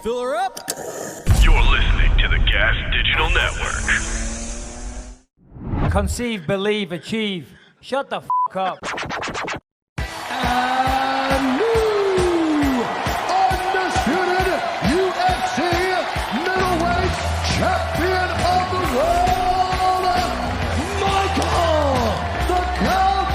Fill her up. You're listening to the Gas Digital Network. Conceive, believe, achieve. Shut the f*** up. And new undisputed UFC middleweight champion of the world, Michael the Count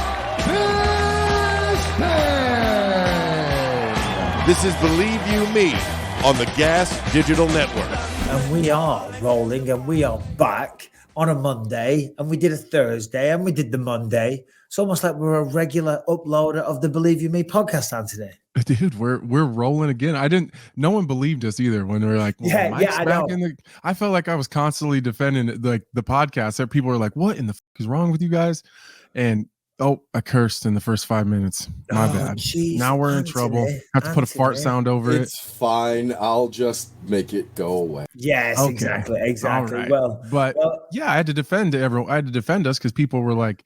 Bisping. This is Believe You Me on the Gas Digital Network. And we are rolling and we are back on a Monday, and we did a Thursday, and we did the Monday. It's almost like we're a regular uploader of the Believe You Me podcast, Anthony. Dude, we're rolling again. No one believed us either when we were like, well, Mike's back in the. I felt like I was constantly defending the podcast. That people were like, what in the f is wrong with you guys? And I cursed in the first 5 minutes. My bad. Geez, now we're in trouble. Have to put a fart sound over it. It's fine. I'll just make it go away. Yes, okay. Exactly. Right. Well, yeah, I had to defend everyone. I had to defend us because people were like,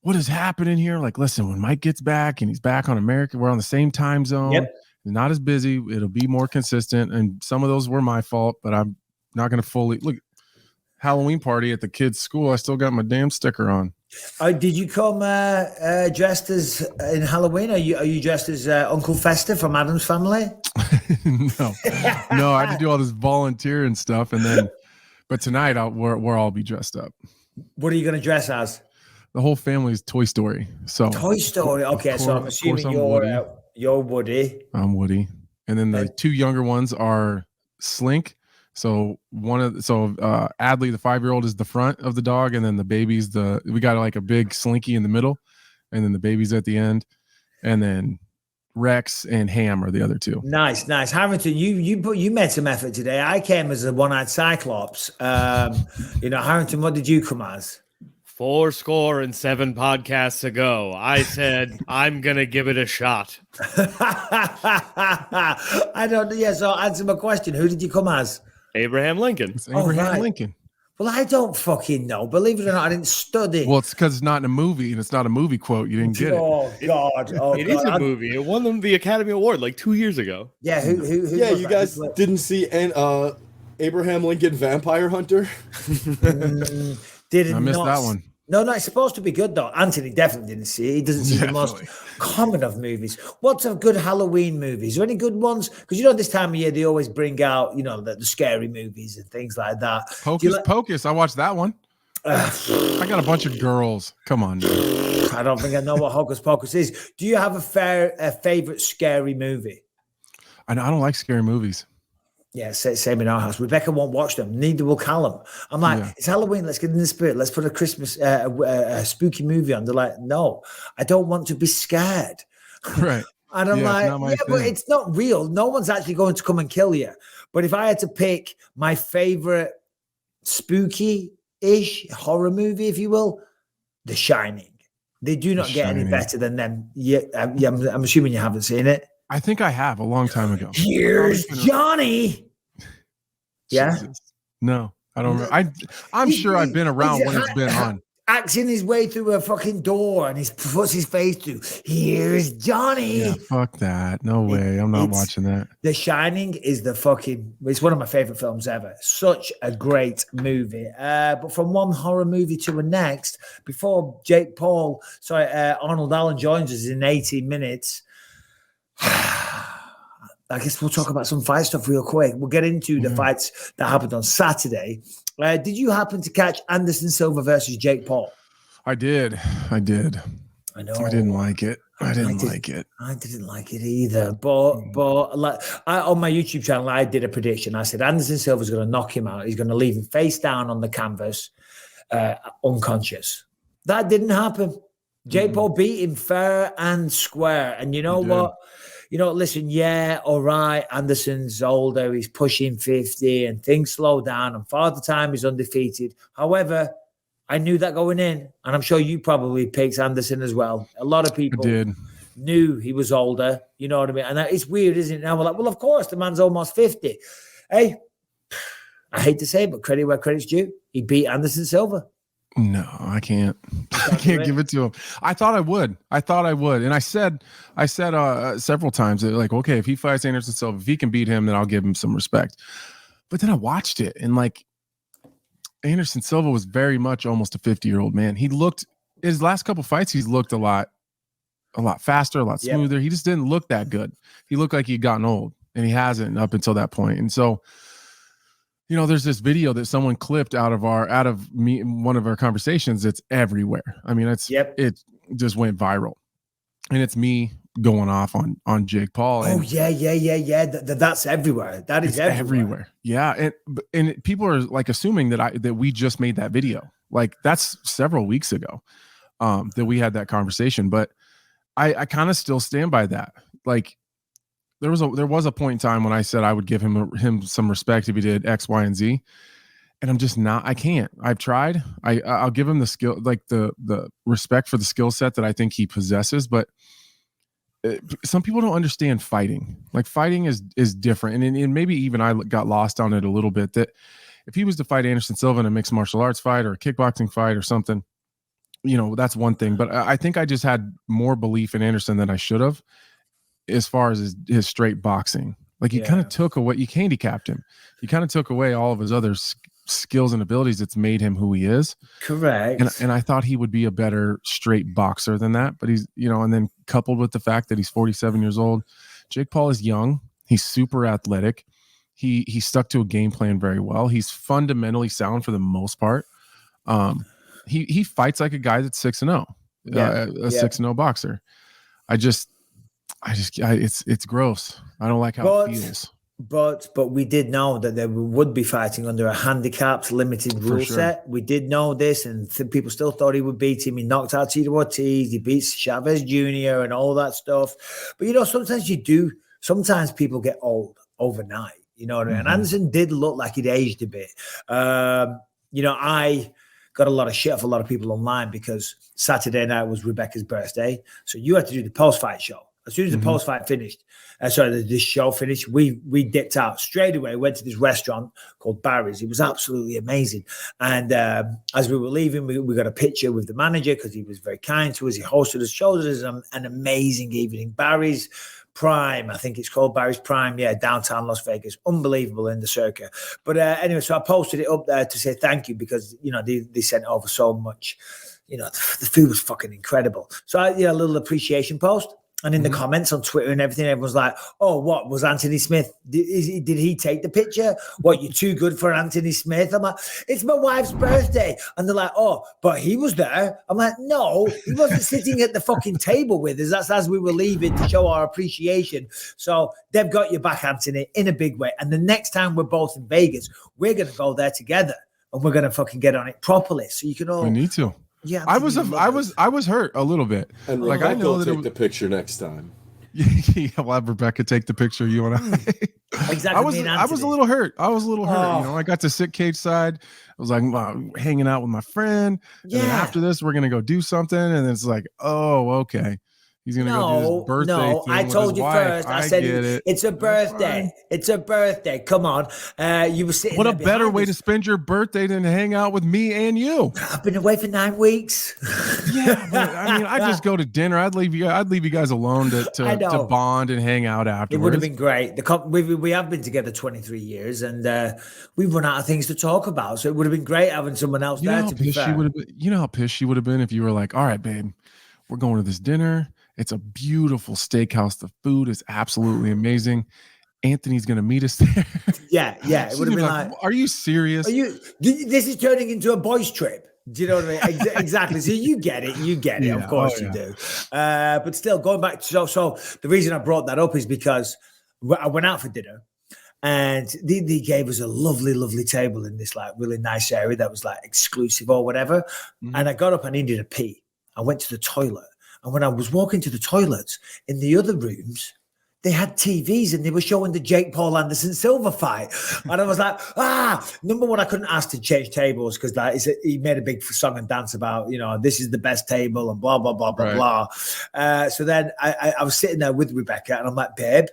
what is happening here? Like, listen, when Mike gets back and he's back on America, we're on the same time zone. Yep. Not as busy. It'll be more consistent. And some of those were my fault, but I'm not going to fully look. Halloween party at the kids' school. I still got my damn sticker on. Did you come dressed as in Halloween? Are you dressed as Uncle Fester from Addams Family? No, I had to do all this volunteer and stuff, but tonight we'll all be dressed up. What are you going to dress as? The whole family's Toy Story. So Toy Story. Okay, so I'm assuming you're Woody. I'm Woody, and then the two younger ones are Slink. So Adley, the 5-year-old, is the front of the dog, and then the baby's we got like a big Slinky in the middle, and then the baby's at the end, and then Rex and Ham are the other two. Nice. Harrington, you made some effort today. I came as a one-eyed Cyclops. Harrington, what did you come as? 407 podcasts ago, I said, I'm going to give it a shot. I don't. Yeah, so answer my question. Who did you come as? Abraham Lincoln. It's Abraham Lincoln. Well, I don't fucking know. Believe it or not, I didn't study. Well, it's because it's not in a movie, and it's not a movie quote. You didn't get it. Oh, God. It is a movie. It won them the Academy Award like 2 years ago. Yeah, who yeah, you guys didn't see Abraham Lincoln Vampire Hunter? I missed that one. No, it's supposed to be good, though. Anthony definitely didn't see it. He doesn't see the most common of movies. What's a good Halloween movies? Are there any good ones? Because, this time of year, they always bring out, the scary movies and things like that. Hocus Pocus. I watched that one. I got a bunch of girls. Come on, dude. I don't think I know what Hocus Pocus is. Do you have a favorite scary movie? I don't like scary movies. Yeah, same in our house. Rebecca won't watch them. Neither will Callum. I'm like, It's Halloween. Let's get in the spirit. Let's put a Christmas, a spooky movie on. They're like, no, I don't want to be scared. Right. And I'm but it's not real. No one's actually going to come and kill you. But if I had to pick my favorite spooky-ish horror movie, if you will, The Shining. They do not get any better than them. Yeah, I'm assuming you haven't seen it. I think I have a long time ago. Here's Johnny. Yeah. Jesus. No, I don't remember. I'm sure I've been around when it's been on. Acting his way through a fucking door and he puts his face through. Here's Johnny. Yeah, fuck that. No way. I'm not watching that. The Shining is it's one of my favorite films ever. Such a great movie. But from one horror movie to the next, before Arnold Allen joins us in 18 minutes, I guess we'll talk about some fight stuff real quick. We'll get into the fights that happened on Saturday. Did you happen to catch Anderson Silva versus Jake Paul? I did. I know. I didn't like it. I didn't like it either. But on my YouTube channel, I did a prediction. I said Anderson Silva's going to knock him out. He's going to leave him face down on the canvas, unconscious. That didn't happen. Jake Paul beat him fair and square. And you know what? Listen, all right, Anderson's older, he's pushing 50 and things slow down, and Father Time is undefeated. However, I knew that going in, and I'm sure you probably picked Anderson as well. A lot of people knew he was older, you know what I mean? And it's weird, isn't it? Now we're like, well, of course, the man's almost 50. Hey, I hate to say it, but credit where credit's due. He beat Anderson Silva. No, I can't. I can't give it to him. I thought I would. And I said several times that, like, okay, if he fights Anderson Silva, if he can beat him, then I'll give him some respect. But then I watched it, and like, Anderson Silva was very much almost a 50-year-old man. He looked, his last couple fights, he's looked a lot faster, a lot smoother. He just didn't look that good. He looked like he'd gotten old, and he hasn't up until that point. And so, you know, there's this video that someone clipped out of one of our conversations. It's everywhere. I mean, it just went viral, and it's me going off on Jake Paul. And yeah. That's everywhere. That is everywhere. Yeah, and people are like assuming that we just made that video. Like, that's several weeks ago that we had that conversation. But I kind of still stand by that. Like, there was a point in time when I said I would give him some respect if he did X, Y, and Z, and I'm just not. I can't. I've tried. I'll give him the skill, like the respect for the skill set that I think he possesses, but some people don't understand fighting. Like, fighting is different, and maybe even I got lost on it a little bit. That if he was to fight Anderson Silva in a mixed martial arts fight or a kickboxing fight or something, you know, that's one thing. But I think I just had more belief in Anderson than I should have, as far as his straight boxing. Like, you kind of took away, you handicapped him. You kind of took away all of his other skills and abilities that's made him who he is. Correct. And I thought he would be a better straight boxer than that. But he's, you know, and then coupled with the fact that he's 47 years old, Jake Paul is young. He's super athletic. He stuck to a game plan very well. He's fundamentally sound for the most part. He fights like a guy that's 6-0, a 6-0 boxer. It's gross. I don't like how it feels. But we did know that they would be fighting under a handicapped, limited rule set. We did know this, and people still thought he would beat him. He knocked out Tito Ortiz. He beat Chavez Jr. and all that stuff. But, you know, sometimes people get old overnight. You know what I mean? Anderson did look like he'd aged a bit. You know, I got a lot of shit for a lot of people online because Saturday night was Rebecca's birthday. So you had to do the post-fight show. As soon as the post-fight finished, this show finished, we dipped out straight away, went to this restaurant called Barry's. It was absolutely amazing. And as we were leaving, we got a picture with the manager because he was very kind to us. He hosted us, showed us an amazing evening. Barry's Prime, I think it's called Barry's Prime, downtown Las Vegas. Unbelievable in the circuit. But anyway, so I posted it up there to say thank you because, you know, they sent over so much. You know, the food was fucking incredible. So I did a little appreciation post. And in the comments on Twitter and everything, everyone's like, oh, what was Anthony Smith? Did he take the picture? What, you're too good for Anthony Smith? I'm like, it's my wife's birthday. And they're like, oh, but he was there. I'm like, no, he wasn't sitting at the fucking table with us. That's as we were leaving to show our appreciation. So they've got your back, Anthony, in a big way. And the next time we're both in Vegas, we're going to go there together and we're going to fucking get on it properly. So you can all. We need to. Yeah, I was hurt a little bit. And like, I know that take the picture next time. Yeah, we'll have Rebecca take the picture. You and I. Exactly. I was a little hurt. You know, I got to sit cage side. I was like hanging out with my friend. Yeah. And then after this, we're gonna go do something, and it's like, oh, okay. He's gonna go do his birthday. No, I told you first. I said it's a birthday. It's a birthday. Come on. You were sitting. What a better way to spend your birthday than to hang out with me and you. I've been away for 9 weeks. Yeah, but, I mean, I just go to dinner. I'd leave you guys alone to bond and hang out afterwards. It would have been great. We have been together 23 years, and we've run out of things to talk about. So it would have been great having someone else there. To be fair, you know how pissed she would have been if you were like, "All right, babe, we're going to this dinner. It's a beautiful steakhouse. The food is absolutely amazing. Anthony's going to meet us there." Yeah. It would have been like, are you serious? This is turning into a boys trip. Do you know what I mean? Exactly. So you get it. Yeah, of course you do. But still, going back to so the reason I brought that up is because I went out for dinner. And they gave us a lovely, lovely table in this like really nice area that was like exclusive or whatever. Mm-hmm. And I got up and needed a pee. I went to the toilet. And when I was walking to the toilets in the other rooms, they had TVs and they were showing the Jake Paul Anderson Silva fight. And I was like, number one, I couldn't ask to change tables because he made a big song and dance about, you know, this is the best table and blah, blah, blah, blah, blah. So then I was sitting there with Rebecca and I'm like, babe,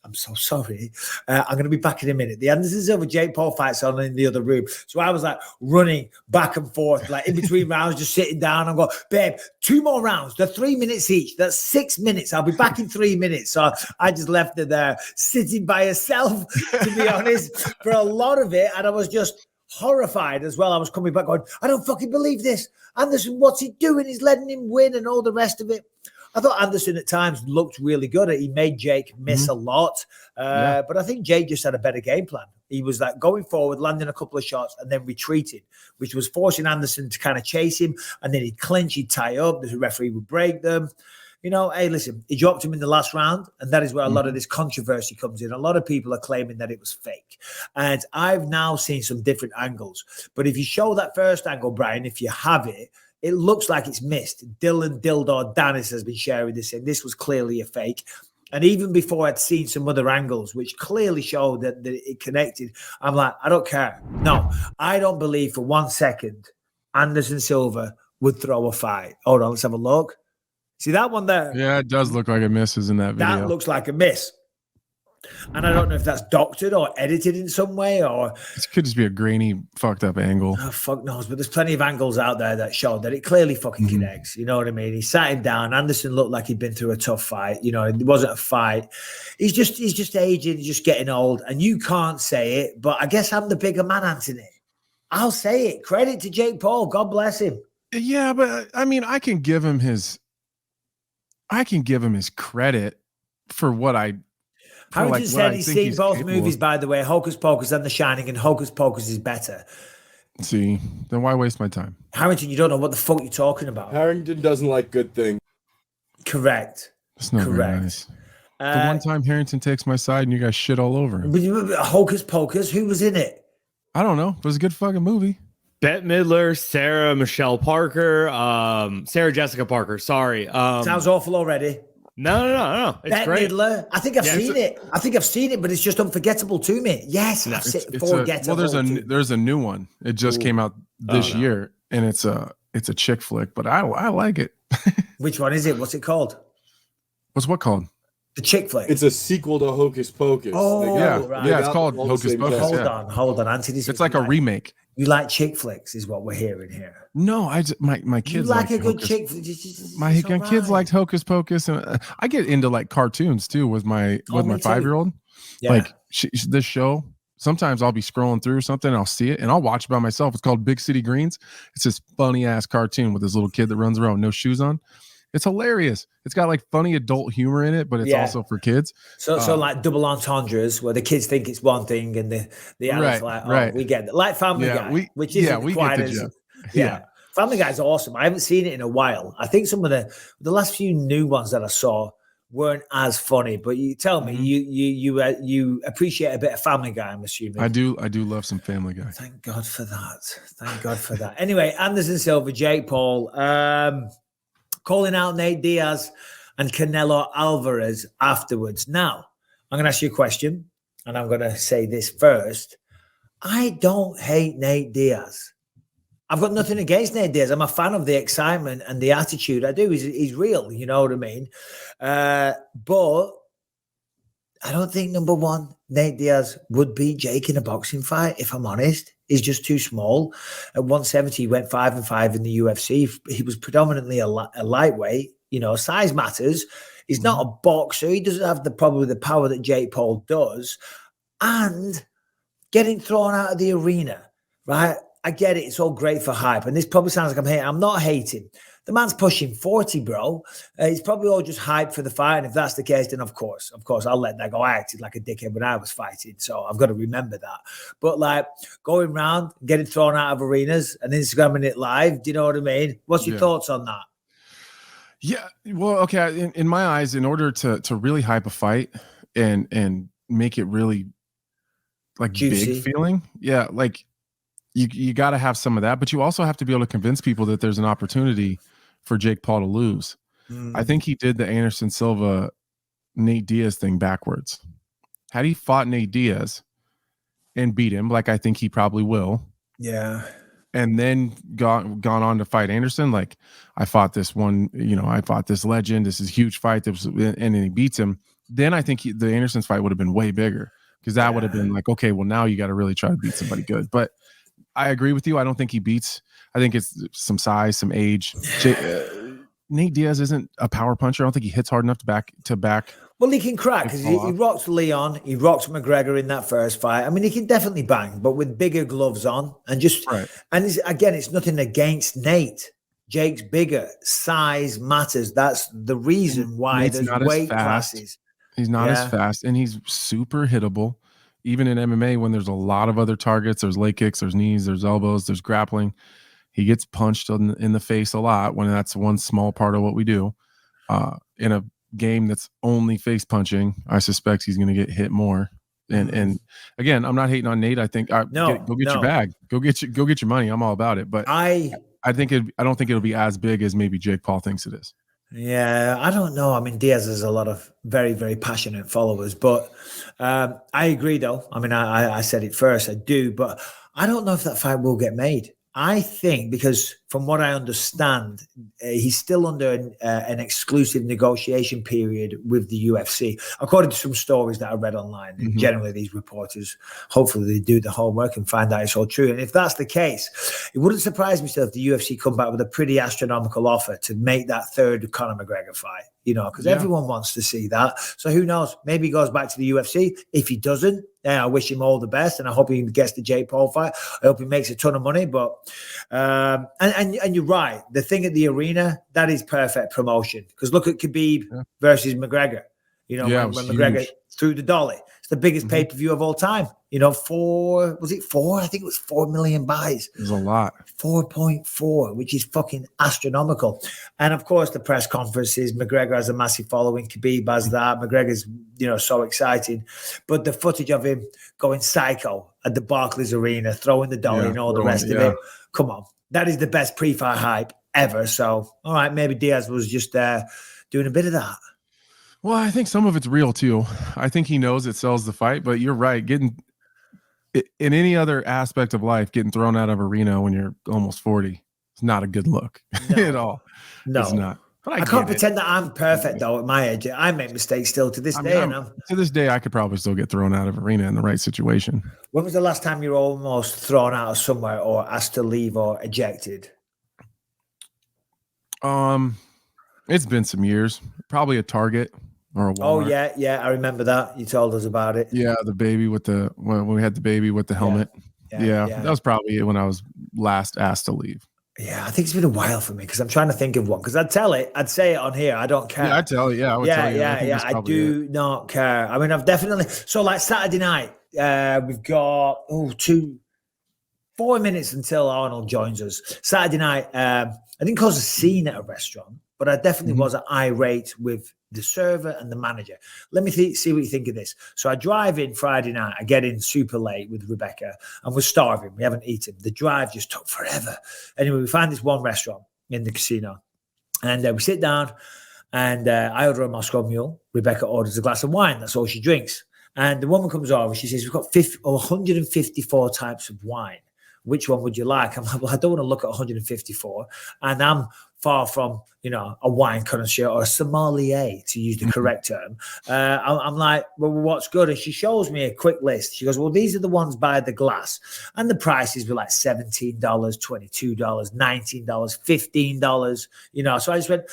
I'm so sorry. I'm going to be back in a minute. The Anderson Silva Jake Paul fight's on in the other room. So I was like running back and forth, like in between rounds, just sitting down and go, babe, 2 more rounds. They're 3 minutes each. That's 6 minutes. I'll be back in 3 minutes. So I just left her there sitting by herself, to be honest, for a lot of it. And I was just horrified as well. I was coming back going, I don't fucking believe this. Anderson, what's he doing? He's letting him win and all the rest of it. I thought Anderson at times looked really good. He made Jake miss a lot. But I think Jake just had a better game plan. He was like going forward, landing a couple of shots, and then retreated, which was forcing Anderson to kind of chase him. And then he'd clinch, he'd tie up. The referee would break them. You know, hey, listen, he dropped him in the last round. And that is where a lot of this controversy comes in. A lot of people are claiming that it was fake. And I've now seen some different angles. But if you show that first angle, Brian, if you have it, it looks like it's missed. Dylan Dildor Dennis has been sharing this, and this was clearly a fake. And even before I'd seen some other angles, which clearly showed that it connected, I'm like, I don't care. No, I don't believe for 1 second Anderson Silva would throw a fight. Hold on, let's have a look. See that one there? Yeah, it does look like it misses in that video. That looks like a miss. And I don't know if that's doctored or edited in some way, or this could just be a grainy, fucked up angle. Oh, fuck knows. But there's plenty of angles out there that show that it clearly fucking connects. You know what I mean? He sat him down. Anderson looked like he'd been through a tough fight. You know, it wasn't a fight. He's just aging, he's just getting old. And you can't say it, but I guess I'm the bigger man, Anthony. I'll say it. Credit to Jake Paul. God bless him. Yeah, but I mean, I can give him his credit for what I. Harrington said he's seen both movies, by the way, Hocus Pocus and The Shining, and Hocus Pocus is better. See, then why waste my time? Harrington, you don't know what the fuck you're talking about. Harrington doesn't like good things. Correct. That's not very nice. The one time Harrington takes my side and you guys shit all over him. Hocus Pocus, who was in it? I don't know. It was a good fucking movie. Bette Midler, Sarah Michelle Parker, Sarah Jessica Parker. Sorry. Sounds awful already. No. It's Bette great. Midler. I think I've seen it, but it's just unforgettable to me. Yes, I've seen it. Forgettable. Well, there's a new one. It just came out this year, and it's a chick flick, but I like it. Which one is it? What's it called? What's what called? The chick flick. It's a sequel to Hocus Pocus. Oh, right. Yeah, it's called Hocus Pocus. Hold on, Anthony. It's like a remake. You like chick flicks, is what we're hearing here. No, my kids. You like a good chick flick. My kids liked Hocus Pocus, and I get into like cartoons too with my 5-year-old. Yeah. Like this show. Sometimes I'll be scrolling through something, and I'll see it, and I'll watch it by myself. It's called Big City Greens. It's this funny ass cartoon with this little kid that runs around with no shoes on. It's hilarious. It's got like funny adult humor in it, but it's also for kids. So like double entendres where the kids think it's one thing and the adults we get it. Like Family Guy, which isn't quite as Family Guy's awesome. I haven't seen it in a while. I think some of the last few new ones that I saw weren't as funny, but you tell me you appreciate a bit of Family Guy, I'm assuming. I do love some Family Guy. Thank God for that. Anyway, Anderson Silva, Jake Paul, calling out Nate Diaz and Canelo Alvarez afterwards. Now, I'm going to ask you a question, and I'm going to say this first. I don't hate Nate Diaz. I've got nothing against Nate Diaz. I'm a fan of the excitement and the attitude. I do. He's real, you know what I mean? But I don't think, number one, Nate Diaz would beat Jake in a boxing fight, if I'm honest. He's just too small. At 170, he went 5-5 in the UFC. He was predominantly a lightweight. You know, size matters. He's not a boxer. He doesn't have probably the power that Jake Paul does. And getting thrown out of the arena, right? I get it. It's all great for hype. And this probably sounds like I'm hating. I'm not hating. The man's pushing 40, bro. It's probably all just hype for the fight. And if that's the case, then of course, I'll let that go. I acted like a dickhead when I was fighting. So I've got to remember that. But like going around, getting thrown out of arenas and Instagramming it live, do you know what I mean? What's your thoughts on that? Yeah. Well, okay. In my eyes, in order to really hype a fight and make it really like juicy, big feeling. Yeah. Like you got to have some of that, but you also have to be able to convince people that there's an opportunity for Jake Paul to lose. I think he did the Anderson Silva, Nate Diaz thing backwards. Had he fought Nate Diaz and beat him, like I think he probably will. Yeah. And then gone on to fight Anderson. Like I fought this one, I fought this legend. This is a huge fight. And then he beats him. then I think the Anderson's fight would have been way bigger, because that would have been like, okay, well, now you got to really try to beat somebody good. But I agree with you. I don't think he beats. I think it's some size, some age. Nate Diaz isn't a power puncher. I don't think he hits hard enough to back. Well, he can crack, because he rocked Leon, he rocked McGregor in that first fight. I mean, he can definitely bang, but with bigger gloves on, and just and it's nothing against Nate. Jake's bigger, size matters. That's the reason why there's weight classes. He's not as fast, and he's super hittable. Even in MMA, when there's a lot of other targets, there's leg kicks, there's knees, there's elbows, there's grappling. He gets punched in the face a lot, when that's one small part of what we do. In a game that's only face punching, I suspect he's going to get hit more. And again, I'm not hating on Nate. I think go get your bag, go get your money. I'm all about it. But I don't think it'll be as big as maybe Jake Paul thinks it is. Yeah, I don't know. I mean, Diaz has a lot of very, very passionate followers, but I agree though. I mean, I said it first, I do, but I don't know if that fight will get made. I think, because from what I understand, he's still under an exclusive negotiation period with the UFC, according to some stories that I read online. Mm-hmm. Generally, these reporters, hopefully they do the homework and find out it's all true. And if that's the case, it wouldn't surprise me still if the UFC come back with a pretty astronomical offer to make that third Conor McGregor fight, because everyone wants to see that. So who knows? Maybe he goes back to the UFC. If he doesn't, I wish him all the best, and I hope he gets the Jake Paul fight. I hope he makes a ton of money. But and you're right, the thing at the arena, that is perfect promotion. Because look at Khabib versus McGregor. When McGregor threw the dolly, it's the biggest pay-per-view of all time. 4 I think it was 4 million buys. It was a lot. 4.4, which is fucking astronomical. And of course, the press conferences, McGregor has a massive following. Khabib has that. McGregor's, so exciting. But the footage of him going psycho at the Barclays Arena, throwing the dolly and all the rest of it. Come on. That is the best pre-fight hype ever. So, all right, maybe Diaz was just doing a bit of that. Well, I think some of it's real too. I think he knows it sells the fight, but you're right. Getting in any other aspect of life, getting thrown out of arena when you're almost 40, it's not a good look at all. No, it's not. But I can't pretend that I'm perfect though. At my age, I make mistakes still to this day. To this day, I could probably still get thrown out of arena in the right situation. When was the last time you were almost thrown out of somewhere, or asked to leave, or ejected? It's been some years. Probably a Target or a Walmart. Oh yeah, I remember that. You told us about it. Yeah, the baby when we had the baby with the helmet. Yeah, that was probably when I was last asked to leave. Yeah, I think it's been a while for me, because I'm trying to think of one. Because I'd say it on here. I don't care. Yeah, I'd tell you. Yeah, I would tell you. I do not care. I mean, I've definitely. So like Saturday night, we've got 4 minutes until Arnold joins us. Saturday night, I didn't cause a scene at a restaurant, but I definitely was irate with the server and the manager. Let me see what you think of this. So I drive in Friday night. I get in super late with Rebecca, and we're starving. We haven't eaten. The drive just took forever. Anyway, we find this one restaurant in the casino, and we sit down, and I order a Moscow Mule. Rebecca orders a glass of wine. That's all she drinks. And the woman comes over. She says, we've got 154 types of wine. Which one would you like? I'm like, well, I don't want to look at 154. And I'm far from, a wine connoisseur or a sommelier, to use the correct term. I'm like, well, what's good? And she shows me a quick list. She goes, well, these are the ones by the glass. And the prices were like $17, $22, $19, $15, So I just went,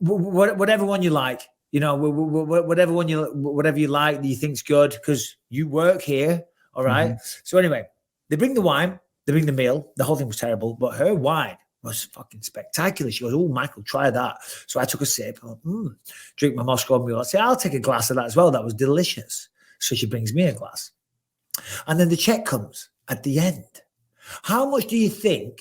whatever one you like, whatever you like that you think's good, because you work here. All right. So anyway, they bring the wine. They bring the meal. The whole thing was terrible, but her wine was fucking spectacular. She goes, oh, Michael, try that. So I took a sip. I went, drink my Moscow Mule. I said, I'll take a glass of that as well. That was delicious. So she brings me a glass. And then the check comes at the end. How much do you think?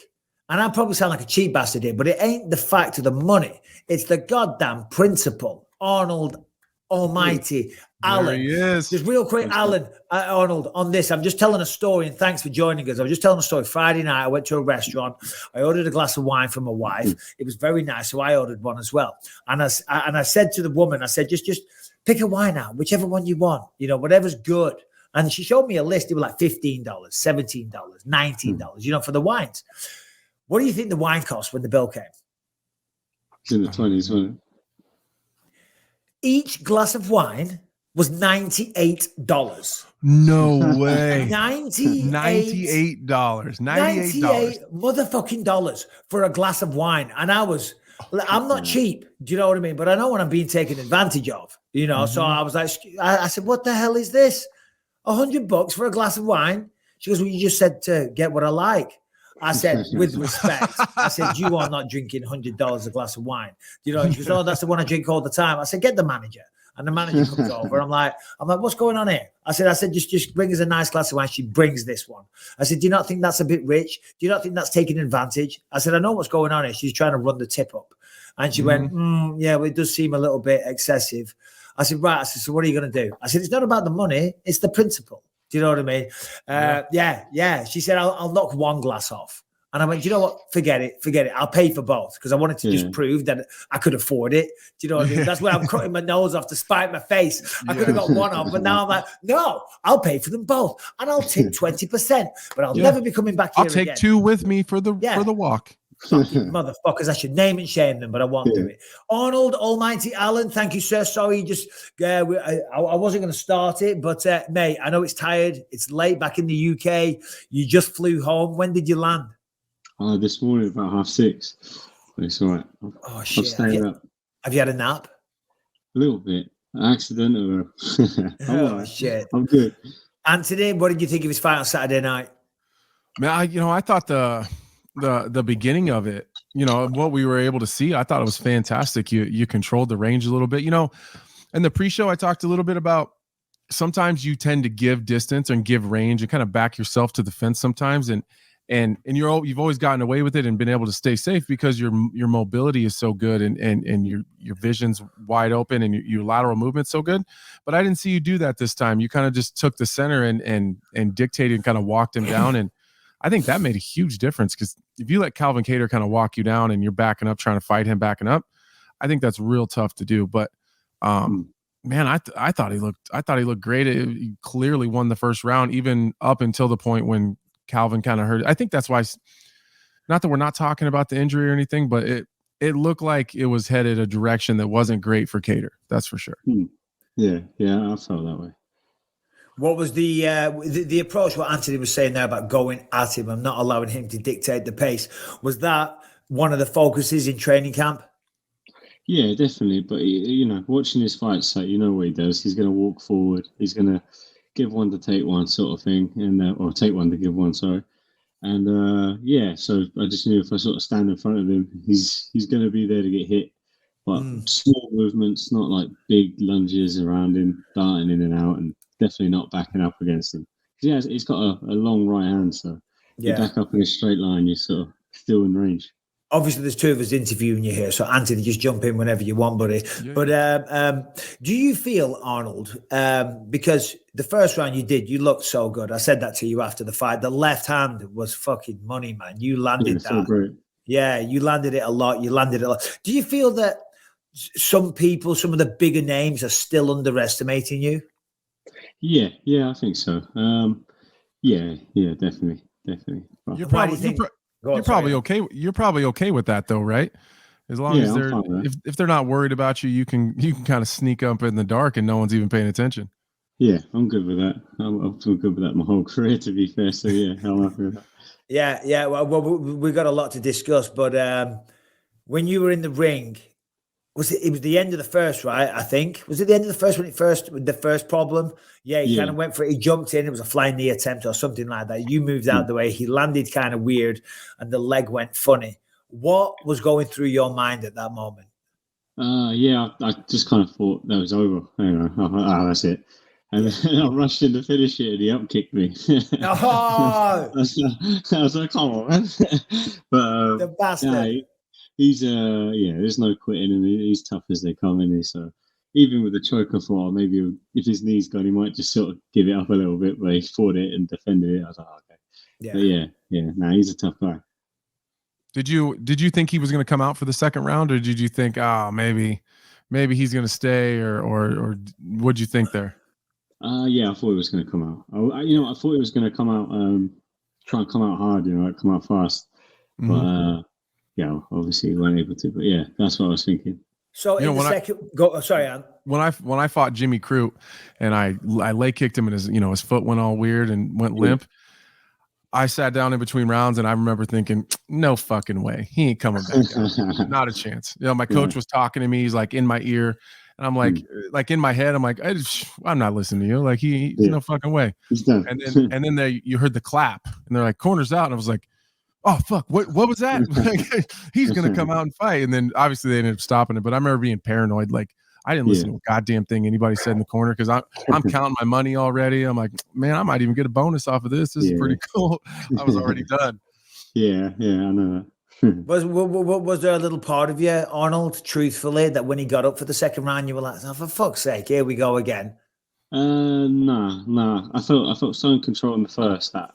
And I probably sound like a cheap bastard here, but it ain't the fact of the money. It's the goddamn principle. Arnold Almighty Allen. There he is. Just real quick, Allen, Arnold, on this, I'm just telling a story, and thanks for joining us. I was just telling a story. Friday night, I went to a restaurant. I ordered a glass of wine for my wife. It was very nice, so I ordered one as well. And I said to the woman, I said, just pick a wine out, whichever one you want, whatever's good. And she showed me a list. It was like $15, $17, $19, for the wines. What do you think the wine cost when the bill came? It's in the 20s, wasn't it? Each glass of wine was $98. No way. $98 motherfucking dollars for a glass of wine. And I'm not cheap. Do you know what I mean? But I know when I'm being taken advantage of, you know? So I was like, I said, what the hell is this? $100 for a glass of wine? She goes, well, you just said to get what I like. I said, with respect, I said, you are not drinking $100 a glass of wine. You know, she goes, oh, that's the one I drink all the time. I said, get the manager. And the manager comes over. I'm like, what's going on here? I said, just bring us a nice glass of wine. She brings this one. I said, do you not think that's a bit rich? Do you not think that's taking advantage? I said, I know what's going on here. She's trying to run the tip up. And she went, yeah, well, it does seem a little bit excessive. I said, right. I said, so what are you going to do? I said, it's not about the money. It's the principle. Do you know what I mean? Yeah. She said, I'll knock one glass off. And I went, you know what? Forget it. I'll pay for both because I wanted to just prove that I could afford it. Do you know what I mean? That's where I'm cutting my nose off to spite my face. I could have got one off, but now I'm like, no, I'll pay for them both. And I'll tip 20%, but I'll never be coming back here I'll take again. 2 with me for the walk. Fucking motherfuckers, I should name and shame them, but I won't do it. Arnold Almighty Allen, thank you, sir. Sorry, I wasn't going to start it, but mate, I know it's tired. It's late back in the UK. You just flew home. When did you land? This morning about 6:30. It's all right. Oh shit! Have you had a nap? A little bit. Accidental. Oh shit! I'm good. Anthony, what did you think of his fight on Saturday night? Man, I thought the beginning of it, what we were able to see, I thought it was fantastic. You controlled the range a little bit. In the pre-show, I talked a little bit about sometimes you tend to give distance and give range and kind of back yourself to the fence sometimes, and you've always gotten away with it and been able to stay safe because your mobility is so good and your vision's wide open and your lateral movement's so good. But I didn't see you do that this time. You kind of just took the center and dictated and kind of walked him down. And I think that made a huge difference because if you let Calvin Kattar kind of walk you down and you're backing up, trying to fight him backing up, I think that's real tough to do. But man, I thought he looked great. He clearly won the first round, even up until the point when Calvin kind of hurt. I think that's why, not that we're not talking about the injury or anything, but it looked like it was headed a direction that wasn't great for Kattar. That's for sure. Yeah, I felt that way. What was the approach? What Anthony was saying there about going at him and not allowing him to dictate the pace. Was that one of the focuses in training camp? Yeah, definitely. But watching his fights, what he does. He's going to walk forward. He's going to give one to take one, sort of thing, and or take one to give one. Sorry, and so I just knew if I sort of stand in front of him, he's going to be there to get hit. But small movements, not like big lunges around him, darting in and out, and definitely not backing up against him. Yeah, he's got a long right hand, so you back up in a straight line, you're sort of still in range. Obviously, there's 2 of us interviewing you here, so Anthony, just jump in whenever you want, buddy. Yeah. But do you feel, Arnold, because the first round you looked so good. I said that to you after the fight. The left hand was fucking money, man. You landed that. So great. Yeah, you landed it a lot. Do you feel that some of the bigger names are still underestimating you? Yeah, I think so. Yeah, definitely. You're probably okay. You're probably okay with that, though, right? As long as if they're not worried about you, you can kind of sneak up in the dark and no one's even paying attention. Yeah, I'm good with that. I've been good with that my whole career, to be fair. So yeah, I'm happy with that. Yeah. Well, we've got a lot to discuss, but when you were in the ring, it was the end of the first, right? I think. Was it the end of the first the first problem? Yeah, he kind of went for it. He jumped in. It was a flying knee attempt or something like that. You moved out the way. He landed kind of weird and the leg went funny. What was going through your mind at that moment? I just kind of thought that was over. That's it. And then I rushed in to finish it and he up-kicked me. Oh! I was like, come on, man. But the bastard. He's there's no quitting him. He's tough as they come, isn't he? So even with the choke, I thought maybe if his knee's gone, he might just sort of give it up a little bit, but he fought it and defended it. I was like, okay. Yeah. But he's a tough guy. Did you think he was going to come out for the second round, or did you think, maybe he's going to stay, or what'd you think there? I thought he was going to come out. I thought he was going to come out, try and come out hard, come out fast. But obviously he weren't able to. But yeah, that's what I was thinking. So in the second, sorry, Ann. when I fought Jimmy Crute and I lay kicked him and his foot went all weird and went limp. I sat down in between rounds and I remember thinking, no fucking way. He ain't coming back. Not a chance. My coach was talking to me. He's like in my ear. And I'm like in my head, I'm like, I'm not listening to you. Like he's no fucking way. He's done. And then you heard the clap and they're like, corner's out. And I was like, oh fuck, what was that? He's gonna come out and fight. And then obviously they ended up stopping it. But I remember being paranoid. Like I didn't listen to a goddamn thing anybody said in the corner because I'm counting my money already. I'm like, man, I might even get a bonus off of this. This is pretty cool. I was already done. Yeah, I know that. Was there a little part of you, Arnold, truthfully, that when he got up for the second round, you were like, oh, for fuck's sake, here we go again? Nah. I felt so in control in the first that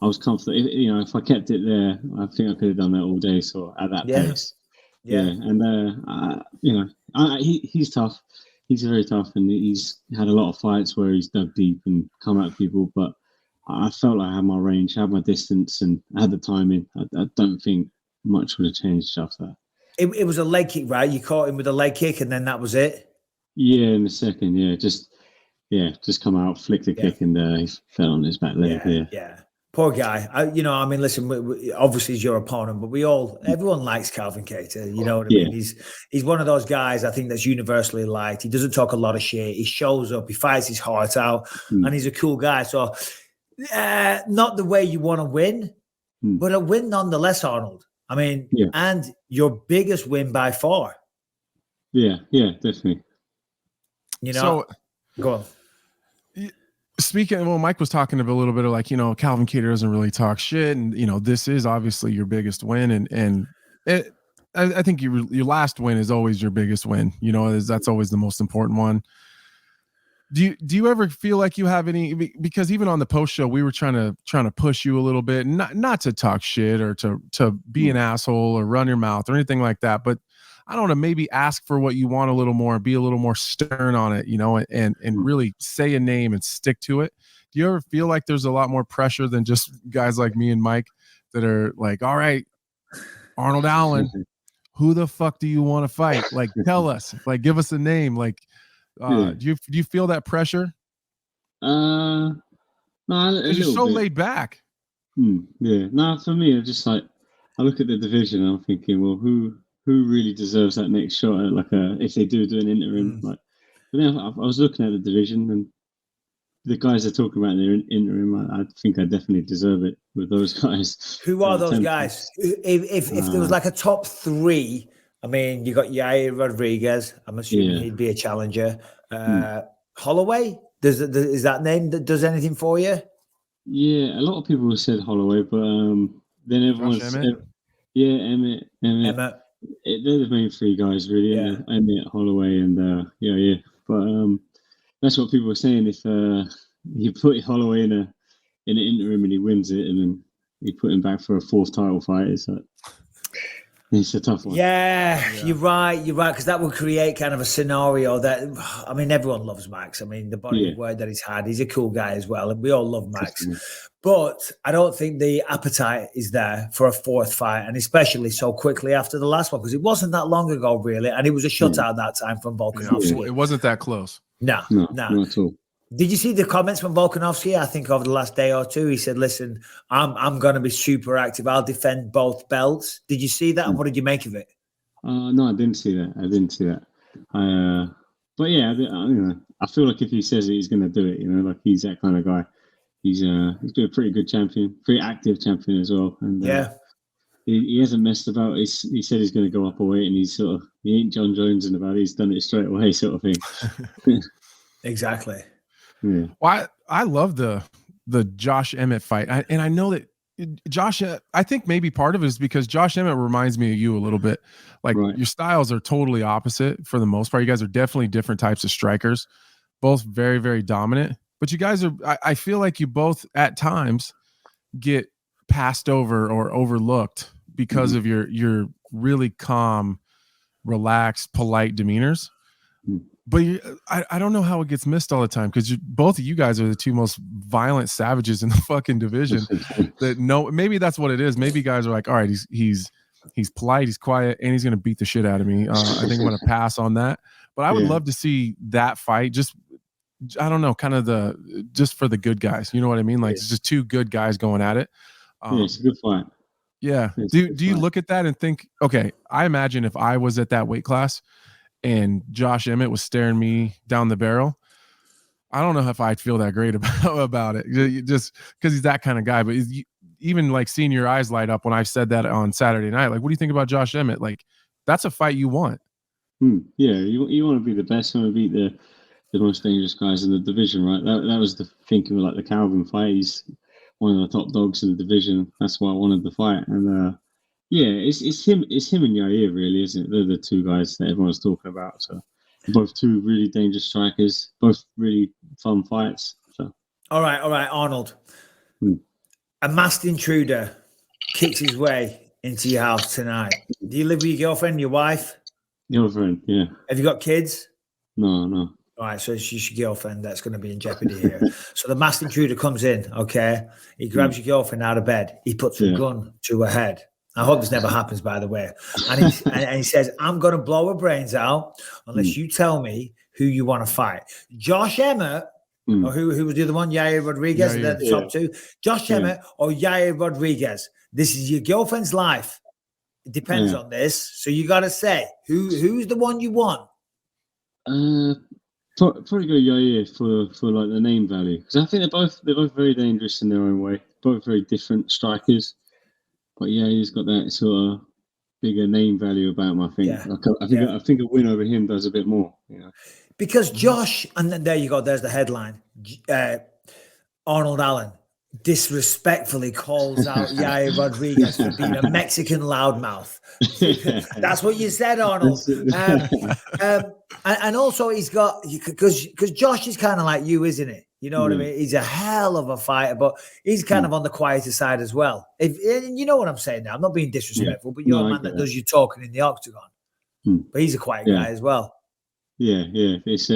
I was confident. If I kept it there, I think I could have done that all day. So at that pace. Yeah, and he's tough. He's very tough, and he's had a lot of fights where he's dug deep and come at people. But I felt like I had my range, I had my distance, and I had the timing. I don't think much would have changed after that. It was a leg kick, right? You caught him with a leg kick, and then that was it. Yeah, in the second, just come out, flicked the kick, and he fell on his back leg. Yeah. Poor guy. Listen, obviously he's your opponent, but everyone likes Calvin Kattar. You know what I mean? He's one of those guys I think that's universally liked. He doesn't talk a lot of shit. He shows up, he fights his heart out, and he's a cool guy. So not the way you want to win, but a win nonetheless, Arnold. I mean, and your biggest win by far. Yeah, definitely. So, go on. Speaking, Mike was talking about a little bit of like, Calvin Kattar doesn't really talk shit. And, this is obviously your biggest win. I think your last win is always your biggest win. That's always the most important one. Do you ever feel like you have any, because even on the post show, we were trying to push you a little bit, not to talk shit or to be an asshole or run your mouth or anything like that. But I don't know, maybe ask for what you want a little more, be a little more stern on it, and really say a name and stick to it. Do you ever feel like there's a lot more pressure than just guys like me and Mike that are like, all right, Arnold Allen, who the fuck do you want to fight? Like, tell us, like, give us a name. Like, do you feel that pressure? No, you're so laid back. Yeah. No, for me, it's just like, I look at the division and I'm thinking, well, who really deserves that next shot at if they do an interim? But then I was looking at the division and the guys are talking about their interim. I think I definitely deserve it with those guys. Who are those guys? If there was like a top three, I mean, you got Yair Rodriguez. I'm assuming he'd be a challenger. Holloway, is that name that does anything for you? Yeah, a lot of people have said Holloway, but then everyone's Emmett. They're the main three guys, really. Emmett, Holloway, and But that's what people were saying. If you put Holloway in an interim and he wins it, and then you put him back for a fourth title fight, it's a tough one. Yeah, you're right. Because that would create kind of a scenario that, I mean, everyone loves Max. I mean, the body of work that he's had, he's a cool guy as well, and we all love Max. But I don't think the appetite is there for a fourth fight, and especially so quickly after the last one, because it wasn't that long ago, really, and it was a shutout that time from Volkanovski. It wasn't that close. No, not at all. Did you see the comments from Volkanovski? I think over the last day or two, he said, "Listen, I'm going to be super active. I'll defend both belts." Did you see that? And what did you make of it? No, I didn't see that. But yeah, I feel like if he says it, he's going to do it. Like he's that kind of guy. He's been a pretty good champion, pretty active champion as well. And he hasn't messed about. He said he's going to go up a weight, and he ain't John Jones about it. He's done it straight away, sort of thing. Exactly. Yeah. Well, I love the Josh Emmett fight, and I know that Josh. I think maybe part of it is because Josh Emmett reminds me of you a little bit. Like your styles are totally opposite for the most part. You guys are definitely different types of strikers, both very, very dominant. But you guys are. I feel like you both at times get passed over or overlooked because of your really calm, relaxed, polite demeanors. But I don't know how it gets missed all the time because both of you guys are the two most violent savages in the fucking division. Maybe that's what it is. Maybe guys are like, all right, he's polite, he's quiet, and he's gonna beat the shit out of me. I think I'm gonna pass on that. But I would love to see that fight. Just, I don't know, kind of just for the good guys. You know what I mean? Like it's just two good guys going at it. It's a good fight. Yeah. Do you look at that and think, okay, I imagine if I was at that weight class and Josh Emmett was staring me down the barrel, I don't know if I'd feel that great about it, just because he's that kind of guy. But even like seeing your eyes light up when I said that on Saturday night, like, what do you think about Josh Emmett? Like, that's a fight you want. Yeah, you want to be the best. You want to beat the most dangerous guys in the division, right? That was the thinking with like the Calvin fight. He's one of the top dogs in the division. That's why I wanted the fight. And it's him and Yair, really, isn't it? They're the two guys that everyone's talking about. So both two really dangerous strikers, both really fun fights. So all right, Arnold. A masked intruder kicks his way into your house tonight. Do you live with your girlfriend, your wife? Girlfriend, yeah. Have you got kids? No. All right, so it's your girlfriend that's going to be in jeopardy here. So the masked intruder comes in, okay? He grabs your girlfriend out of bed. He puts a gun to her head. I hope this never happens, by the way. And he says, I'm going to blow her brains out unless you tell me who you want to fight. Josh Emmett, or who was the other one? Yair Rodriguez, they're the top two. Josh Emmett or Yair Rodriguez. This is your girlfriend's life. It depends on this. So you got to say, who's the one you want? Probably go Yair for like the name value, because I think they're both very dangerous in their own way. Both very different strikers, but he's got that sort of bigger name value about him. I think. I think a win over him does a bit more. You know, because Josh, and then there you go. There's the headline. Arnold Allen disrespectfly calls out Yair Rodriguez for being a Mexican loudmouth. That's what you said, Arnold. And also he's got, because Josh is kind of like you, isn't he? You know what I mean? He's a hell of a fighter, but he's kind of on the quieter side as well. And you know what I'm saying now. I'm not being disrespectful, but you're a man that does your talking in the octagon. But he's a quiet guy as well. Yeah. It's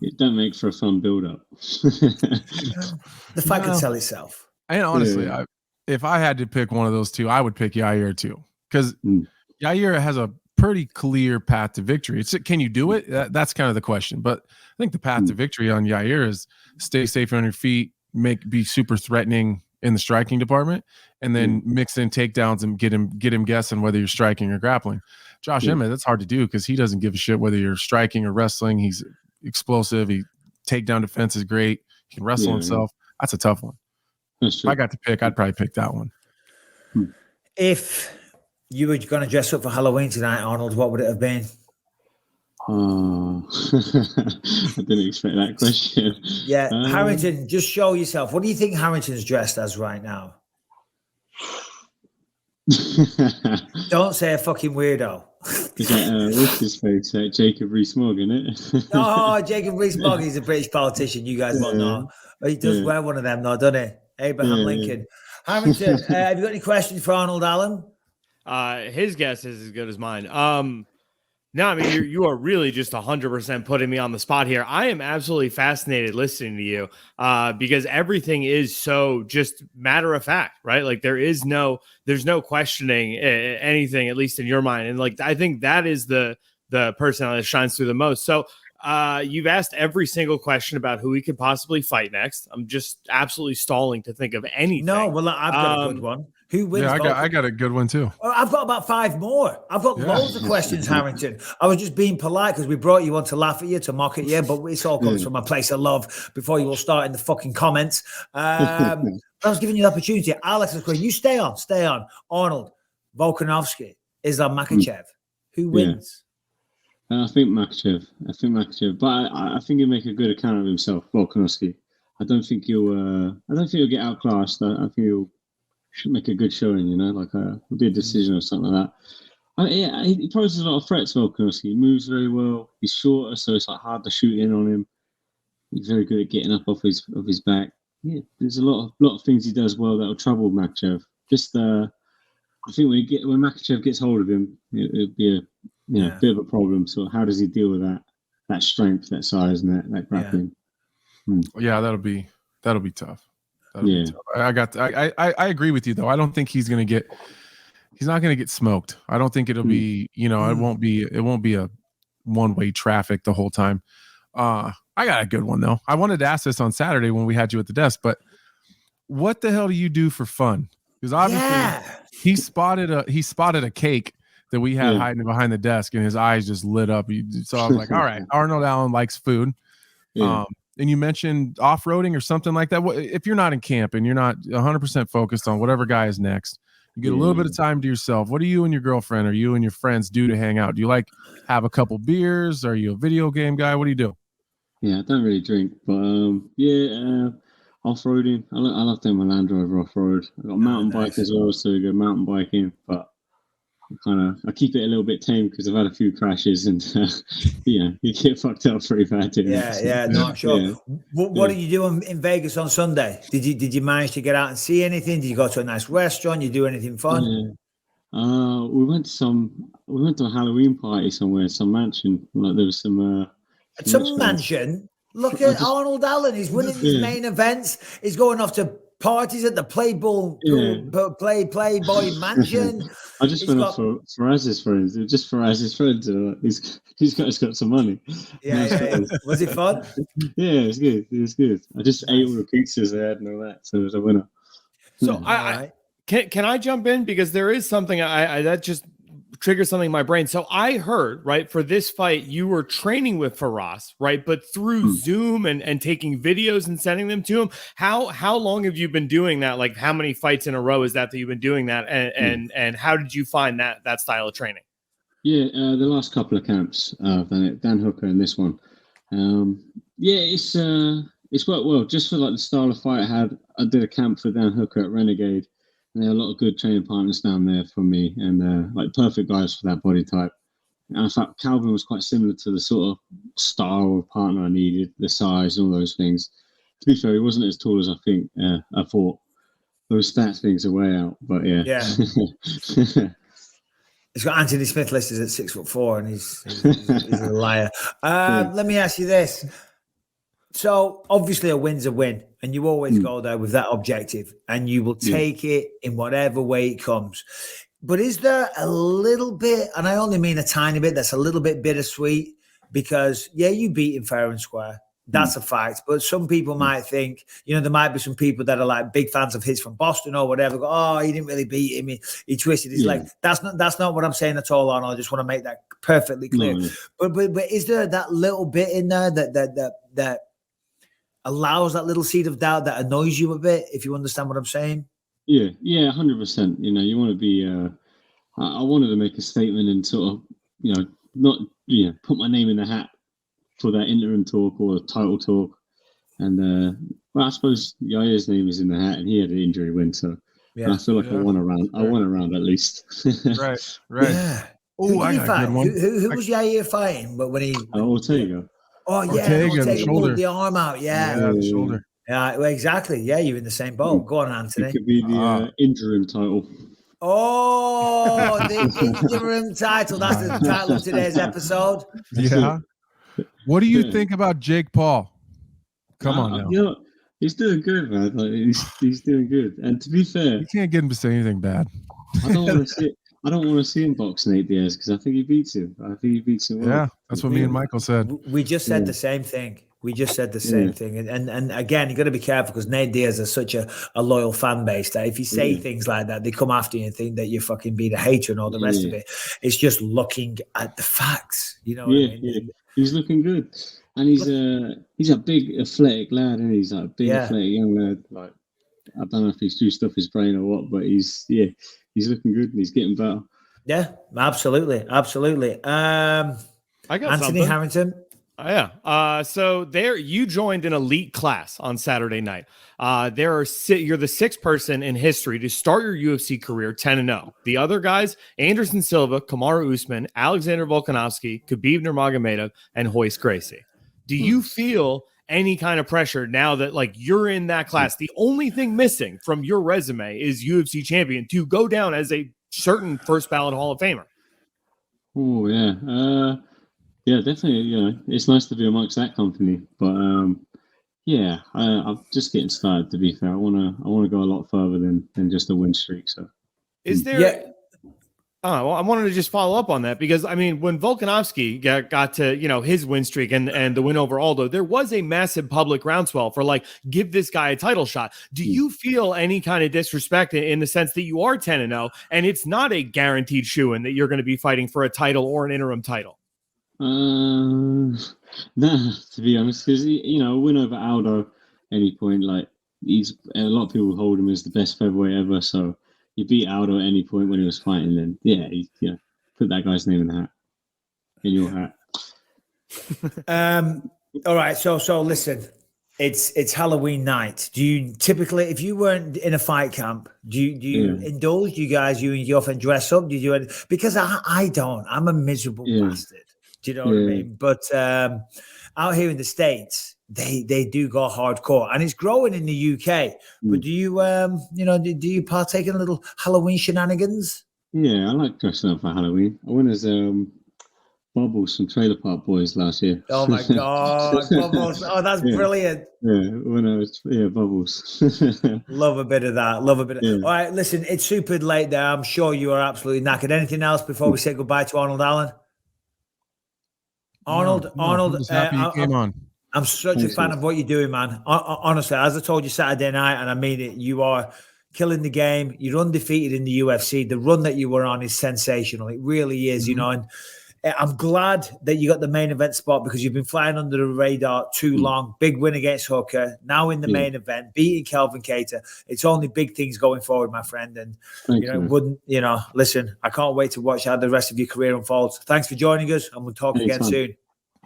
it doesn't make for a fun build-up. The fight can sell itself. And honestly, if I had to pick one of those two, I would pick Yair too, because Yair has a pretty clear path to victory. Can you do it? That's kind of the question. But I think the path to victory on Yair is stay safe on your feet, be super threatening in the striking department, and then mix in takedowns and get him guessing whether you're striking or grappling. Josh Emmett, that's hard to do because he doesn't give a shit whether you're striking or wrestling. He's explosive. Takedown defense is great. He can wrestle himself. That's a tough one. If I got to pick, I'd probably pick that one. If you were going to dress up for Halloween tonight, Arnold, what would it have been? I didn't expect that question. Yeah, Harrington, just show yourself. What do you think Harrington's dressed as right now? Don't say a fucking weirdo. Is that, what's his face? Jacob Rees-Mogg, isn't it? Oh, Jacob Rees-Mogg, he's a British politician. You guys won't know. But he does wear one of them, though, doesn't he? Abraham Lincoln. Harrington, have you got any questions for Arnold Allen? His guess is as good as mine. No, I mean, you are really just 100% putting me on the spot here. I am absolutely fascinated listening to you because everything is so just matter of fact, right? Like there's no questioning anything, at least in your mind. And like, I think that is the personality that shines through the most. So you've asked every single question about who he could possibly fight next. I'm just absolutely stalling to think of anything. No, well, I've got a good one. Who wins? Yeah, I got a good one too. I've got about 5 more. I've got loads of questions, Harrington. I was just being polite because we brought you on to laugh at you, to mock at you, but it's all comes from a place of love before you all start in the fucking comments. I was giving you the opportunity. Alex is going, you stay on. Arnold, Volkanovski, Islam Makhachev. Who wins? I think Makhachev. But I think he'll make a good account of himself, Volkanovski. I don't think he'll get outclassed. I think he'll should make a good showing, you know, like it'll be a decision or something like that. He poses a lot of threats, Volkanovski. He moves very well. He's shorter, so it's like hard to shoot in on him. He's very good at getting up off his back. Yeah, there's a lot of things he does well that'll trouble Makhachev. Just I think when Makhachev gets hold of him, it'll be a bit of a problem. So how does he deal with that strength, that size, and that grappling? Yeah, that'll be tough. I agree with you though. I don't think he's not gonna get smoked. I don't think it'll be, it won't be a one-way traffic the whole time. I got a good one though. I wanted to ask this on Saturday when we had you at the desk, but what the hell do you do for fun? Because obviously he spotted a cake that we had hiding behind the desk, and his eyes just lit up. So I was like, all right, Arnold Allen likes food. And you mentioned off-roading or something like that. If you're not in camp and you're not 100% focused on whatever guy is next, you get a little bit of time to yourself. What do you and your girlfriend or you and your friends do to hang out? Do you like have a couple beers? Are you a video game guy? What do you do? Yeah, I don't really drink, but off-roading. I love doing my Land Rover off-road. I've got a mountain bike as well, so we go mountain biking, but I keep it a little bit tame because I've had a few crashes and you get fucked up pretty bad. No, I'm sure. What did you do in Vegas on Sunday? Did you manage to get out and see anything? Did you go to a nice restaurant? You do anything fun? We went to a Halloween party somewhere, some mansion. Like there was some mansion. Look at Arnold Allen. He's winning these main events. He's going off to parties at the Playboy mansion. I just went off for Faraz's friends. Just Faraz's friends. These guys got some money. Yeah. Was it fun? Yeah, it was good. It was good. I just ate all the pizzas they had and all that, so it was a winner. So can I jump in, because there is something that just triggered something in my brain. So I heard, right, for this fight, you were training with Faraz, right? But through Zoom and taking videos and sending them to him. How long have you been doing that? Like, how many fights in a row is that you've been doing that? And how did you find that style of training? Yeah, the last couple of camps, Dan Hooker and this one. It's worked well. Just for like the style of fight I did a camp for Dan Hooker at Renegade. And there are a lot of good training partners down there for me, and like perfect guys for that body type. And I thought Calvin was quite similar to the sort of style of partner I needed, the size, and all those things. To be fair, he wasn't as tall as I think I thought. Those stats things are way out, but yeah. He's got Anthony Smith listed at 6'4", and he's a liar. Let me ask you this. So obviously a win's a win, and you always go there with that objective, and you will take it in whatever way it comes. But is there a little bit, and I only mean a tiny bit, that's a little bit bittersweet, because you beat him fair and square. That's a fact. But some people might think, there might be some people that are like big fans of his from Boston or whatever. Go, oh, he didn't really beat him. He twisted his leg. That's not what I'm saying at all, Arnold. I just want to make that perfectly clear. But is there that little bit in there that allows that little seed of doubt that annoys you a bit, if you understand what I'm saying? Yeah, 100%. You want to be, I wanted to make a statement and sort of, not, put my name in the hat for that interim talk or title talk. And, I suppose Yair's name is in the hat and he had an injury win. So I feel like I won a round at least. Right. Yeah. Oh, I got a good one. Who was Yair fighting? But when he... Ortega. Oh, yeah. Ortega pulled the arm out. Yeah, the shoulder. Yeah, well, exactly. Yeah, you're in the same boat. Go on, Anthony. It could be the interim title. Oh, the interim title. That's the title of today's episode. Yeah. What do you think about Jake Paul? Come on now. He's doing good, man. Like, he's doing good. And to be fair, you can't get him to say anything bad. I don't want to see him box Nate Diaz because I think he beats him. I think he beats him well. Yeah, that's what me and Michael said. We just said the same thing. And again, you got to be careful because Nate Diaz is such a loyal fan base that if you say things like that, they come after you and think that you're fucking being a hater and all the rest of it. It's just looking at the facts, what I mean? Yeah. He's looking good. And he's a big athletic lad, and he's like a big athletic young lad. Like, I don't know if he's juiced off his brain or what, but he's looking good and he's getting better. Yeah, absolutely. I got Anthony something. Harrington. So you joined an elite class on Saturday night. You're the sixth person in history to start your UFC career 10-0. The other guys, Anderson Silva, Kamaru Usman, Alexander Volkanovski, Khabib Nurmagomedov, and Royce Gracie. Do you feel any kind of pressure now that you're in that class? The only thing missing from your resume is UFC champion to go down as a certain first ballot Hall of Famer. Oh yeah. Yeah, definitely. It's nice to be amongst that company, but I'm just getting started. To be fair, I wanna go a lot further than just a win streak. So, is there? Oh, well, I wanted to just follow up on that because, I mean, when Volkanovski got to, his win streak and the win over Aldo, there was a massive public groundswell for like, give this guy a title shot. Do you feel any kind of disrespect in the sense that you are 10-0 and it's not a guaranteed shoo-in that you're going to be fighting for a title or an interim title? Nah, to be honest, because, a win over Aldo any point, like, a lot of people hold him as the best featherweight ever, so you beat Aldo at any point when he was fighting, then put that guy's name in your hat. All right, so listen, it's Halloween night. Do you typically, if you weren't in a fight camp, do you indulge? Do you guys, you and your girlfriend dress up? Do you do it? Because I don't. I'm a miserable bastard. Do you know what I mean? But out here in the States, they do go hardcore, and it's growing in the UK. But do you do you partake in a little Halloween shenanigans? Yeah, I like dressing up for Halloween. I went as Bubbles from Trailer Park Boys last year. Oh my God, Bubbles! Oh, that's brilliant. Yeah, when I was Bubbles. Love a bit of that. Love a bit. All right, listen, it's super late there. I'm sure you are absolutely knackered. Anything else before we say goodbye to Arnold Allen? Arnold, I'm just happy you came on. I'm such a fan of what you're doing, man. Honestly, as I told you Saturday night, and I mean it, you are killing the game. You're undefeated in the UFC. The run that you were on is sensational. It really is, and I'm glad that you got the main event spot because you've been flying under the radar too long. Big win against Hooker. Now in the main event, beating Calvin Kattar. It's only big things going forward, my friend. And, listen, I can't wait to watch how the rest of your career unfolds. Thanks for joining us, and we'll talk again soon.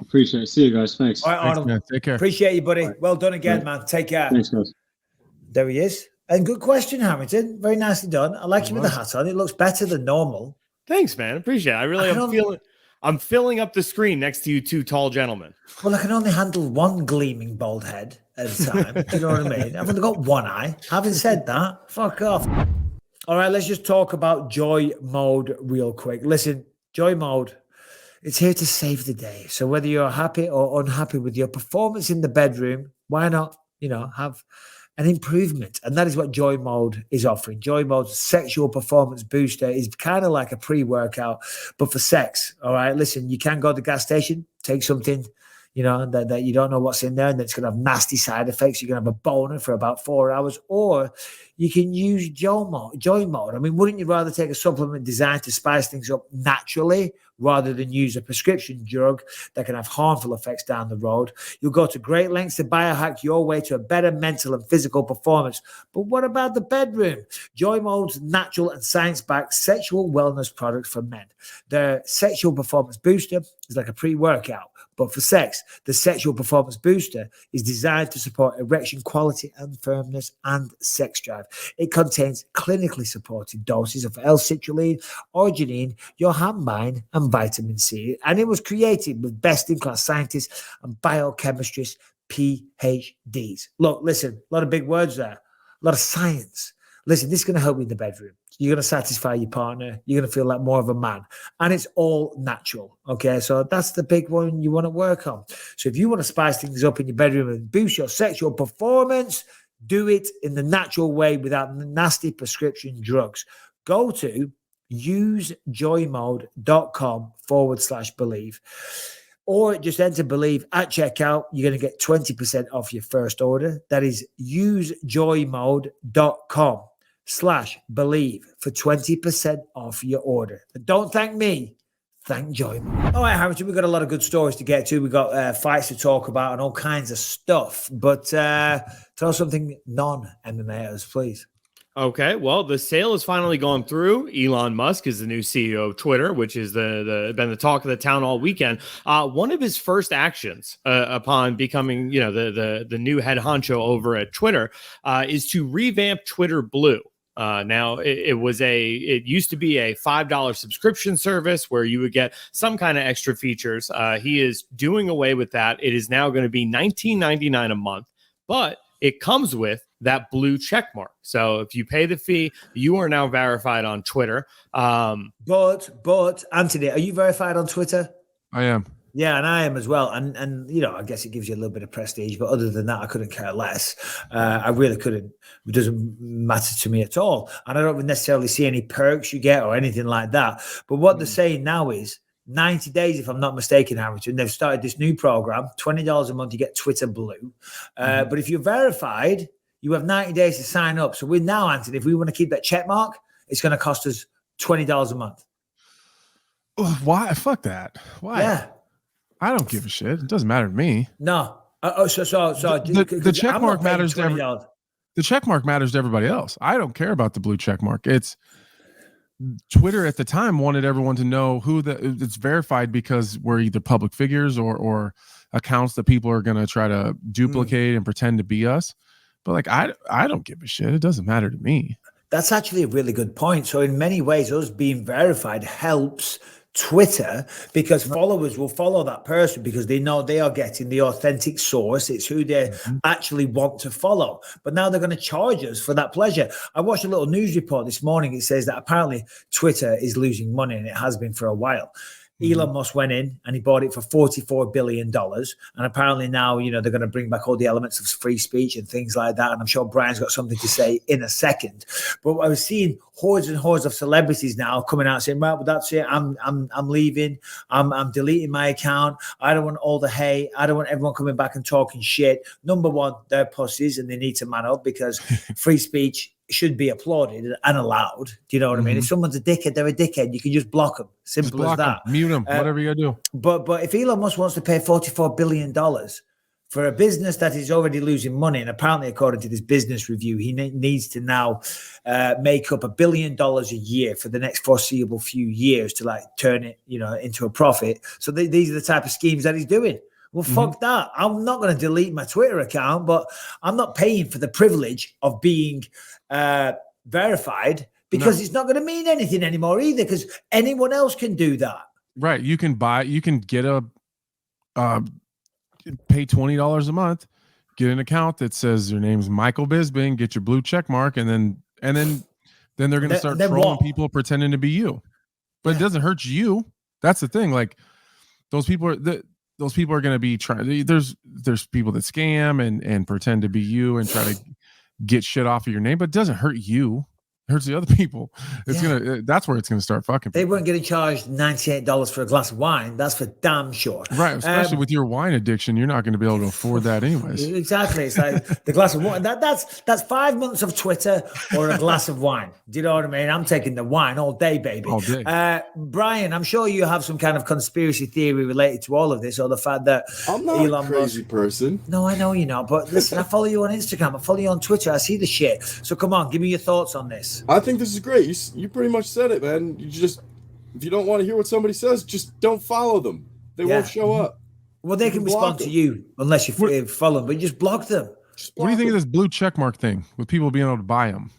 Appreciate it. See you guys. Thanks. All right, Arnold. Thanks, take care. Appreciate you, buddy. Well done again, man. Take care. Thanks, guys. There he is. And good question, Hamilton. Very nicely done. I like you with the hat on. It looks better than normal. Thanks, man. Appreciate it. I'm filling up the screen next to you two tall gentlemen. Well, I can only handle one gleaming bald head at a time. Do you know what I mean? I've only got one eye. Having said that, fuck off. All right, let's just talk about Joy Mode real quick. Listen, Joy Mode, it's here to save the day. So whether you're happy or unhappy with your performance in the bedroom, why not, have an improvement? And that is what Joy Mode is offering. Joy Mode's sexual performance booster is kind of like a pre-workout, but for sex. All right, listen, you can go to the gas station, take something, that you don't know what's in there and that's going to have nasty side effects. You're going to have a boner for about 4 hours, or you can use Joy Mode. I mean, wouldn't you rather take a supplement designed to spice things up naturally rather than use a prescription drug that can have harmful effects down the road? You'll go to great lengths to biohack your way to a better mental and physical performance. But what about the bedroom? Joy Mode's natural and science-backed sexual wellness product for men. Their sexual performance booster is like a pre-workout, but for sex. The sexual performance booster is designed to support erection quality and firmness and sex drive. It contains clinically supported doses of L-citrulline, arginine, yohimbine, and vitamin C. And it was created with best-in-class scientists and biochemists, PhDs. Look, listen, a lot of big words there, a lot of science. Listen, this is going to help you in the bedroom. You're going to satisfy your partner. You're going to feel like more of a man. And it's all natural. Okay, so that's the big one you want to work on. So if you want to spice things up in your bedroom and boost your sexual performance, do it in the natural way without nasty prescription drugs. Go to usejoymode.com/believe. Or just enter Believe at checkout. You're going to get 20% off your first order. That is usejoymode.com/believe for 20% off your order. But don't thank me. Thank Joy Mode. All right, Harrington, we've got a lot of good stories to get to. We've got fights to talk about and all kinds of stuff. But tell us something non-MMAers, please. Okay, well, the sale has finally gone through. Elon Musk is the new CEO of Twitter, which is been the talk of the town all weekend. One of his first actions upon becoming, the new head honcho over at Twitter is to revamp Twitter Blue. Now it used to be a $5 subscription service where you would get some kind of extra features. He is doing away with that. It is now going to be $19.99 a month, but it comes with that blue check mark. So if you pay the fee, you are now verified on Twitter. But Anthony, are you verified on Twitter? I am. Yeah, and I am as well. And you know, I guess it gives you a little bit of prestige, but other than that, I couldn't care less. I really couldn't. It doesn't matter to me at all. And I don't necessarily see any perks you get or anything like that. But what they're saying now is 90 days, if I'm not mistaken, Harrington. They've started this new program, $20 a month, you get Twitter Blue. But if you're verified, you have 90 days to sign up. So we're now, Anthony, if we want to keep that check mark, it's going to cost us $20 a month. Why? Fuck that. Why? Yeah. I don't give a shit. It doesn't matter to me. No. So the check mark matters to the check mark matters to everybody else. I don't care about the blue check mark. It's Twitter at the time wanted everyone to know who it's verified because we're either public figures or accounts that people are going to try to duplicate and pretend to be us. But like, I don't give a shit. It doesn't matter to me. That's actually a really good point. So in many ways, us being verified helps Twitter because followers will follow that person because they know they are getting the authentic source. It's who they actually want to follow. But now they're going to charge us for that pleasure. I watched a little news report this morning. It says that apparently Twitter is losing money, and it has been for a while. Elon Musk went in and he bought it for $44 billion. And apparently now, you know, they're going to bring back all the elements of free speech and things like that. And I'm sure Brian's got something to say in a second. But I was seeing hordes and hordes of celebrities now coming out saying, well, that's it. I'm leaving. I'm deleting my account. I don't want all the hate. I don't want everyone coming back and talking shit. Number one, they're pussies and they need to man up because free speech should be applauded and allowed. Do you know what I mean? If someone's a dickhead, they're a dickhead. You can just block them. Simple as that. Mute them, whatever you gotta do. But if Elon Musk wants to pay $44 billion for a business that is already losing money, and apparently according to this business review, he needs to now make up $1 billion a year for the next foreseeable few years to like turn it, you know, into a profit. So these are the type of schemes that he's doing. Well, fuck that. I'm not going to delete my Twitter account, but I'm not paying for the privilege of being verified because it's not going to mean anything anymore either because anyone else can do that. Right. You can get pay $20 a month, get an account that says your name's Michael Bisping, get your blue check mark, and then they're going to start trolling people pretending to be you. But it doesn't hurt you. That's the thing. Like those people are going to be trying. There's people that scam and pretend to be you and try to get shit off of your name, but it doesn't hurt you. It hurts the other people. That's where it's gonna start fucking people. They weren't getting charged $98 for a glass of wine. That's for damn sure. Right. Especially with your wine addiction, you're not going to be able to afford that anyways. Exactly. It's like the glass of wine. That's 5 months of Twitter or a glass of wine. Do you know what I mean? I'm taking the wine all day, baby. All day. Brian, I'm sure you have some kind of conspiracy theory related to all of this or the fact that I'm not Elon a crazy person. No, I know you're not. But listen, I follow you on Instagram. I follow you on Twitter. I see the shit. So come on, give me your thoughts on this. I think this is great. You pretty much said it, man. You just, if you don't want to hear what somebody says, just don't follow them. They won't show up. Well, they can respond to you unless you follow them, but you just block them. What do you think of this blue checkmark thing with people being able to buy them?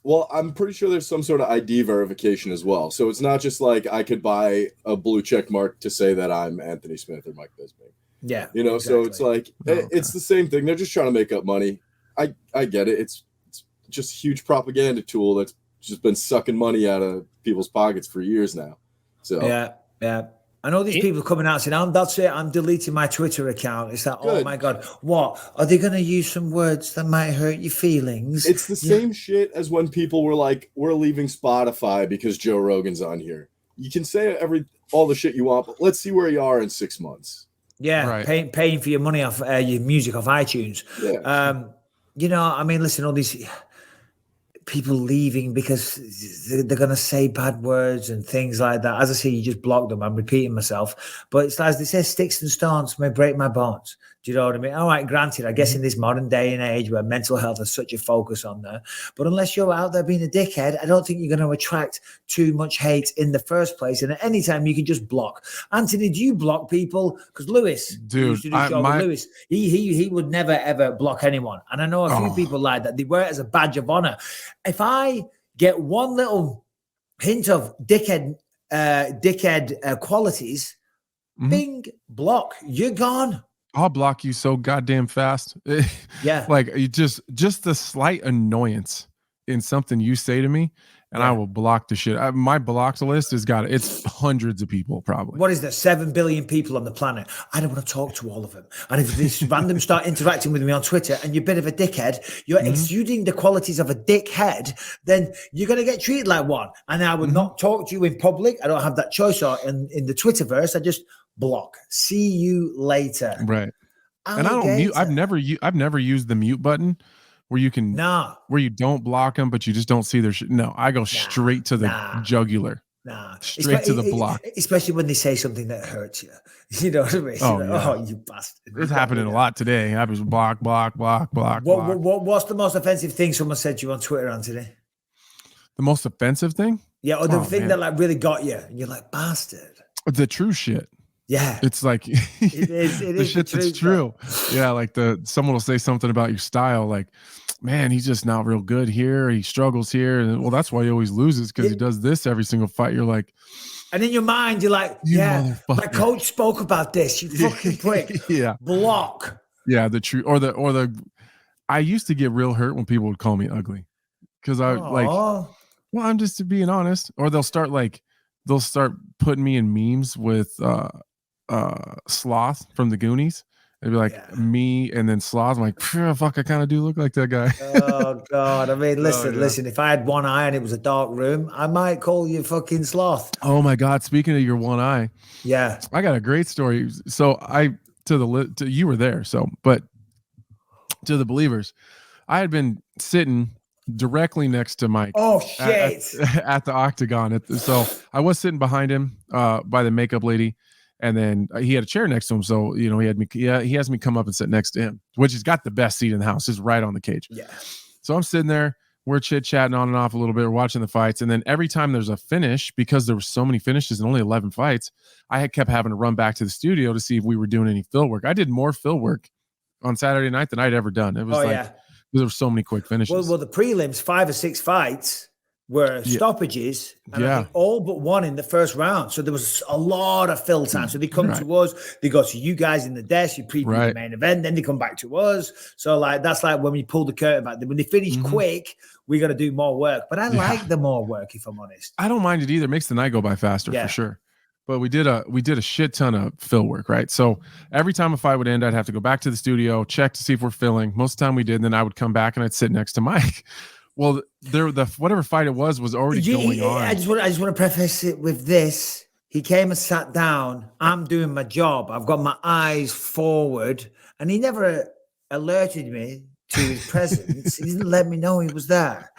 Well, I'm pretty sure there's some sort of ID verification as well. So it's not just like I could buy a blue check mark to say that I'm Anthony Smith or Mike Bisping. Yeah. You know, exactly. So it's like, it's the same thing. They're just trying to make up money. I get it. It's just a huge propaganda tool that's just been sucking money out of people's pockets for years now. So yeah. I know these people coming out saying, that's it, I'm deleting my Twitter account. It's like, oh my God, what? Are they going to use some words that might hurt your feelings? It's the same shit as when people were like, we're leaving Spotify because Joe Rogan's on here. You can say all the shit you want, but let's see where you are in 6 months. Yeah, right. Paying for your money off your music off iTunes. Yeah. You know, I mean, listen, all these people leaving because they're going to say bad words and things like that. As I say, you just block them. I'm repeating myself. But it's as they say, sticks and stones may break my bones. Do you know what I mean? All right, granted, I guess in this modern day and age where mental health has such a focus on there, but unless you're out there being a dickhead, I don't think you're going to attract too much hate in the first place. And at any time, you can just block. Anthony, do you block people? Because Lewis, dude, Lewis, he would never, ever block anyone. And I know a few people like that. They wear it as a badge of honor. If I get one little hint of dickhead qualities, bing, block, you're gone. I'll block you so goddamn fast. Yeah. Like you just the slight annoyance in something you say to me, and I will block the shit. My blocked list it's hundreds of people probably. What is there? 7 billion people on the planet. I don't want to talk to all of them. And if these random start interacting with me on Twitter and you're a bit of a dickhead, you're exuding the qualities of a dickhead, then you're going to get treated like one. And I would not talk to you in public. I don't have that choice. Or in the Twitterverse, I just block. See you later. Right. And I don't mute. I've never used the mute button where you can where you don't block them, but you just don't see their shit. No, I go straight to the jugular. Straight to the block. Especially when they say something that hurts you. You know what I mean? Oh, you bastard. It's happening a lot today. I was block. What's the most offensive thing someone said to you on Twitter on today? The most offensive thing? Yeah, or the thing that like really got you, and you're like, bastard. The true shit. Yeah, it's like it is the shit that's true. Yeah, like someone will say something about your style, like, man, he's just not real good here. He struggles here, and well, that's why he always loses because he does this every single fight. You're like, and in your mind, you're like, my coach spoke about this. You fucking prick. Block. Yeah, the true or the. I used to get real hurt when people would call me ugly because I like. Well, I'm just being honest. Or they'll start putting me in memes with Sloth from the Goonies. It'd be like me and then Sloth. I'm like, fuck, I kind of do look like that guy. Oh God. I mean, listen, if I had one eye and it was a dark room, I might call you fucking Sloth. Oh my God. Speaking of your one eye. Yeah. I got a great story. So you were there. But to the believers, I had been sitting directly next to Mike. Oh shit! At the octagon. So I was sitting behind him by the makeup lady, and then he had a chair next to him. So he had me. Yeah, he has me come up and sit next to him, which has got the best seat in the house. Is right on the cage. Yeah. So I'm sitting there. We're chit chatting on and off a little bit. We're watching the fights, and then every time there's a finish, because there were so many finishes and only 11 fights, I kept having to run back to the studio to see if we were doing any fill work. I did more fill work on Saturday night than I'd ever done. It was there were so many quick finishes. Well, the prelims, 5 or 6 fights were stoppages, and I think all but one in the first round. So there was a lot of fill time. So they come to us, they go to you guys in the desk, you preview the main event, then they come back to us. So that's like when we pull the curtain back. When they finish quick, we got to do more work. But I like the more work, if I'm honest. I don't mind it either. It makes the night go by faster for sure. But we did a shit ton of fill work, right? So every time a fight would end, I'd have to go back to the studio, check to see if we're filling. Most of the time we did, and then I would come back and I'd sit next to Mike. Well, whatever fight it was already going on. I just want to preface it with this. He came and sat down. I'm doing my job. I've got my eyes forward, and he never alerted me to his presence. He didn't let me know he was there.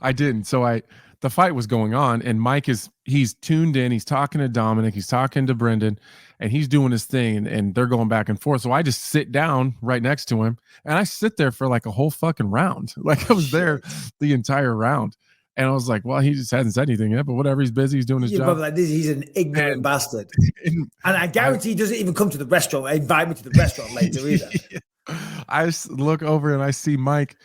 I didn't. So the fight was going on, and Mike he's tuned in. He's talking to Dominic. He's talking to Brendan, and he's doing his thing, and they're going back and forth. So I just sit down right next to him, and I sit there for like a whole fucking round. Like I was there the entire round. And I was like, well, he just hasn't said anything yet, but whatever. He's busy. He's doing his job. Like this, he's an ignorant bastard. And I guarantee he doesn't even come to the restaurant, invite me to the restaurant later either. I just look over and I see Mike.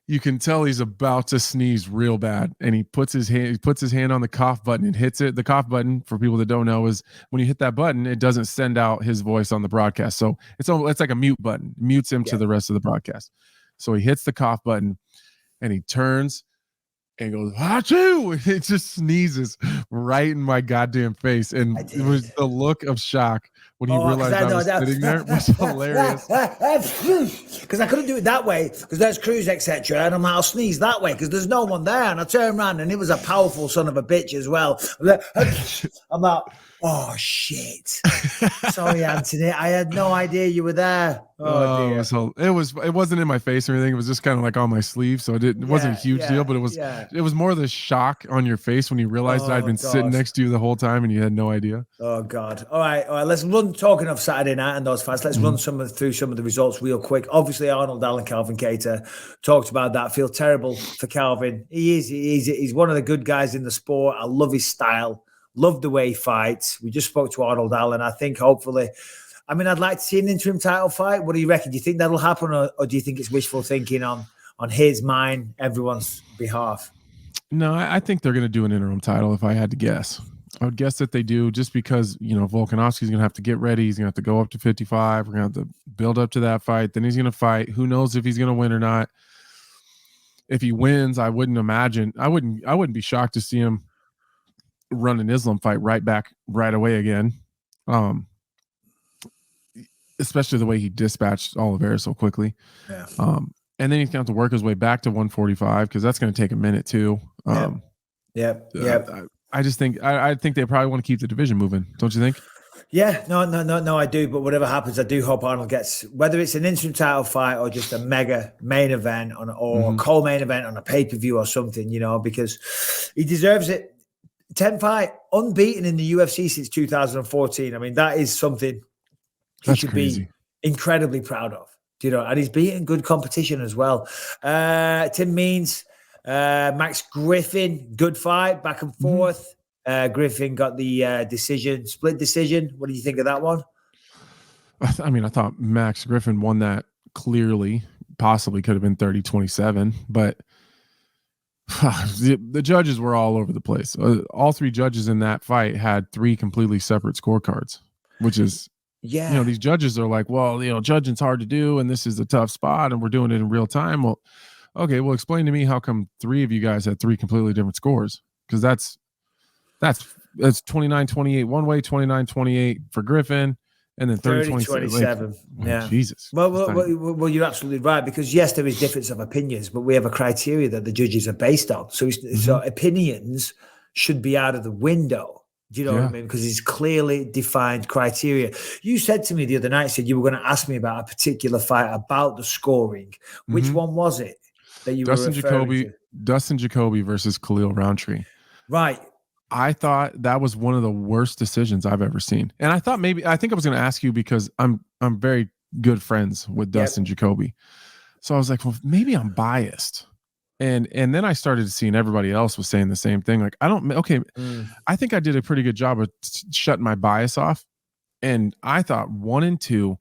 You can tell he's about to sneeze real bad, and he puts his hand on the cough button and hits it. The cough button, for people that don't know, is when you hit that button, it doesn't send out his voice on the broadcast. So it's like a mute button, mutes him to the rest of the broadcast. So he hits the cough button, and he turns and goes, "Achoo!" It just sneezes right in my goddamn face, and it was the look of shock when he realized I was sitting there. It was hilarious. Because I couldn't do it that way, because there's crews, etc. And I'm like, I'll sneeze that way because there's no one there. And I turn around, and it was a powerful son of a bitch as well. I'm like, oh shit! Sorry, Anthony, I had no idea you were there. Oh dear. It wasn't in my face or anything. It was just kind of like on my sleeve, so it wasn't a huge deal. But it was more the shock on your face when you realized that I'd been sitting next to you the whole time and you had no idea. Oh God! All right. Let's run. Talking of Saturday night and those fights, let's run through some of the results real quick. Obviously, Arnold Allen, Calvin Kattar, talked about that. I feel terrible for Calvin. He's one of the good guys in the sport. I love his style. Love the way he fights. We just spoke to Arnold Allen. I think hopefully, I'd like to see an interim title fight. What do you reckon? Do you think that'll happen, or do you think it's wishful thinking on his, mine, everyone's behalf? No, I think they're going to do an interim title if I had to guess. I would guess that they do, just because, Volkanovski's going to have to get ready. He's going to have to go up to 55. We're going to have to build up to that fight. Then he's going to fight. Who knows if he's going to win or not. if he wins, I wouldn't be shocked to see him run an Islam fight right away again. Especially the way he dispatched Oliveira so quickly. Yeah. And then he's going to have to work his way back to 145 because that's going to take a minute too. I just think I think they probably want to keep the division moving. Don't you think? Yeah, no, I do. But whatever happens, I do hope Arnold gets, whether it's an interim title fight or just a mega main event or a co-main event on a pay-per-view or something, because he deserves it. 10 fight, unbeaten in the UFC since 2014. I mean, that is something he should be incredibly proud of. And he's beaten good competition as well. Tim Means, Max Griffin, good fight, back and forth. Griffin got the split decision. What do you think of that one? I mean, I thought Max Griffin won that clearly. Possibly could have been 30-27, but the judges were all over the place. All three judges in that fight had three completely separate scorecards, which is, these judges are like, well, judging's hard to do, and this is a tough spot, and we're doing it in real time. Well, okay, well, explain to me how come three of you guys had three completely different scores? Because that's 29-28 one way, 29-28 for Griffin, and then 30-27. Yeah, Jesus. Well, you're absolutely right, because yes, there is difference of opinions, but we have a criteria that the judges are based on. So, so opinions should be out of the window. Do you know what I mean? Because it's clearly defined criteria. You said to me the other night, said you were going to ask me about a particular fight, about the scoring. Which one was it that you were referring to? Dustin Jacoby versus Khalil Roundtree. Right. I thought that was one of the worst decisions I've ever seen. And I think I was going to ask you because I'm very good friends with Dustin Jacoby. So I was like, well, maybe I'm biased. And then I started seeing everybody else was saying the same thing. Like, I think I did a pretty good job of shutting my bias off. And I thought 1 and 2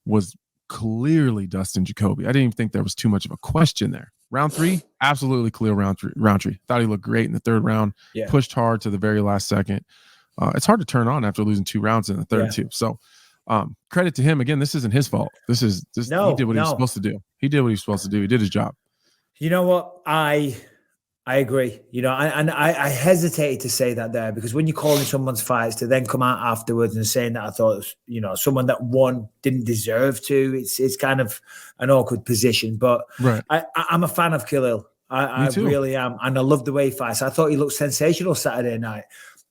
was clearly Dustin Jacoby. I didn't even think there was too much of a question there. Round 3, absolutely Khalil Roundtree. Thought he looked great in the third round. Yeah. Pushed hard to the very last second. It's hard to turn on after losing 2 rounds in the third too. So credit to him. Again, this isn't his fault. He did what he was supposed to do. He did what he was supposed to do. He did his job. You know what? I agree. I hesitated to say that there, because when you're calling someone's fights to then come out afterwards and saying that I thought, someone that won didn't deserve to, it's kind of an awkward position. But I'm a fan of Khalil. I really am. And I love the way he fights. I thought he looked sensational Saturday night.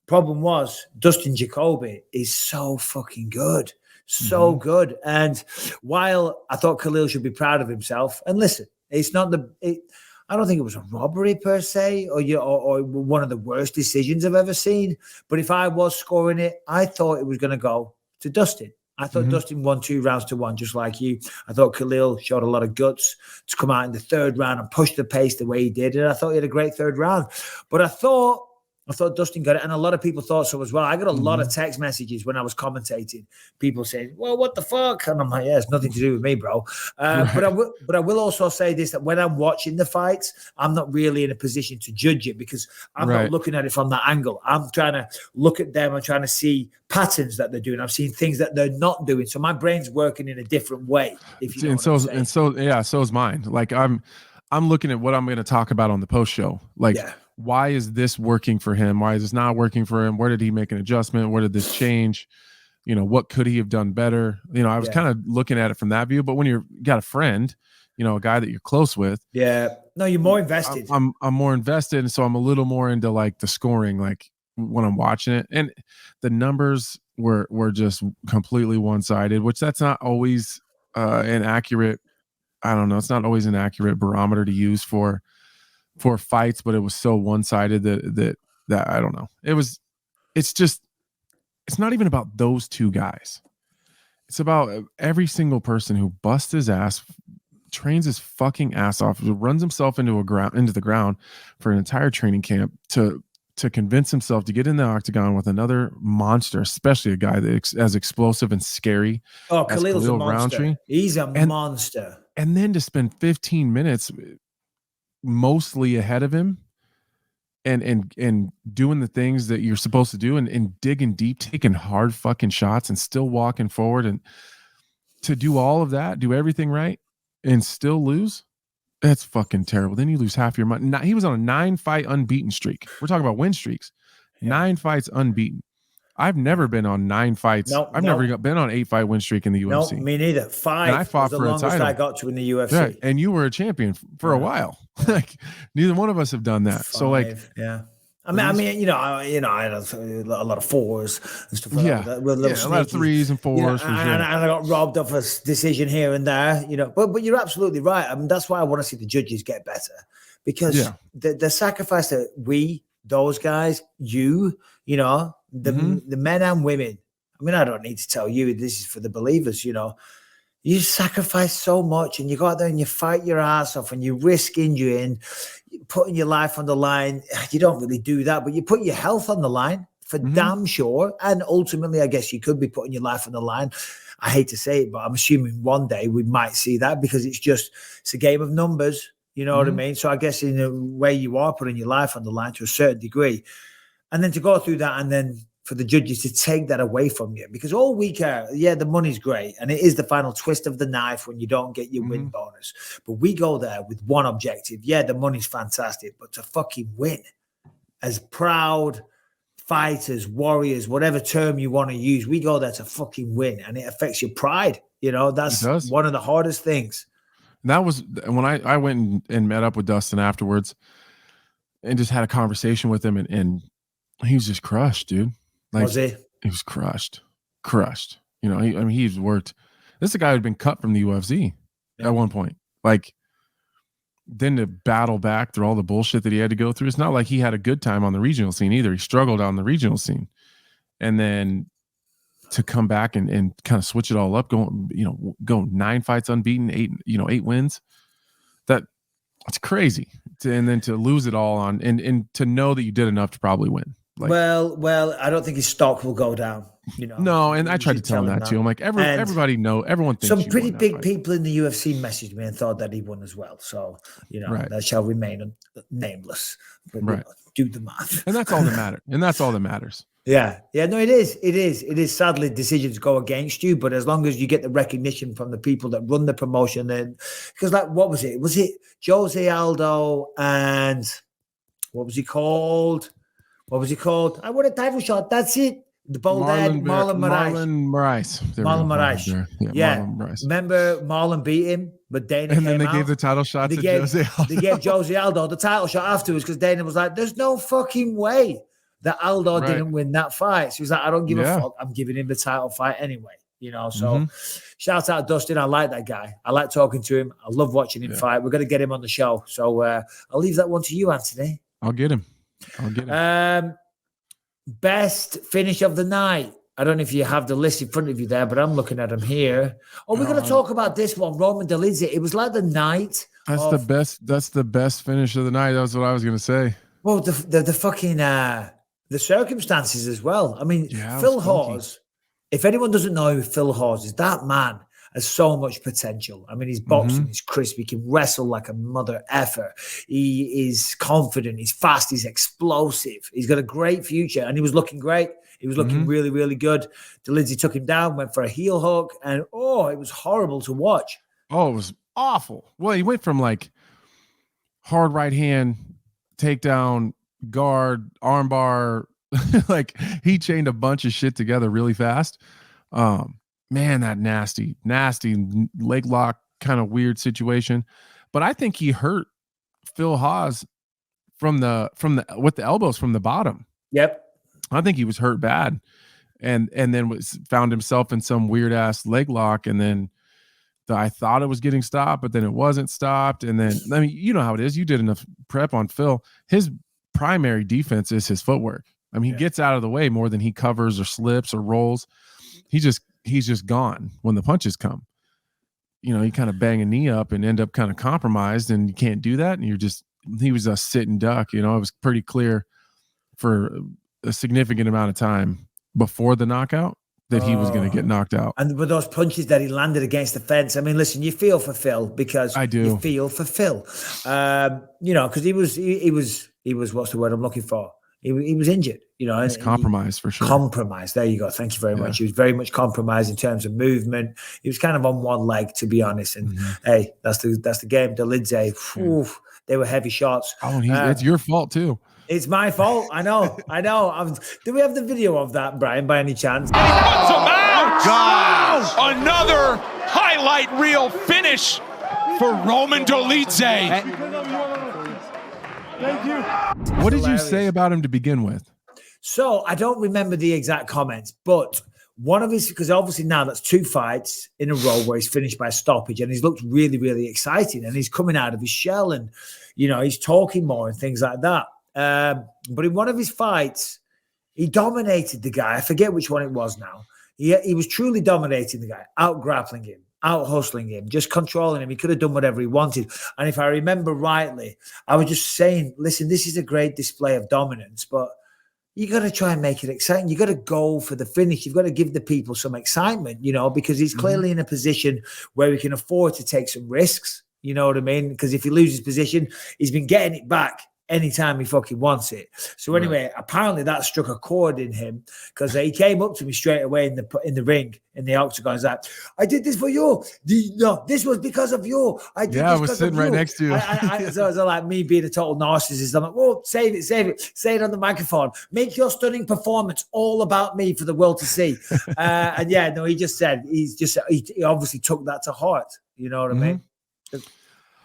Problem was, Dustin Jacoby is so fucking good. So good. And while I thought Khalil should be proud of himself, and listen, it's not I don't think it was a robbery per se, or one of the worst decisions I've ever seen. But if I was scoring it, I thought it was going to go to Dustin. I thought Dustin won 2 rounds to 1, just like you. I thought Khalil showed a lot of guts to come out in the third round and push the pace the way he did. And I thought he had a great third round. But I thought Dustin got it, and a lot of people thought so as well. I got a lot of text messages when I was commentating, people saying, well, what the fuck? And I'm like, yeah, it's nothing to do with me, bro. But I will also say this, that when I'm watching the fights, I'm not really in a position to judge it, because I'm not looking at it from that angle. I'm trying to look at them. I'm trying to see patterns that they're doing. I've seen things that they're not doing. So my brain's working in a different way. So is mine. Like I'm looking at what I'm going to talk about on the post show. Like, why is this working for him? Why is this not working for him? Where did he make an adjustment? Where did this change? What could he have done better? I was kind of looking at it from that view. But when you got a friend, a guy that you're close with, you're more invested. I'm more invested, and so I'm a little more into like the scoring, like when I'm watching it. And the numbers were just completely one-sided, which that's not always an accurate. I don't know. It's not always an accurate barometer to use for fights, but it was so one-sided that I don't know. It's not even about those two guys. It's about every single person who busts his ass, trains his fucking ass off, runs himself into the ground for an entire training camp to convince himself to get in the octagon with another monster, especially a guy that's as explosive and scary. Oh, Khalil's a monster. Roundtree. He's a monster. And then to spend 15 minutes mostly ahead of him and doing the things that you're supposed to do and digging deep, taking hard fucking shots and still walking forward, and to do all of that, do everything right and still lose. That's fucking terrible. Then you lose half your money. He was on a 9-fight unbeaten streak. We're talking about win streaks. 9 fights unbeaten. I've never been on 9 fights. I've never been on 8-fight win streak in the UFC. No, me neither. 5. And I fought was the for longest a title. I got to in the UFC. Yeah, and you were a champion for a while. Like neither one of us have done that. 5, so like, yeah. I mean, you know, I had a lot of 4s and stuff like that. A lot of 3s and 4s. You know, and I got robbed of a decision here and there. You know, but you're absolutely right. I mean, that's why I want to see the judges get better, because the sacrifice that those guys, you know, the men and women. I mean, I don't need to tell you. This is for the believers. You know, you sacrifice so much, and you go out there and you fight your ass off, and you risk injury and putting your life on the line. You don't really do that, but you put your health on the line for damn sure. And ultimately, I guess you could be putting your life on the line. I hate to say it, but I'm assuming one day we might see that, because it's a game of numbers. You know what I mean? So I guess in a way you are putting your life on the line to a certain degree. And then to go through that, and then for the judges to take that away from you, because all we care, the money's great, and it is the final twist of the knife when you don't get your win bonus. But we go there with one objective. Yeah, the money's fantastic, but to fucking win as proud fighters, warriors, whatever term you want to use, we go there to fucking win, and it affects your pride. You know, that's one of the hardest things. And that was when I went and met up with Dustin afterwards and just had a conversation with him, and he was just crushed, dude. Like, was he? He was crushed. You know, he's worked. This is a guy who'd been cut from the UFC at one point. Like, then to battle back through all the bullshit that he had to go through. It's not like he had a good time on the regional scene either. He struggled on the regional scene. And then to come back and kind of switch it all up, go 9 fights unbeaten, 8 wins. That's crazy. And then to lose it all on and to know that you did enough to probably win. Like, well, I don't think his stock will go down. You know. No, and I tried to tell him that too. I'm like, everyone thinks some pretty big people in the UFC messaged me and thought that he won as well. So, you know, that shall remain nameless. But, you know, do the math. And that's all that matters. Yeah. No, it is. It is. Sadly, decisions go against you, but as long as you get the recognition from the people that run the promotion, then, because like, what was it? Was it Jose Aldo and what was he called? I won a title shot. That's it. The bald-head Marlon Moraes. Marlon Moraes. Yeah. Marlon Moraes. Remember, Marlon beat him, but Dana and then they out. gave the title shot to Jose Aldo. They gave Jose Aldo the title shot afterwards, because Dana was like, there's no fucking way that Aldo didn't win that fight. So he was like, I don't give a fuck. I'm giving him the title fight anyway. You know, so shout out Dustin. I like that guy. I like talking to him. I love watching him fight. We're going to get him on the show. So I'll leave that one to you, Anthony. I'll get him. Best finish of the night. I don't know if you have the list in front of you there, but I'm looking at them here. Oh, we're going to talk about this one, Roman Dolidze. It was like the night. That's the best finish of the night. That's what I was going to say. Well, the fucking the circumstances as well. I mean, Phil Hawes. If anyone doesn't know who Phil Hawes is, that man has so much potential. I mean, his boxing is crisp. He can wrestle like a mother effer. He is confident. He's fast. He's explosive. He's got a great future, and he was looking great. He was looking really, really good. Dolidze took him down, went for a heel hook, and it was horrible to watch. Oh, it was awful. Well, he went from like hard right hand, takedown, guard, armbar. Like he chained a bunch of shit together really fast. Man, that nasty leg lock kind of weird situation. But I think he hurt Phil Hawes from the with the elbows from the bottom. Yep. I think he was hurt bad. And then found himself in some weird ass leg lock. And then I thought it was getting stopped, but then it wasn't stopped. And then, I mean, you know how it is. You did enough prep on Phil. His primary defense is his footwork. I mean, he gets out of the way more than he covers or slips or rolls. He's just gone when the punches come. You know, you kind of bang a knee up and end up kind of compromised, and you can't do that. And he was a sit and duck. You know, it was pretty clear for a significant amount of time before the knockout that he was going to get knocked out. And with those punches that he landed against the fence, I mean, listen, you feel for Phil, because I do. You feel for Phil, you know, because he was, what's the word I'm looking for? he was injured. You know, he's compromised for sure. Compromised. There you go. Thank you very much. He was very much compromised in terms of movement. He was kind of on one leg, to be honest. And hey, that's the game. Dillishaw, they were heavy shots. Oh, and it's your fault too. It's my fault. I know. Do we have the video of that, Brian, by any chance? He puts him out! God! Another highlight reel finish for Roman Dolidze. Thank you. What did you say about him to begin with? So I don't remember the exact comments, but one of his, because obviously now that's 2 fights in a row where he's finished by a stoppage, and he's looked really, really exciting, and he's coming out of his shell, and you know he's talking more and things like that. But in one of his fights, he dominated the guy. I forget which one it was now. He was truly dominating the guy, out grappling him, out hustling him, just controlling him. He could have done whatever he wanted. And if I remember rightly, I was just saying, listen, this is a great display of dominance, but you got to try and make it exciting. You got to go for the finish. You've got to give the people some excitement, you know, because he's clearly in a position where he can afford to take some risks. You know what I mean? Because if he loses position, he's been getting it back anytime he fucking wants it. So anyway, apparently that struck a chord in him, because he came up to me straight away in the ring, in the octagon. He's like, I did this for you. No, this was because of you. I was sitting right next to you. So like me being a total narcissist. I'm like, whoa, save it. Say it on the microphone. Make your stunning performance all about me for the world to see. And yeah, no, he just said, he obviously took that to heart. You know what I mean?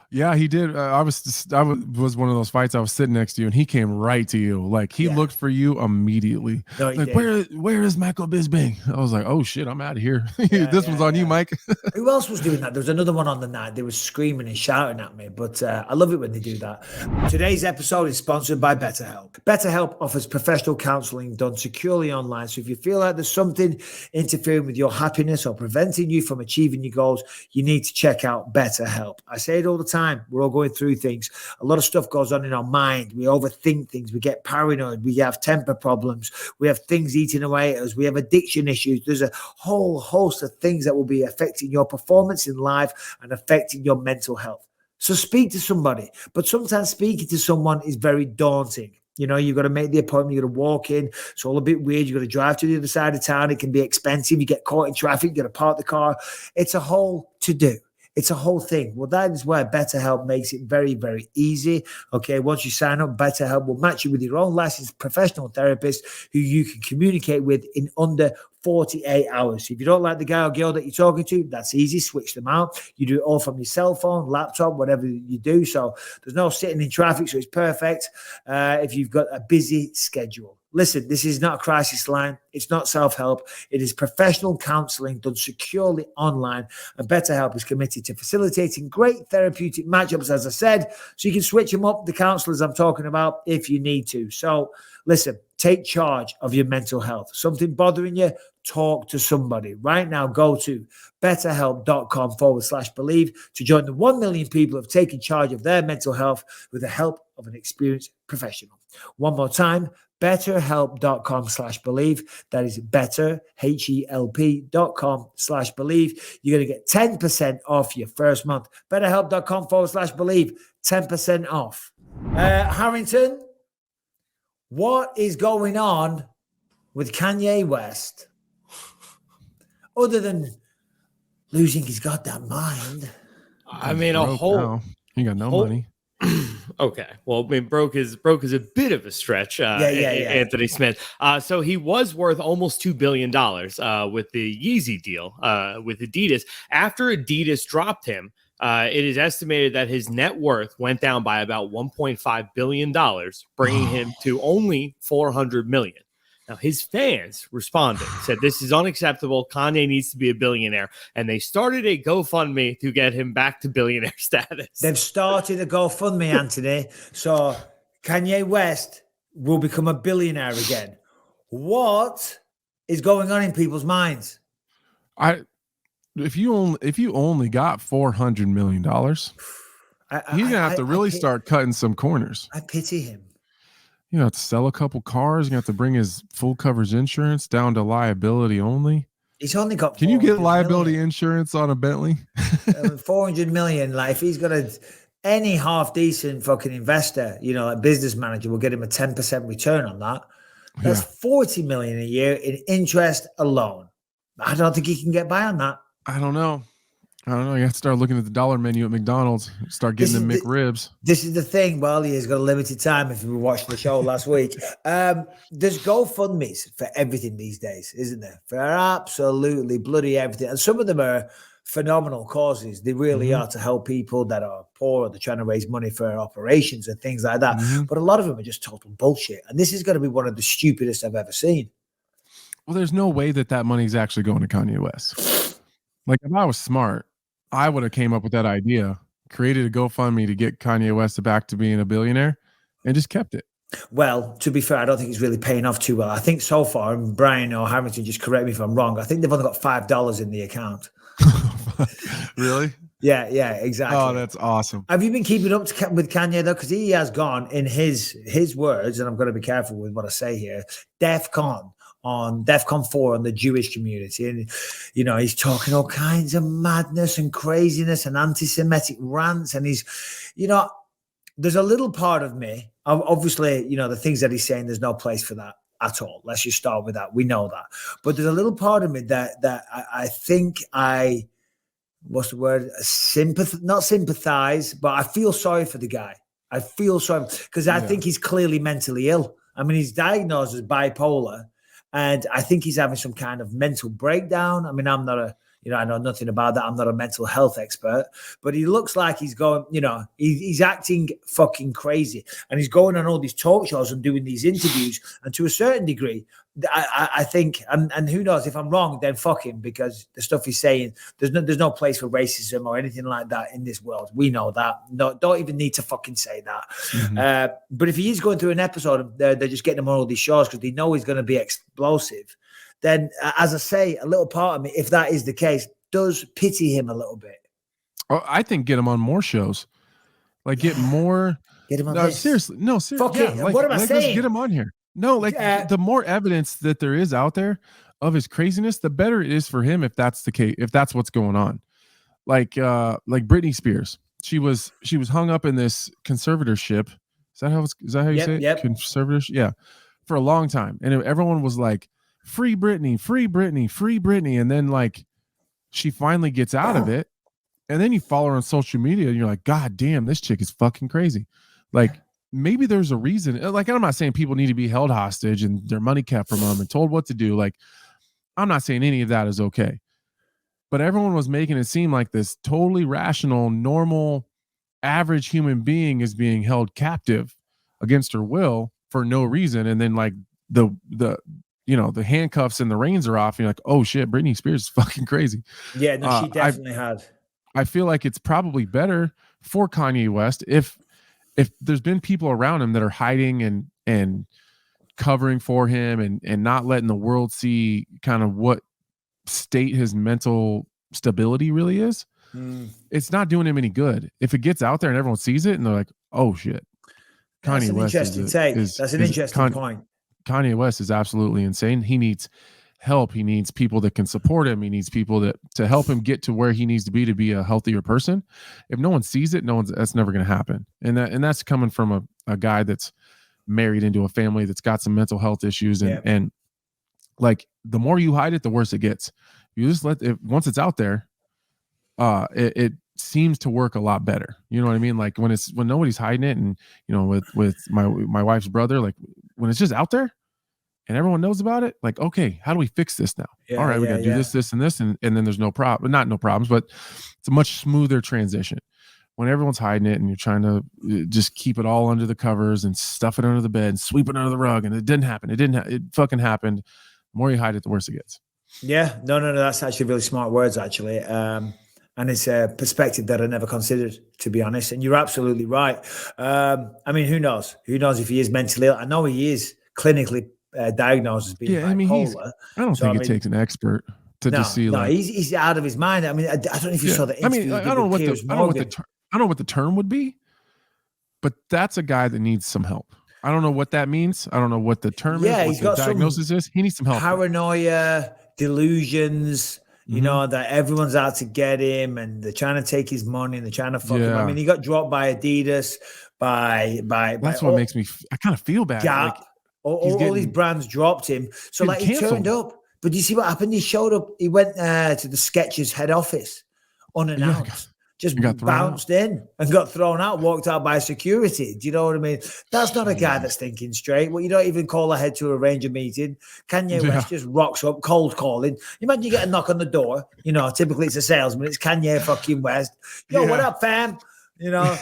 Yeah, he did. I was one of those fights. I was sitting next to you, and he came right to you. Like he looked for you immediately. No, like where is Michael Bisping? I was like, oh shit, I'm out of here. This one's on you, Mike. Who else was doing that? There was another one on the night. They were screaming and shouting at me, but I love it when they do that. Today's episode is sponsored by BetterHelp. BetterHelp offers professional counseling done securely online. So if you feel like there's something interfering with your happiness or preventing you from achieving your goals, you need to check out BetterHelp. I say it all the time. We're all going through things. A lot of stuff goes on in our mind. We overthink things. We get paranoid. We have temper problems. We have things eating away at us. We have addiction issues. There's a whole host of things that will be affecting your performance in life and affecting your mental health. So speak to somebody. But sometimes speaking to someone is very daunting. You know, you've got to make the appointment. You've got to walk in. It's all a bit weird. You've got to drive to the other side of town. It can be expensive. You get caught in traffic. You got to park the car. It's a whole to-do. It's a whole thing. Well, that is where BetterHelp makes it very, very easy. Okay, once you sign up, BetterHelp will match you with your own licensed professional therapist who you can communicate with in under 48 hours. If you don't like the guy or girl that you're talking to, that's easy. Switch them out. You do it all from your cell phone, laptop, whatever you do. So there's no sitting in traffic. So it's perfect if you've got a busy schedule. Listen, this is not a crisis line. It's not self-help. It is professional counseling done securely online. And BetterHelp is committed to facilitating great therapeutic matchups, as I said, so you can switch them up, the counselors I'm talking about, if you need to. So listen, take charge of your mental health. Something bothering you? Talk to somebody. Right now, go to betterhelp.com/believe to join the 1 million people who have taken charge of their mental health with the help of an experienced professional. One more time, betterhelp.com/believe. That is better, HELP.com/believe. You're going to get 10% off your first month. Betterhelp.com/believe, 10% off. Harrington, what is going on with Kanye West? Other than losing his goddamn mind. I mean, a whole... He got no money. Okay. Well, I mean, broke is a bit of a stretch. Anthony Smith. So he was worth almost $2 billion with the Yeezy deal with Adidas. After Adidas dropped him, it is estimated that his net worth went down by about $1.5 billion, bringing him to only $400 million. Now, his fans responded, said this is unacceptable. Kanye needs to be a billionaire. And they started a GoFundMe to get him back to billionaire status. They've started a GoFundMe, Anthony. So Kanye West will become a billionaire again. What is going on in people's minds? If you only got $400 million, he's going to have to really start cutting some corners. I pity him. You have to sell a couple cars. You have to bring his full coverage insurance down to liability only. He's only got. Can you get liability insurance on a Bentley? 400 million. Like if he's got any half decent fucking investor, like business manager, will get him a 10% return on that. That's $40 million a year in interest alone. I don't think he can get by on that. I don't know. You have to start looking at the dollar menu at McDonald's. Start getting the McRibs. This is the thing. Well, he has got a limited time. If you were watching the show last week, there's GoFundMes for everything these days, isn't there? For absolutely bloody everything. And some of them are phenomenal causes. They really are, to help people that are poor, or they're trying to raise money for operations and things like that. But a lot of them are just total bullshit. And this is going to be one of the stupidest I've ever seen. Well, there's no way that money is actually going to Kanye West. Like, if I was smart, I would have came up with that idea, created a GoFundMe to get Kanye West back to being a billionaire, and just kept it. Well, to be fair, I don't think it's really paying off too well. I think so far, and Brian or Harrington, just correct me if I'm wrong, I think they've only got $5 in the account. Really? Yeah, exactly. Oh, that's awesome. Have you been keeping up with Kanye, though? Because he has gone, in his words, and I'm going to be careful with what I say here, DEFCON 4 on the Jewish community. And, he's talking all kinds of madness and craziness and anti-Semitic rants. And he's, there's a little part of me, obviously, the things that he's saying, there's no place for that at all. Let's just start with that. We know that. But there's a little part of me that I think what's the word? Not sympathize, but I feel sorry for the guy. I feel sorry because I think he's clearly mentally ill. I mean, he's diagnosed as bipolar. And I think he's having some kind of mental breakdown. I mean, I'm not I know nothing about that. I'm not a mental health expert, but he looks like he's going, he's acting fucking crazy. And he's going on all these talk shows and doing these interviews. And to a certain degree, I think, and who knows, if I'm wrong, then fuck him, because the stuff he's saying, there's no place for racism or anything like that in this world. We know that. No, don't even need to fucking say that. But if he is going through an episode, they're just getting him on all these shows because they know he's going to be explosive. Then, as I say, a little part of me, if that is the case, does pity him a little bit. Oh, I think get him on more shows. Like, get more. Get him on this. Seriously. No, seriously. Fuck it. What am I saying? Get him on here. No, the more evidence that there is out there of his craziness, the better it is for him if that's the case, if that's what's going on. Like Britney Spears. She was hung up in this conservatorship. Is that how you say it? Yep. Conservatorship? Yeah. For a long time. And everyone was like, free Britney, free Britney, free Britney. And then she finally gets out of it. And then you follow her on social media and you're like, God damn, this chick is fucking crazy. Maybe there's a reason. I'm not saying people need to be held hostage and their money kept from them and told what to do. I'm not saying any of that is okay. But everyone was making it seem like this totally rational, normal, average human being is being held captive against her will for no reason. And then the handcuffs and the reins are off. And you're like, oh shit, Britney Spears is fucking crazy. Yeah, no, she definitely had. I feel like it's probably better for Kanye West if there's been people around him that are hiding and covering for him and not letting the world see kind of what state his mental stability really is. It's not doing him any good. If it gets out there and everyone sees it and they're like, oh shit, Kanye West That's an interesting point. Kanye West is absolutely insane. He needs help. He needs people that can support him. He needs people to help him get to where he needs to be a healthier person. If no one sees it, that's never going to happen. And that's coming from a guy that's married into a family that's got some mental health issues. And the more you hide it, the worse it gets. You just once it's out there, it seems to work a lot better. You know what I mean? Like when nobody's hiding it, and with my wife's brother, when it's just out there and everyone knows about it, okay, how do we fix this now? All right, we got to do this, and this, and then there's no problem, not no problems, but it's a much smoother transition. When everyone's hiding it and you're trying to just keep it all under the covers and stuff it under the bed and sweep it under the rug, and it didn't happen. It fucking happened. The more you hide it, the worse it gets. Yeah, no, that's actually really smart words, actually. And it's a perspective that I never considered, to be honest. And you're absolutely right. I mean, who knows? Who knows if he is mentally ill? I know he is clinically diagnosed as being bipolar. I don't think it takes an expert to just see. No, he's out of his mind. I mean, I don't know if you saw the interview. I don't know what the term would be, but that's a guy that needs some help. I don't know what that means. I don't know what the term is. What the diagnosis is. He needs some help. Paranoia, delusions. You know, that everyone's out to get him and they're trying to take his money and they're trying to fuck him. I mean, he got dropped by Adidas, That's what makes me, I kind of feel bad. Gap. All these brands dropped him. So like he turned up. But do you see what happened? He showed up. He went to the Skechers head office unannounced. Just bounced in and got thrown out, walked out by security. Do you know what I mean? That's not a guy that's thinking straight. Well, you don't even call ahead to arrange a meeting. Kanye West just rocks up, cold calling. You imagine you get a knock on the door. You know, typically it's a salesman. It's Kanye fucking West. Yo, what up, fam? You know?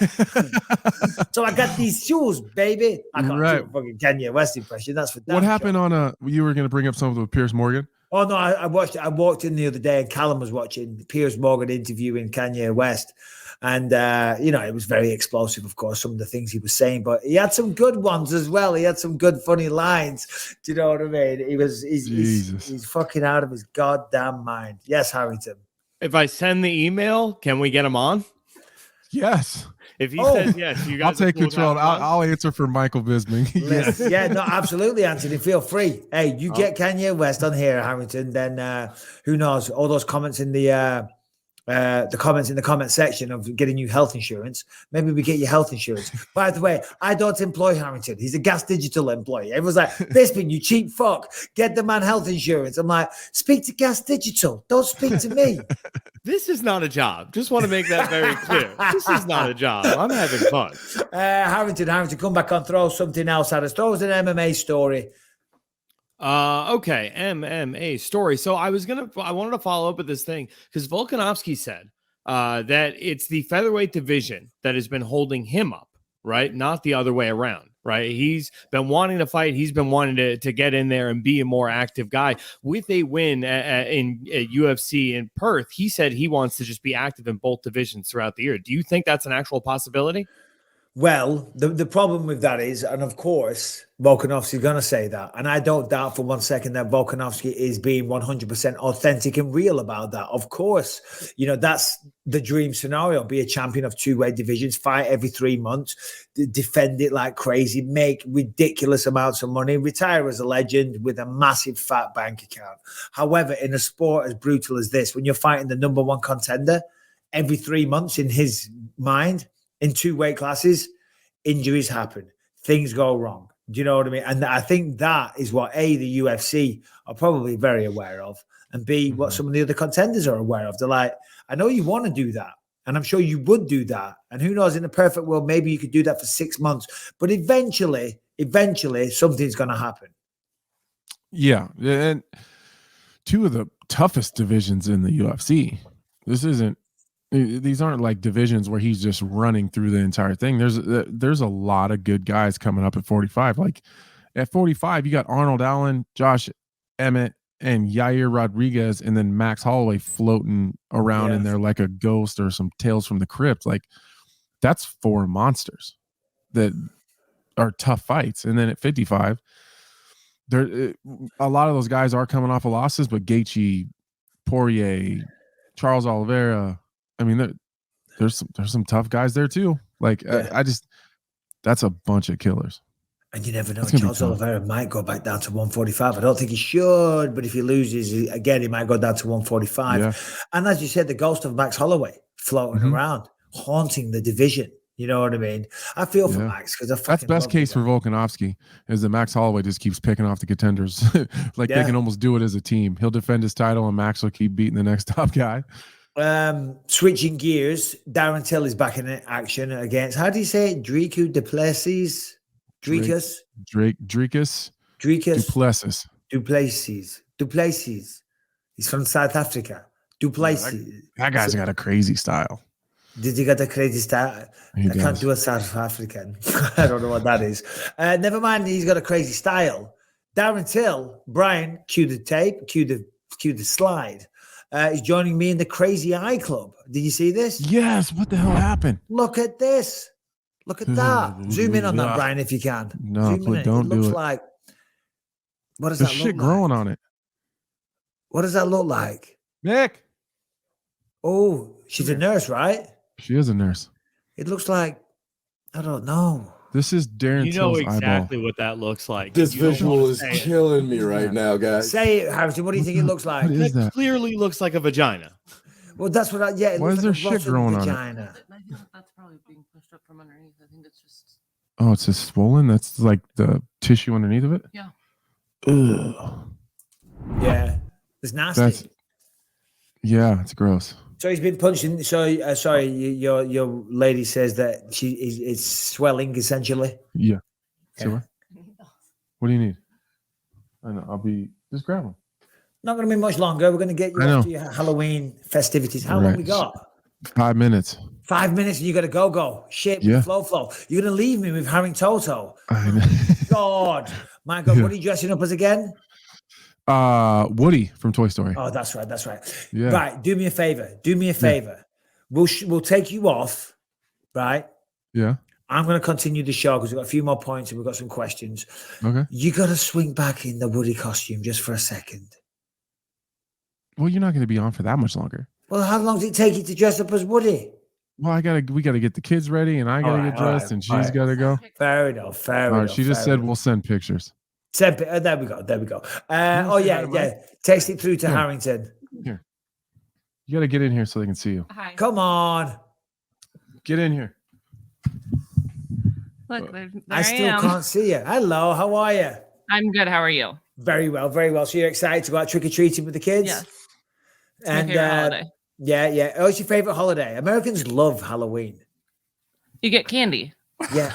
So I got these shoes, baby. I can't do a fucking Kanye West impression. That's for damn What happened on you were going to bring up something with Piers Morgan? Oh, no, I watched it. I walked in the other day and Callum was watching Piers Morgan interviewing Kanye West. And, you know, it was very explosive, of course, some of the things he was saying. But he had some good ones as well. He had some good, funny lines. Do you know what I mean? He's fucking out of his goddamn mind. Yes, Harrington. If I send the email, can we get him on? Yes. If he says yes, you guys. I'll take control. I'll answer for Michael Bisping. Yes. Yeah, no, absolutely, Anthony. Feel free. Hey, you get Kanye West on here, Harrington. Then who knows? All those comments in the comments in the comment section of getting you health insurance. Maybe we get you health insurance. By the way, I don't employ Harrington. He's a Gas Digital employee. Everyone's like, Bisping, you cheap fuck. Get the man health insurance. I'm like, speak to Gas Digital. Don't speak to me. This is not a job. Just want to make that very clear. This is not a job. I'm having fun. Harrington, come back on. Throw something else at us. Throw us an MMA story. Okay, MMA story. So I wanted to follow up with this thing because Volkanovski said that it's the featherweight division that has been holding him up, right? Not the other way around, right? He's been wanting to fight. He's been wanting to get in there and be a more active guy. With a win in UFC in Perth, he said he wants to just be active in both divisions throughout the year. Do you think that's an actual possibility? Well, the problem with that is, and of course, Volkanovski is going to say that. And I don't doubt for 1 second that Volkanovski is being 100% authentic and real about that. Of course, you know, that's the dream scenario. Be a champion of two-weight divisions, fight every 3 months, defend it like crazy, make ridiculous amounts of money, retire as a legend with a massive fat bank account. However, in a sport as brutal as this, when you're fighting the number one contender every 3 months in his mind, in two weight classes, injuries happen. Things go wrong. Do you know what I mean? And I think that is what the UFC are probably very aware of, and B, what some of the other contenders are aware of. They're like, I know you want to do that, and I'm sure you would do that. And who knows, in a perfect world, maybe you could do that for 6 months. But eventually, something's going to happen. Yeah. And two of the toughest divisions in the UFC. These aren't like divisions where he's just running through the entire thing. There's a lot of good guys coming up at 45. Like at 45, you got Arnold Allen, Josh Emmett, and Yair Rodriguez, and then Max Holloway floating around in there like a ghost or some Tales from the Crypt. Like that's 4 monsters that are tough fights. And then at 55, a lot of those guys are coming off of losses, but Gaethje, Poirier, Charles Oliveira. I mean, there's some tough guys there too. Like that's a bunch of killers. And you never know. Charles Oliveira might go back down to 145. I don't think he should, but if he loses again, he might go down to 145. Yeah. And as you said, the ghost of Max Holloway floating around, haunting the division. You know what I mean? I feel for Max because that's best case for Volkanovski is that Max Holloway just keeps picking off the contenders. They can almost do it as a team. He'll defend his title, and Max will keep beating the next top guy. Switching gears, Darren Till is back in action against, how do you say it? Dricus Duplessis? Duplessis. He's from South Africa. Duplessis. That guy's got a crazy style. Did he got a crazy style? Can't do a South African. I don't know what that is. Never mind, he's got a crazy style. Darren Till, Brian, cue the tape, cue the slide. Is joining me in the Crazy Eye Club. Did you see this? Yes. What the hell happened? Look at this. Look at that. Zoom in on that, Brian, if you can. No, don't do it. Like, what does that look like? Shit growing on it. What does that look like? Nick. Oh, she's a nurse, right? She is a nurse. It looks like, I don't know. This is Darren You know Till's exactly eyeball. what that looks like. This You don't visual wanna is say it. killing me right now, guys. Say it, Harrison. What do you think it looks like? What is That that? clearly looks like a vagina. Well, that's what it Why looks is there like a shit rotten growing on it? vagina. I feel like that's probably being pushed up from underneath. I think it's just. Oh, it's just swollen. That's like the tissue underneath of it. Yeah. Ugh. Yeah. It's nasty. Yeah, it's gross. So he's been punching. So sorry, your lady says that it's swelling essentially. Yeah. Yeah. So what do you need? I know. I'll be just grab one. Not going to be much longer. We're going to get you after your Halloween festivities. How long we got? 5 minutes. 5 minutes, and you got to go. Shit, Yeah. flow. You're going to leave me with Harry Toto. I know. God, my God, Yeah. what are you dressing up as again? Woody from Toy Story. Oh, that's right. Yeah. Right, do me a favor. We'll take you off, right? Yeah. I'm going to continue the show because we've got a few more points and we've got some questions. Okay. You got to swing back in the Woody costume just for a second. Well, you're not going to be on for that much longer. Well, how long does it take you to dress up as Woody? Well, we gotta get the kids ready, and I gotta get dressed, and she's gotta go. Fair enough. All right, she just said we'll send pictures. There we go. Yeah. Text it through to Harrington. Here, you gotta get in here so they can see you. Hi. Come on. Get in here. Look, there I I still am. can't see you. Hello, how are you? I'm good. How are you? Very well. So you're excited to go out trick-or-treating with the kids? Yes. It's And my favorite holiday. Yeah. Oh, it's your favorite holiday. Americans love Halloween. You get candy. Yeah.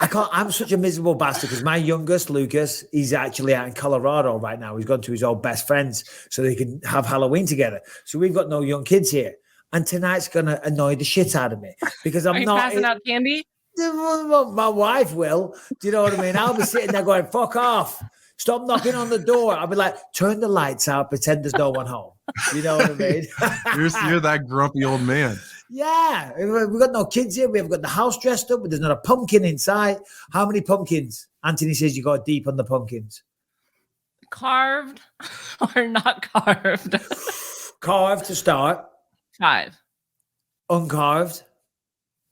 I'm such a miserable bastard because my youngest, Lucas, he's actually out in Colorado right now. He's gone to his old best friends so they can have Halloween together. So we've got no young kids here. And tonight's going to annoy the shit out of me because I'm Are you not passing out candy? My wife will. Do you know what I mean? I'll be sitting there going, fuck off. Stop knocking on the door. I'll be like, turn the lights out, pretend there's no one home. You know what I mean? You're that grumpy old man. Yeah. We've got no kids here. We've got the house dressed up, but there's not a pumpkin inside. How many pumpkins? Anthony says you got deep on the pumpkins. Carved or not carved? Carved to start. 5. Uncarved.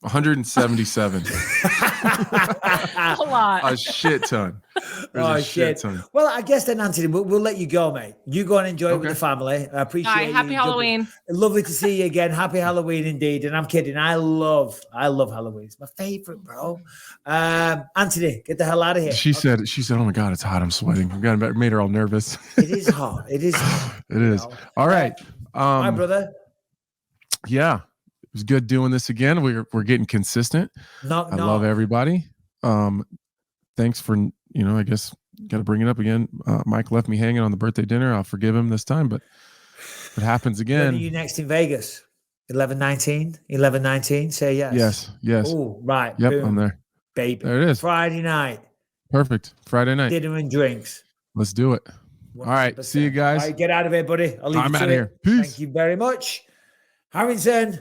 177. A lot. A shit ton. There's a shit ton. Well, I guess then, Anthony, we'll let you go, mate. You go and enjoy it with the family. I appreciate Hi, it. happy Halloween. Lovely to see you again. Happy Halloween indeed. And I'm kidding. I love Halloween. It's my favorite, bro. Anthony, get the hell out of here. She said, oh my God, it's hot. I'm sweating. I made her all nervous. It is hot. It is hot. It is. All right. My brother. Yeah. It was good doing this again. We're getting consistent. I love everybody. Thanks for, I guess got to bring it up again. Mike left me hanging on the birthday dinner. I'll forgive him this time, but if it happens again. When are you next in Vegas? 11/19? Say yes. Yes. Oh, right. Yep, Boom. I'm there. Baby. There it is. Friday night. Perfect. Friday night. Dinner and drinks. Let's do it. 100%. All right. See you guys. All right, get out of here, buddy. I'll leave I'm you to out of it. here. Peace. Thank you very much. Harrison.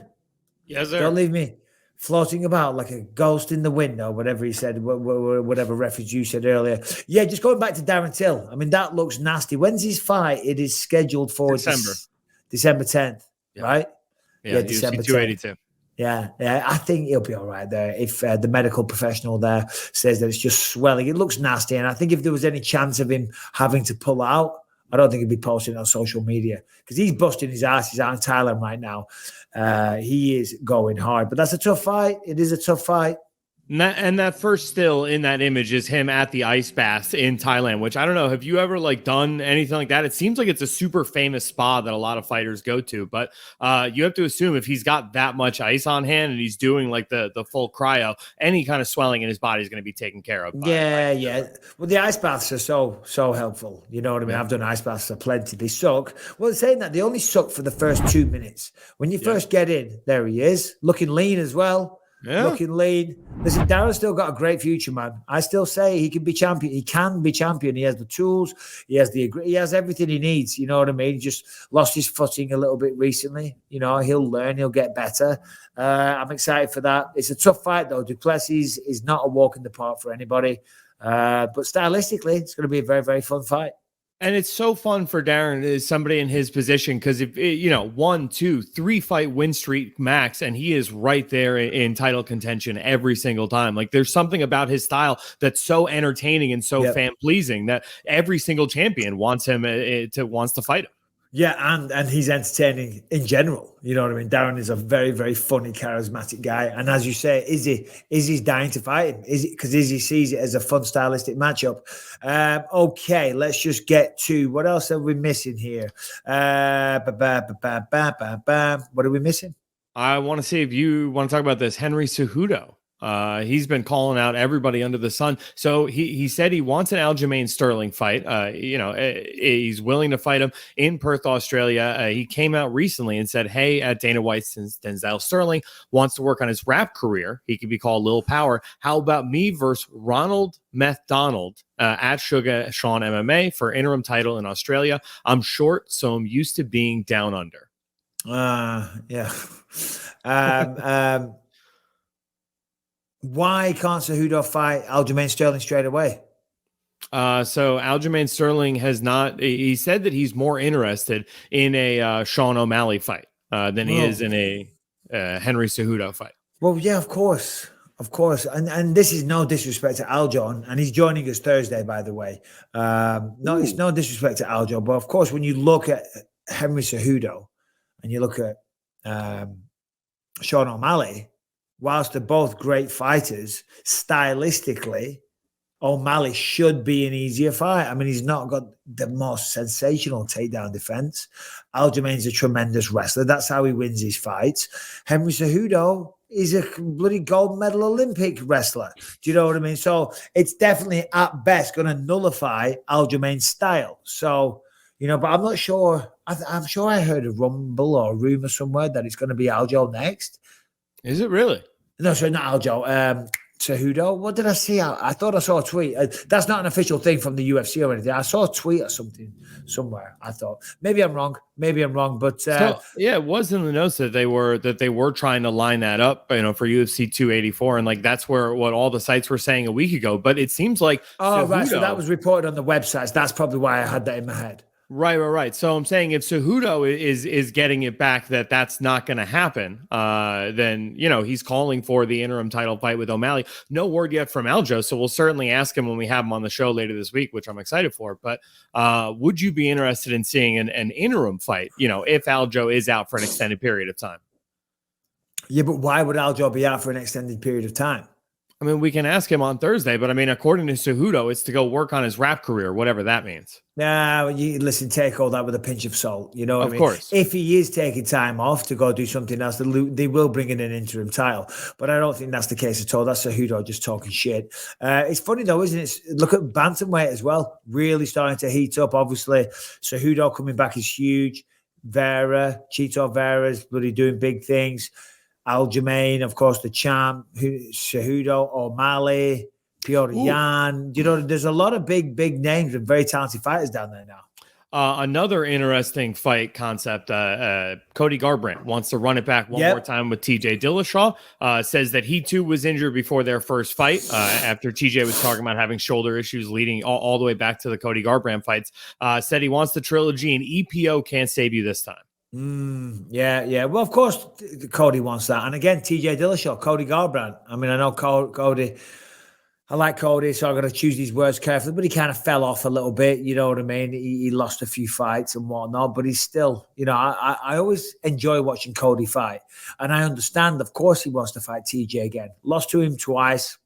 Yes, sir. Don't leave me floating about like a ghost in the wind or whatever he said, whatever reference you said earlier. Yeah, just going back to Darren Till. I mean, that looks nasty. When's his fight? It is scheduled for December 10th, right? Yeah, December 282. Yeah, I think he'll be all right there. If the medical professional there says that it's just swelling, it looks nasty. And I think if there was any chance of him having to pull out, I don't think he'd be posting on social media because he's busting his ass. He's out in Thailand right now. He is going hard, but that's a tough fight. It is a tough fight. And that first still in that image is him at the ice bath in Thailand, which I don't know. Have you ever done anything like that? It seems like it's a super famous spa that a lot of fighters go to, but you have to assume if he's got that much ice on hand and he's doing the full cryo, any kind of swelling in his body is going to be taken care of. Yeah. Well, the ice baths are so helpful. You know what I mean? Yeah. I've done ice baths for plenty. They suck. Well, saying that, they only suck for the first 2 minutes. When you first get in, there he is, looking lean as well. Yeah. Looking lean. Listen, Darren's still got a great future, man. I still say he can be champion. He can be champion. He has the tools. He has everything he needs. You know what I mean? He just lost his footing a little bit recently. You know, he'll learn. He'll get better. I'm excited for that. It's a tough fight, though. Duplessis is not a walk in the park for anybody. But stylistically, it's going to be a very, very fun fight. And it's so fun for Darren as somebody in his position, because if 1, 2, 3 fight win streak max, and he is right there in title contention every single time. Like, there's something about his style that's so entertaining and so fan pleasing that every single champion wants him wants to fight him. Yeah, and he's entertaining in general. You know what I mean? Darren is a very, very funny, charismatic guy. And as you say, Izzy's dying to fight him. Because Izzy sees it as a fun, stylistic matchup. Okay, let's just get to what else are we missing here? What are we missing? I want to see if you want to talk about this. Henry Cejudo. He's been calling out everybody under the sun. So he said he wants an Aljamain Sterling fight. He's willing to fight him in Perth, Australia. He came out recently and said, hey, Dana White, since Denzel Sterling wants to work on his rap career, he could be called Lil Power. How about me versus Ronald Meth Donald at Sugar Sean MMA for interim title in Australia? I'm short, so I'm used to being down under. Yeah. Why can't Cejudo fight Aljamain Sterling straight away? So Aljamain Sterling has not. He said that he's more interested in a Sean O'Malley fight than he is in a Henry Cejudo fight. Well, yeah, of course. And this is no disrespect to Aljon, and he's joining us Thursday, by the way. It's no disrespect to Aljon, but of course, when you look at Henry Cejudo and you look at Sean O'Malley, whilst they're both great fighters, stylistically, O'Malley should be an easier fight. I mean, he's not got the most sensational takedown defense. Aljamain's a tremendous wrestler. That's how he wins his fights. Henry Cejudo is a bloody gold medal Olympic wrestler. Do you know what I mean? So it's definitely at best going to nullify Aljamain's style. So, but I'm not sure. I'm sure I heard a rumble or a rumor somewhere that it's going to be Aljo next. Is it really? No, sorry, not Aljo. Cejudo. What did I see? I thought I saw a tweet. That's not an official thing from the UFC or anything. I saw a tweet or something somewhere. I thought maybe I'm wrong, but it was in the notes that they were trying to line that up, for UFC 284, and like that's what all the sites were saying a week ago. But it seems like right. So that was reported on the websites. That's probably why I had that in my head. Right. So I'm saying if Cejudo is getting it back, that's not going to happen, then, he's calling for the interim title fight with O'Malley. No word yet from Aljo, so we'll certainly ask him when we have him on the show later this week, which I'm excited for. But would you be interested in seeing an interim fight, if Aljo is out for an extended period of time? Yeah, but why would Aljo be out for an extended period of time? I mean, we can ask him on Thursday, but I mean, according to Cejudo, it's to go work on his rap career, whatever that means. Nah, take all that with a pinch of salt. You know what I mean? Of course. If he is taking time off to go do something else, they will bring in an interim title. But I don't think that's the case at all. That's Cejudo just talking shit. It's funny though, isn't it? Look at bantamweight as well. Really starting to heat up. Obviously, Cejudo coming back is huge. Chito Vera's bloody doing big things. Aljamain, of course, the champ, Cejudo, O'Malley, Piotr Jan. There's a lot of big names and very talented fighters down there now. Another interesting fight concept. Cody Garbrandt wants to run it back one more time with TJ Dillishaw. Says that he too was injured before their first fight. After TJ was talking about having shoulder issues leading all the way back to the Cody Garbrandt fights. Said he wants the trilogy and EPO can't save you this time. Yeah. Well, of course, Cody wants that. And again, TJ Dillashaw, Cody Garbrandt. I mean, I know Cody. I like Cody, so I've got to choose these words carefully. But he kind of fell off a little bit. You know what I mean? He lost a few fights and whatnot. But he's still, I always enjoy watching Cody fight. And I understand, of course, he wants to fight TJ again. Lost to him twice.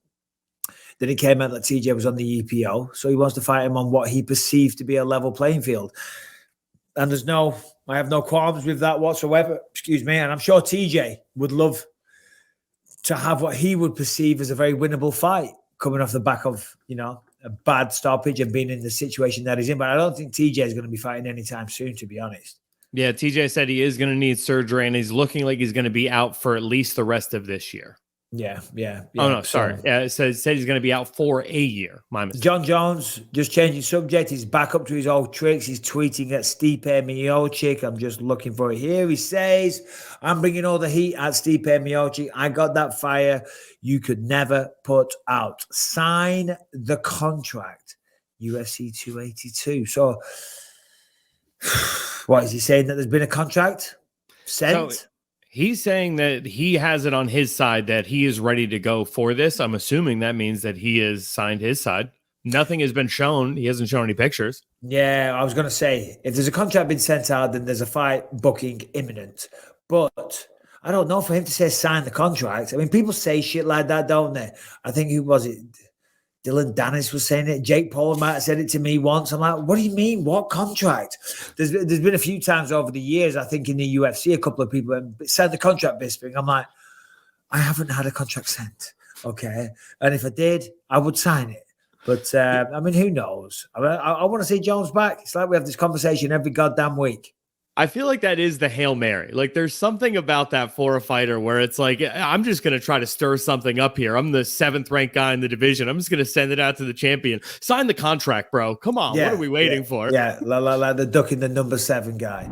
Then it came out that TJ was on the EPO. So he wants to fight him on what he perceives to be a level playing field. And I have no qualms with that whatsoever. Excuse me. And I'm sure TJ would love to have what he would perceive as a very winnable fight coming off the back of, a bad stoppage and being in the situation that he's in. But I don't think TJ is going to be fighting anytime soon, to be honest. Yeah, TJ said he is going to need surgery and he's looking like he's going to be out for at least the rest of this year. Yeah. Oh, no, sorry. It said he's going to be out for a year. My mistake. John Jones, just changing subject. He's back up to his old tricks. He's tweeting at Stipe Miocic. I'm just looking for it here. He says, I'm bringing all the heat at Stipe Miocic. I got that fire you could never put out. Sign the contract. UFC 282. So, what is he saying, that there's been a contract sent? So he's saying that he has it on his side, that he is ready to go for this. I'm assuming that means that he has signed his side. Nothing has been shown. He hasn't shown any pictures. Yeah, I was going to say, if there's a contract being sent out, then there's a fight booking imminent. But I don't know, for him to say sign the contract. I mean, people say shit like that, don't they? I think, who was it? Dylan Dennis was saying it. Jake Paul might have said it to me once. I'm like, what do you mean? What contract? There's been a few times over the years, I think in the UFC, a couple of people sent the contract, Bisping. I'm like, I haven't had a contract sent. Okay. And if I did, I would sign it. But, I mean, who knows? I want to see Jones back. It's like we have this conversation every goddamn week. I feel like that is the Hail Mary. Like, there's something about that for a fighter where it's like, I'm just going to try to stir something up here. I'm the 7th ranked guy in the division. I'm just going to send it out to the champion. Sign the contract, bro. Come on. What are we waiting for? Yeah, the ducking the number 7 guy.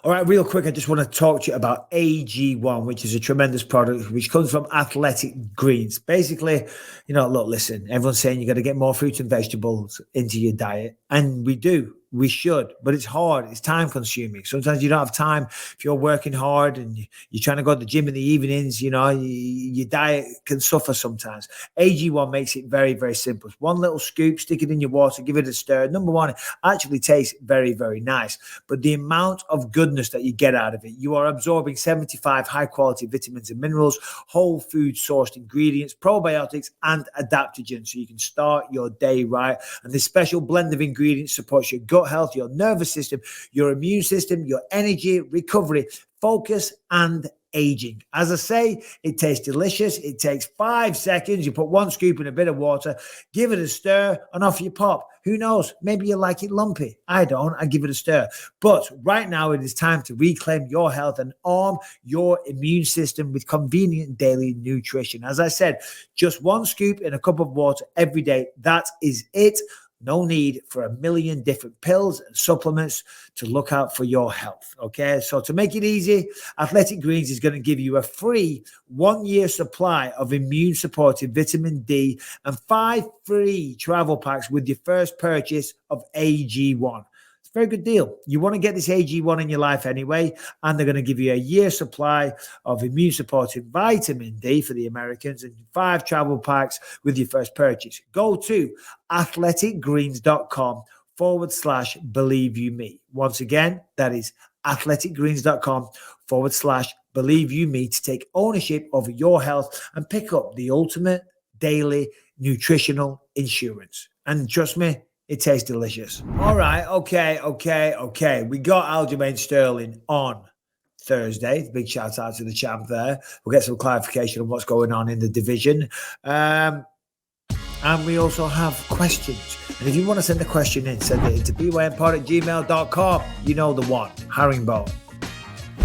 All right, real quick, I just want to talk to you about AG1, which is a tremendous product, which comes from Athletic Greens. Basically, look, listen, everyone's saying you got to get more fruits and vegetables into your diet. And we do. We should, but it's hard. It's time consuming. Sometimes you don't have time if you're working hard and you're trying to go to the gym in the evenings. Your diet can suffer sometimes. AG1 makes it very, very simple. It's 1 little scoop, stick it in your water, give it a stir. Number one, it actually tastes very, very nice. But the amount of goodness that you get out of it, you are absorbing 75 high quality vitamins and minerals, whole food sourced ingredients, probiotics, and adaptogens. So you can start your day right. And this special blend of ingredients supports your gut health, your nervous system, your immune system, your energy, recovery, focus, and aging. As I say, it tastes delicious. It takes 5 seconds. You put 1 scoop in a bit of water, give it a stir, and off you pop. Who knows? Maybe you like it lumpy. I don't. I give it a stir. But right now, it is time to reclaim your health and arm your immune system with convenient daily nutrition. As I said, just 1 scoop in a cup of water every day. That is it. No need for a million different pills and supplements to look out for your health. Okay, so to make it easy, Athletic Greens is going to give you a free 1-year supply of immune supportive vitamin D and 5 free travel packs with your first purchase of AG1. It's a very good deal. You want to get this AG1 in your life anyway, and they're going to give you a 1-year supply of immune supportive vitamin D for the Americans and 5 travel packs with your first purchase. Go to athleticgreens.com/BelieveYouMe. Once again, that is athleticgreens.com/BelieveYouMe to take ownership over your health and pick up the ultimate daily nutritional insurance. And trust me, it tastes delicious. All right, okay. We got Aljamain Sterling on Thursday. Big shout out to the champ there. We'll get some clarification on what's going on in the division. And we also have questions. And if you want to send a question in, send it into bympod@gmail.com. You know the one, herringbone.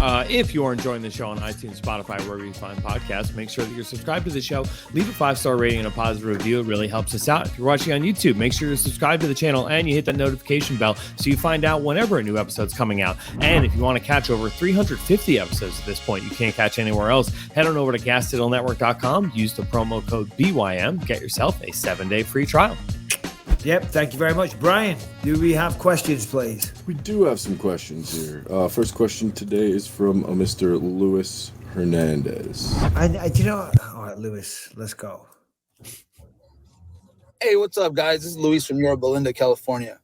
If you are enjoying the show on iTunes, Spotify, wherever you find podcasts, make sure that you're subscribed to the show. Leave a 5-star rating and a positive review. It really helps us out. If you're watching on YouTube, make sure you're subscribed to the channel and you hit that notification bell so you find out whenever a new episode's coming out. And if you want to catch over 350 episodes at this point you can't catch anywhere else, head on over to gasdigitalnetwork.com. Use the promo code BYM. Get yourself a 7-day free trial. Yep, thank you very much. Brian, do we have questions, please? We do have some questions here. First question today is from Mr. Luis Hernandez. All right, Luis, let's go. Hey, what's up, guys? This is Luis from Yorba Linda, California.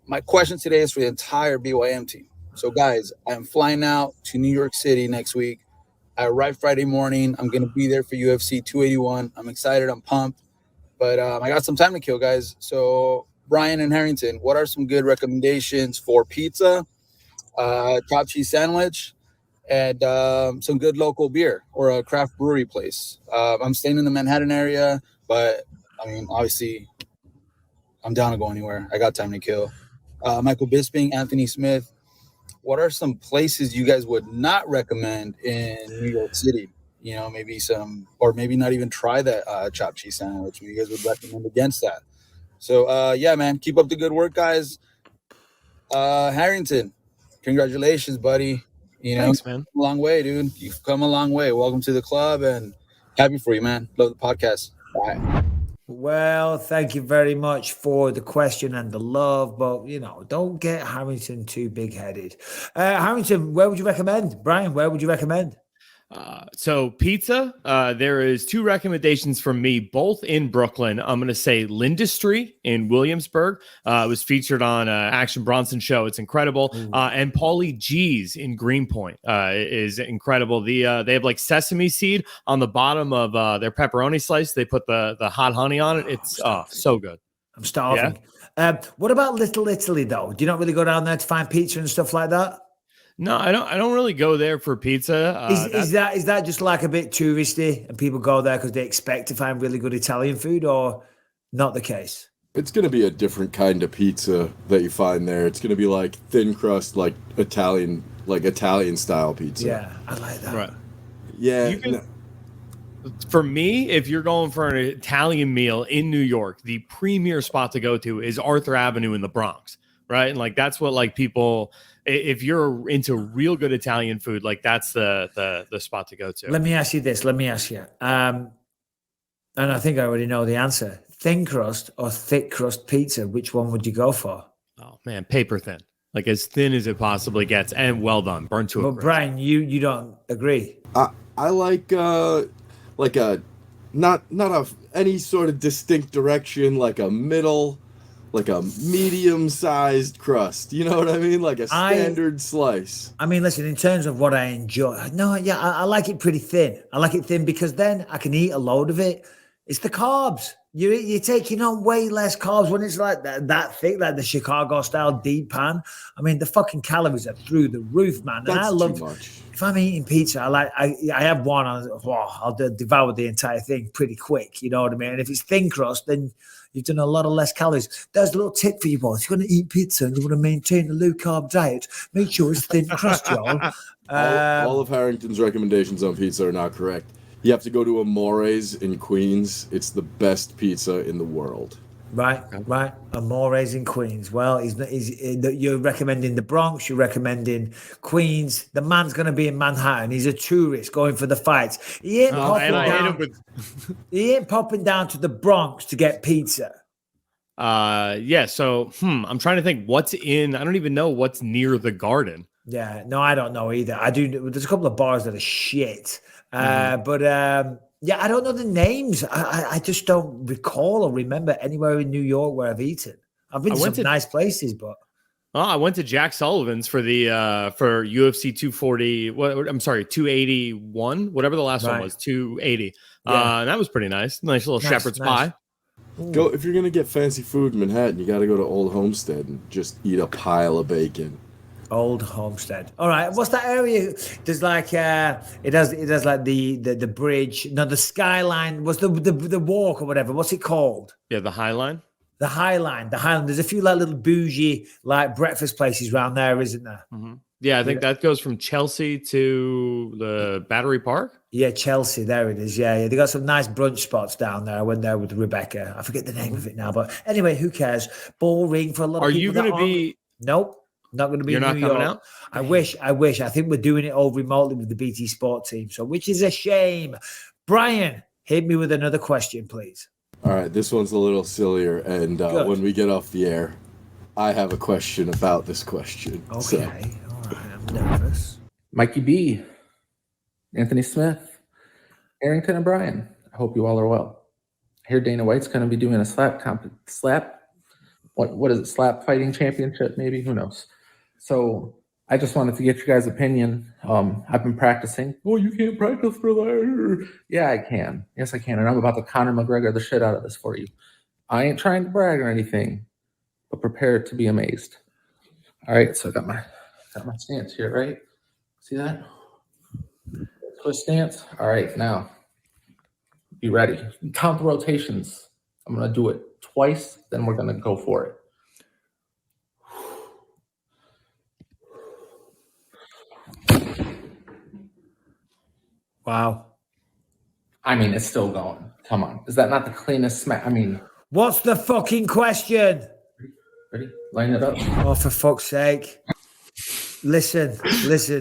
My question today is for the entire BYM team. So, guys, I am flying out to New York City next week. I arrive Friday morning. I'm going to be there for UFC 281. I'm excited. I'm pumped. But I got some time to kill, guys. So, Brian and Harrington, what are some good recommendations for pizza, chopped cheese sandwich, and some good local beer or a craft brewery place? I'm staying in the Manhattan area, but, I mean, obviously, I'm down to go anywhere. I got time to kill. Michael Bisping, Anthony Smith, what are some places you guys would not recommend in New York City? Maybe some, or maybe not even try that chopped cheese sandwich. You guys would recommend against that. So, yeah, man, keep up the good work, guys. Harrington, congratulations, buddy. Thanks, man. A long way, dude. You've come a long way. Welcome to the club, and happy for you, man. Love the podcast. Bye. Well, thank you very much for the question and the love, but don't get Harrington too big-headed. Harrington, where would you recommend? Brian, where would you recommend? So pizza, there is 2 recommendations from me, both in Brooklyn. I'm going to say Lindustry in Williamsburg. It was featured on Action Bronson show. It's incredible. And Paulie G's in Greenpoint is incredible. They have like sesame seed on the bottom of their pepperoni slice. They put the hot honey on it. It's so good. I'm starving. Yeah? What about Little Italy though? Do you not really go down there to find pizza and stuff like that? No, I don't really go there for pizza. Is that just like a bit touristy and people go there because they expect to find really good Italian food, or not the case? It's going to be a different kind of pizza that you find there. It's going to be like thin crust, like Italian style pizza. Yeah, I like that. Right. Yeah. For me, if you're going for an Italian meal in New York, the premier spot to go to is Arthur Avenue in the Bronx, right? And like that's what like people. If you're into real good Italian food, like that's the spot to go to. Let me ask you this. And I think I already know the answer. Thin crust or thick crust pizza, which one would you go for? Oh man, paper thin. Like as thin as it possibly gets and well done. Burnt to a crisp. Brian, you don't agree? I like a not any sort of distinct direction, like a middle, like a medium-sized crust. You know what I mean? Like a standard slice. I mean, listen, in terms of what I enjoy, I like it pretty thin. I like it thin because then I can eat a load of it. It's the carbs. You're taking on way less carbs when it's like that thick, like the Chicago-style deep pan. I mean, the fucking calories are through the roof, man. That's and I love, too much. If I'm eating pizza, I have one, I'll devour the entire thing pretty quick. You know what I mean? And if it's thin crust, then you've done a lot of less calories. There's a little tip for you boys. If you're going to eat pizza and you want to maintain a low-carb diet, make sure it's thin crust, y'all. All of Harrington's recommendations on pizza are not correct. You have to go to Amore's in Queens. It's the best pizza in the world. Right. Amore's in Queens. Well, you're recommending the Bronx. You're recommending Queens. The man's going to be in Manhattan. He's a tourist going for the fights. He ain't popping down to the Bronx to get pizza. So I'm trying to think what's in. I don't even know what's near the Garden. Yeah, no, I don't know either. I do. There's a couple of bars that are shit. But I don't know the names. I just don't recall or remember anywhere in New York where I've eaten. I've been to some nice places, but I went to Jack Sullivan's for the for UFC 240. I'm sorry, 281, whatever the last one was, 280. And that was pretty nice. Nice little shepherd's pie. Go if you're gonna get fancy food in Manhattan, you got to go to Old Homestead and just eat a pile of bacon. Old Homestead. All right. What's that area? There's like it has like the bridge. No, the skyline. What's the walk or whatever? What's it called? Yeah, the High Line. The High Line. There's a few like little bougie like breakfast places around there, isn't there? Mm-hmm. Yeah, I think that goes from Chelsea to the Battery Park. Yeah, Chelsea. There it is. Yeah. They got some nice brunch spots down there. I went there with Rebecca. I forget the name of it now, but anyway, who cares? Boring for a lot of people. Are you going to be? Nope. Not going to be. You're not coming out? I wish. I think we're doing it all remotely with the BT Sport team, so which is a shame. Brian, hit me with another question, please. All right, this one's a little sillier, and when we get off the air, I have a question about this question. Okay, all right, I'm nervous. Mikey B, Anthony Smith, Harrington, and Brian. I hope you all are well. I hear Dana White's going to be doing a slap. What is it? Slap fighting championship, maybe? Who knows? So I just wanted to get your guys' opinion. I've been practicing. Oh, you can't practice for that. Yeah, I can. Yes, I can. And I'm about to Conor McGregor the shit out of this for you. I ain't trying to brag or anything, but prepare to be amazed. All right, so I got my stance here, right? See that? Twist stance. All right, now be ready. Count the rotations. I'm gonna do it twice, then we're gonna go for it. Wow. I mean, it's still going. Come on. Is that not the cleanest smack? I mean, what's the fucking question? Ready? Line it up. Oh, for fuck's sake. Listen.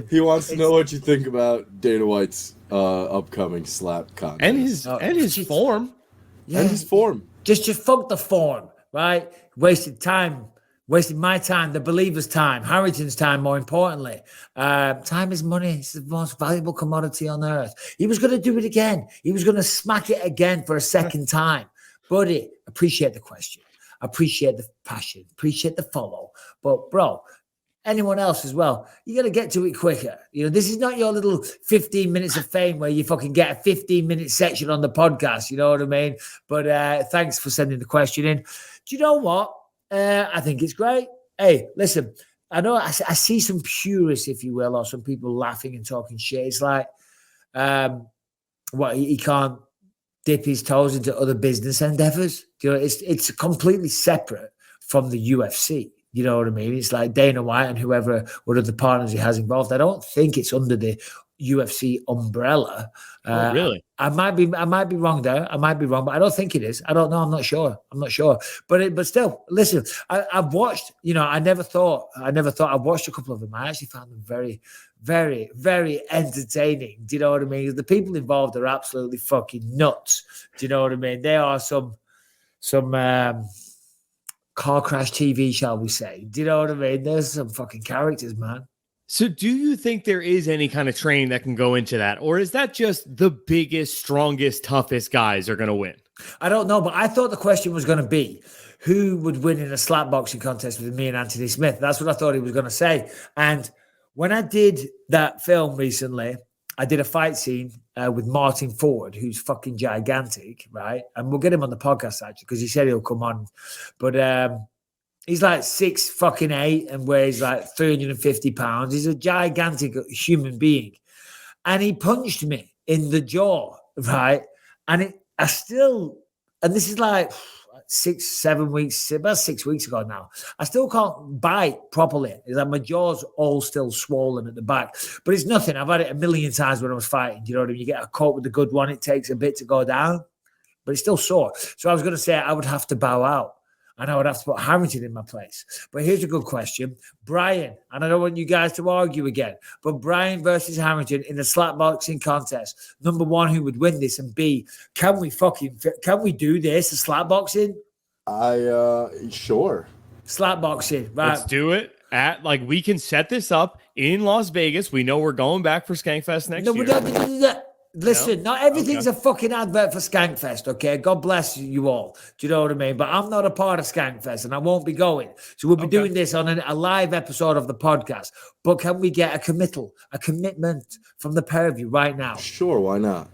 He wants to know what you think about Dana White's upcoming slap contest. And his form. Yeah. And his form. Just fuck the form, right? Wasted time. Wasted my time, the believer's time, Harrington's time, more importantly. Time is money. It's the most valuable commodity on earth. He was going to do it again. He was going to smack it again for a second time. Buddy, appreciate the question. Appreciate the passion. Appreciate the follow. But, bro, anyone else as well, you got to get to it quicker. You know, this is not your little 15 minutes of fame where you fucking get a 15-minute section on the podcast. You know what I mean? But thanks for sending the question in. Do you know what? I think it's great. Hey, listen, I know I see some purists, if you will, or some people laughing and talking shit. It's like, he can't dip his toes into other business endeavors. You know, it's completely separate from the UFC. You know what I mean? It's like Dana White and what other partners he has involved. I don't think it's under the UFC umbrella. Really? I might be wrong there. I might be wrong, but I don't think it is. I don't know. I'm not sure. But still, listen. I've watched. You know, I never thought. I've watched a couple of them. I actually found them very, very, very entertaining. Do you know what I mean? The people involved are absolutely fucking nuts. Do you know what I mean? They are some car crash TV, shall we say? Do you know what I mean? There's some fucking characters, man. So do you think there is any kind of training that can go into that? Or is that just the biggest, strongest, toughest guys are going to win? I don't know, but I thought the question was going to be who would win in a slap boxing contest with me and Anthony Smith. That's what I thought he was going to say. And when I did that film recently, I did a fight scene with Martin Ford, who's fucking gigantic, right? And we'll get him on the podcast, actually, because he said he'll come on. But he's like 6'8" and weighs like 350 pounds. He's a gigantic human being. And he punched me in the jaw, right? And this is like 6-7 weeks, about 6 weeks ago now. I still can't bite properly. It's like my jaw's all still swollen at the back. But it's nothing. I've had it a million times when I was fighting. Do you know what I mean? You get a cut with a good one, it takes a bit to go down, but it's still sore. So I was going to say I would have to bow out. And I would have to put Harrington in my place. But here's a good question. Brian, and I don't want you guys to argue again, but Brian versus Harrington in the slapboxing contest. Number one, who would win this? And B, can we do this, a slapboxing? Sure. Slapboxing, right. Let's do it. We can set this up in Las Vegas. We know we're going back for Skankfest next year. Listen, not everything's a fucking advert for Skankfest, okay? God bless you all. Do you know what I mean? But I'm not a part of Skankfest and I won't be going. So we'll be doing this on a live episode of the podcast. But can we get a commitment from the pair of you right now? Sure, why not?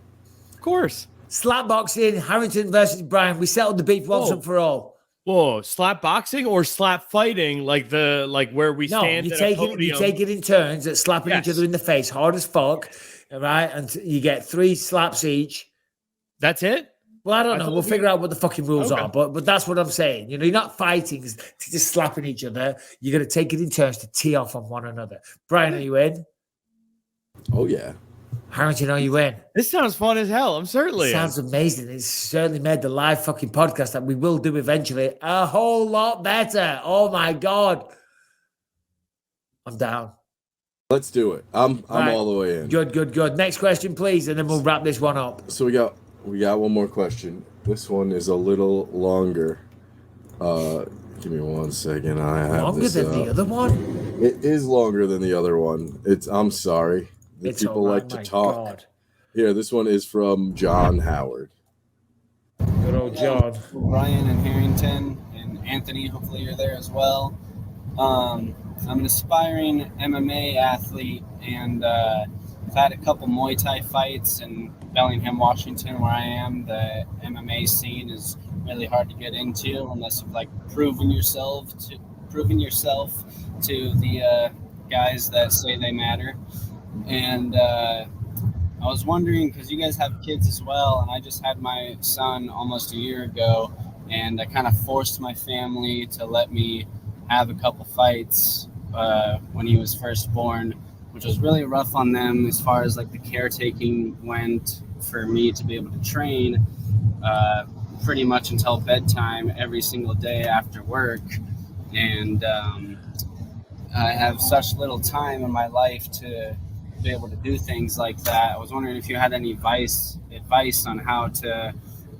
Of course. Slapboxing, Harrington versus Brian. We settled the beef once and for all. Whoa, slap boxing or slap fighting, like where we stand? You take it in turns at slapping each other in the face, hard as fuck. All right, and you get 3 slaps each. That's it? Well, I don't know. We'll figure out what the fucking rules are, but that's what I'm saying. You know, you're not fighting, just slapping each other. You're going to take it in turns to tee off on one another. Brian, are you in? Oh, yeah. Harrington, are you in? This sounds fun as hell. I'm certainly sounds amazing. It's certainly made the live fucking podcast that we will do eventually a whole lot better. Oh, my God. I'm down. Let's do it. I'm all the way in. Good. Next question, please, and then we'll wrap this one up. So we got one more question. This one is a little longer. Give me 1 second. I have longer than the other one? It is longer than the other one. I'm sorry. People like to talk. God. Here, this one is from John Howard. Good old John. Brian and Harrington and Anthony, hopefully you're there as well. I'm an aspiring MMA athlete, and I've had a couple Muay Thai fights in Bellingham, Washington, where I am. The MMA scene is really hard to get into unless you've proven yourself to the guys that say they matter. And I was wondering, because you guys have kids as well, and I just had my son almost a year ago, and I kind of forced my family to let me have a couple fights when he was first born, which was really rough on them as far as the caretaking went for me to be able to train pretty much until bedtime every single day after work. And I have such little time in my life to be able to do things like that. I was wondering if you had any advice on how to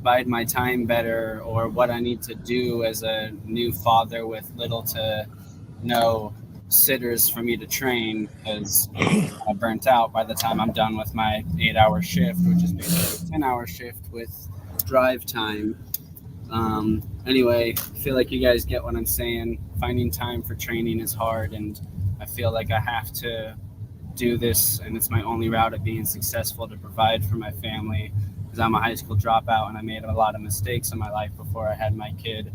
bide my time better, or what I need to do as a new father with little to no sitters for me to train, because I'm burnt out by the time I'm done with my 8-hour shift, which is basically a 10-hour shift with drive time. Anyway, I feel like you guys get what I'm saying. Finding time for training is hard, and I feel like I have to do this, and it's my only route of being successful to provide for my family, because I'm a high school dropout and I made a lot of mistakes in my life before I had my kid.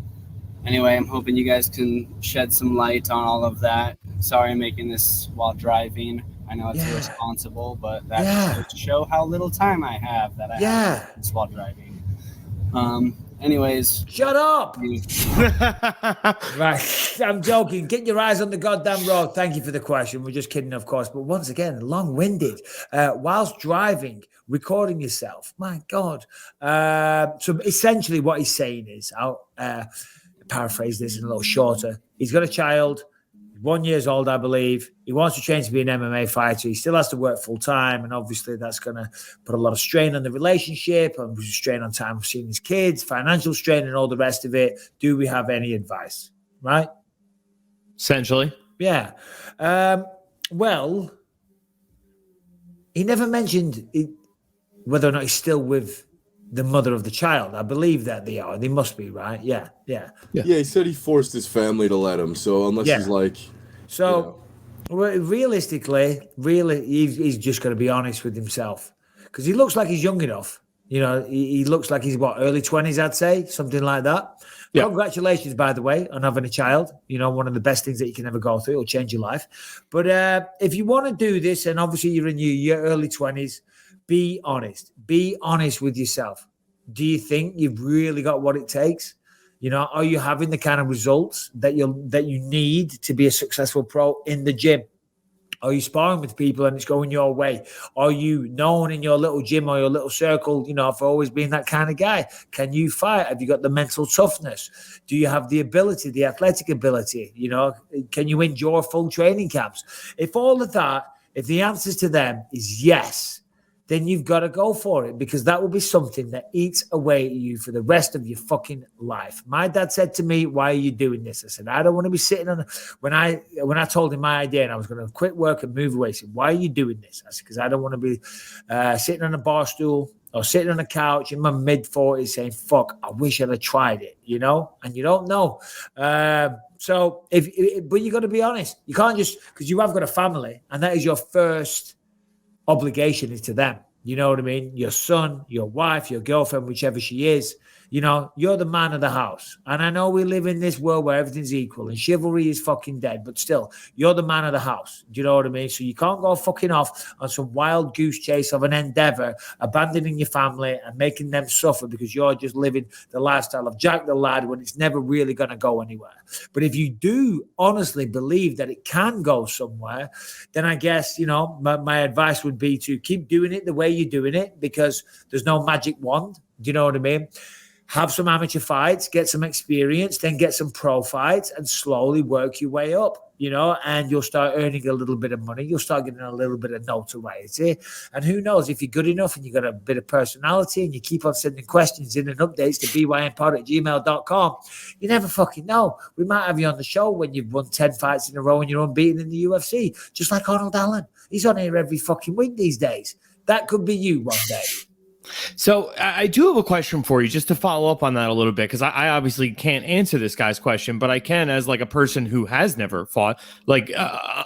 Anyway, I'm hoping you guys can shed some light on all of that. Sorry I'm making this while driving. I know it's irresponsible, but that just goes to show how little time I have that I have this while driving. Anyways, shut up. Right, I'm joking. Get your eyes on the goddamn road. Thank you for the question. We're just kidding, of course. But once again, long-winded. Whilst driving, recording yourself. My God. So essentially, what he's saying is, I'll paraphrase this in a little shorter. He's got a child. 1 year old, I believe. He wants to train to be an MMA fighter. He still has to work full time, and obviously that's going to put a lot of strain on the relationship, and strain on time of seeing his kids, financial strain, and all the rest of it. Do we have any advice? Right? Essentially, yeah. Well, he never mentioned whether or not he's still with the mother of the child. I believe that they are. They must be, right? Yeah. He said he forced his family to let him. So unless he's like, so realistically, he's just got to be honest with himself, because he looks like he's young enough. You know, he looks like he's early 20s, I'd say, something like that. Yeah. Congratulations, by the way, on having a child. You know, one of the best things that you can ever go through. It'll change your life. But if you want to do this, and obviously you're in your early 20s, be honest. Be honest with yourself. Do you think you've really got what it takes? You know, are you having the kind of results that you need to be a successful pro in the gym? Are you sparring with people and it's going your way? Are you known in your little gym or your little circle, you know, for always being that kind of guy? Can you fight? Have you got the mental toughness? Do you have the ability, the athletic ability? You know, can you endure full training camps? If all of that, if the answers to them is yes, then you've got to go for it, because that will be something that eats away at you for the rest of your fucking life. My dad said to me, "Why are you doing this?" I said, "I don't want to be sitting on." When I told him my idea and I was going to quit work and move away, he said, "Why are you doing this?" I said, "Because I don't want to be sitting on a bar stool or sitting on a couch in my mid-40s saying, fuck, I wish I'd have tried it," you know? And you don't know. So, but you got to be honest. You can't just, because you have got a family and that is your first obligation is to them. You know what I mean? Your son, your wife, your girlfriend, whichever she is, you know, you're the man of the house. And I know we live in this world where everything's equal and chivalry is fucking dead, but still, you're the man of the house. Do you know what I mean? So you can't go fucking off on some wild goose chase of an endeavor, abandoning your family and making them suffer because you're just living the lifestyle of Jack the Lad when it's never really going to go anywhere. But if you do honestly believe that it can go somewhere, then I guess, you know, my advice would be to keep doing it the way you're doing it, because there's no magic wand. Do you know what I mean? Have some amateur fights, get some experience, then get some pro fights and slowly work your way up, you know, and you'll start earning a little bit of money. You'll start getting a little bit of notoriety. And who knows, if you're good enough and you've got a bit of personality and you keep on sending questions in and updates to bympod@gmail.com, you never fucking know. We might have you on the show when you've won 10 fights in a row and you're unbeaten in the UFC, just like Arnold Allen. He's on here every fucking week these days. That could be you one day. So I do have a question for you, just to follow up on that a little bit, because I obviously can't answer this guy's question, but I can, as like a person who has never fought, like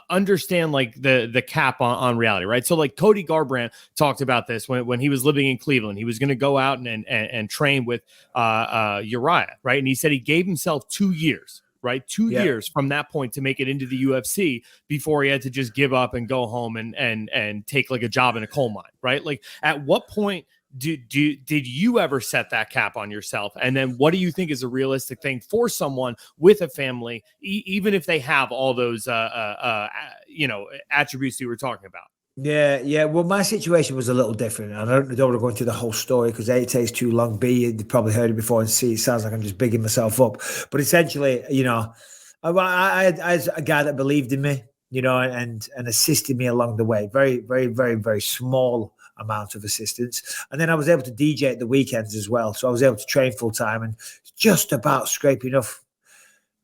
understand like the cap on reality, right? So like Cody Garbrandt talked about this when he was living in Cleveland. He was going to go out and train with Uriah, right? And he said he gave himself 2 years. Right, 2 years from that point to make it into the UFC before he had to just give up and go home and take like a job in a coal mine. Right, like at what point did you ever set that cap on yourself? And then what do you think is a realistic thing for someone with a family, even if they have all those attributes you were talking about? Yeah. Well, my situation was a little different. I don't want to go into the whole story because A, it takes too long. B, you've probably heard it before, and C, it sounds like I'm just bigging myself up. But essentially, you know, I had a guy that believed in me, you know, and assisted me along the way. Very, very, very, very small amount of assistance. And then I was able to DJ at the weekends as well. So I was able to train full time and just about scrape enough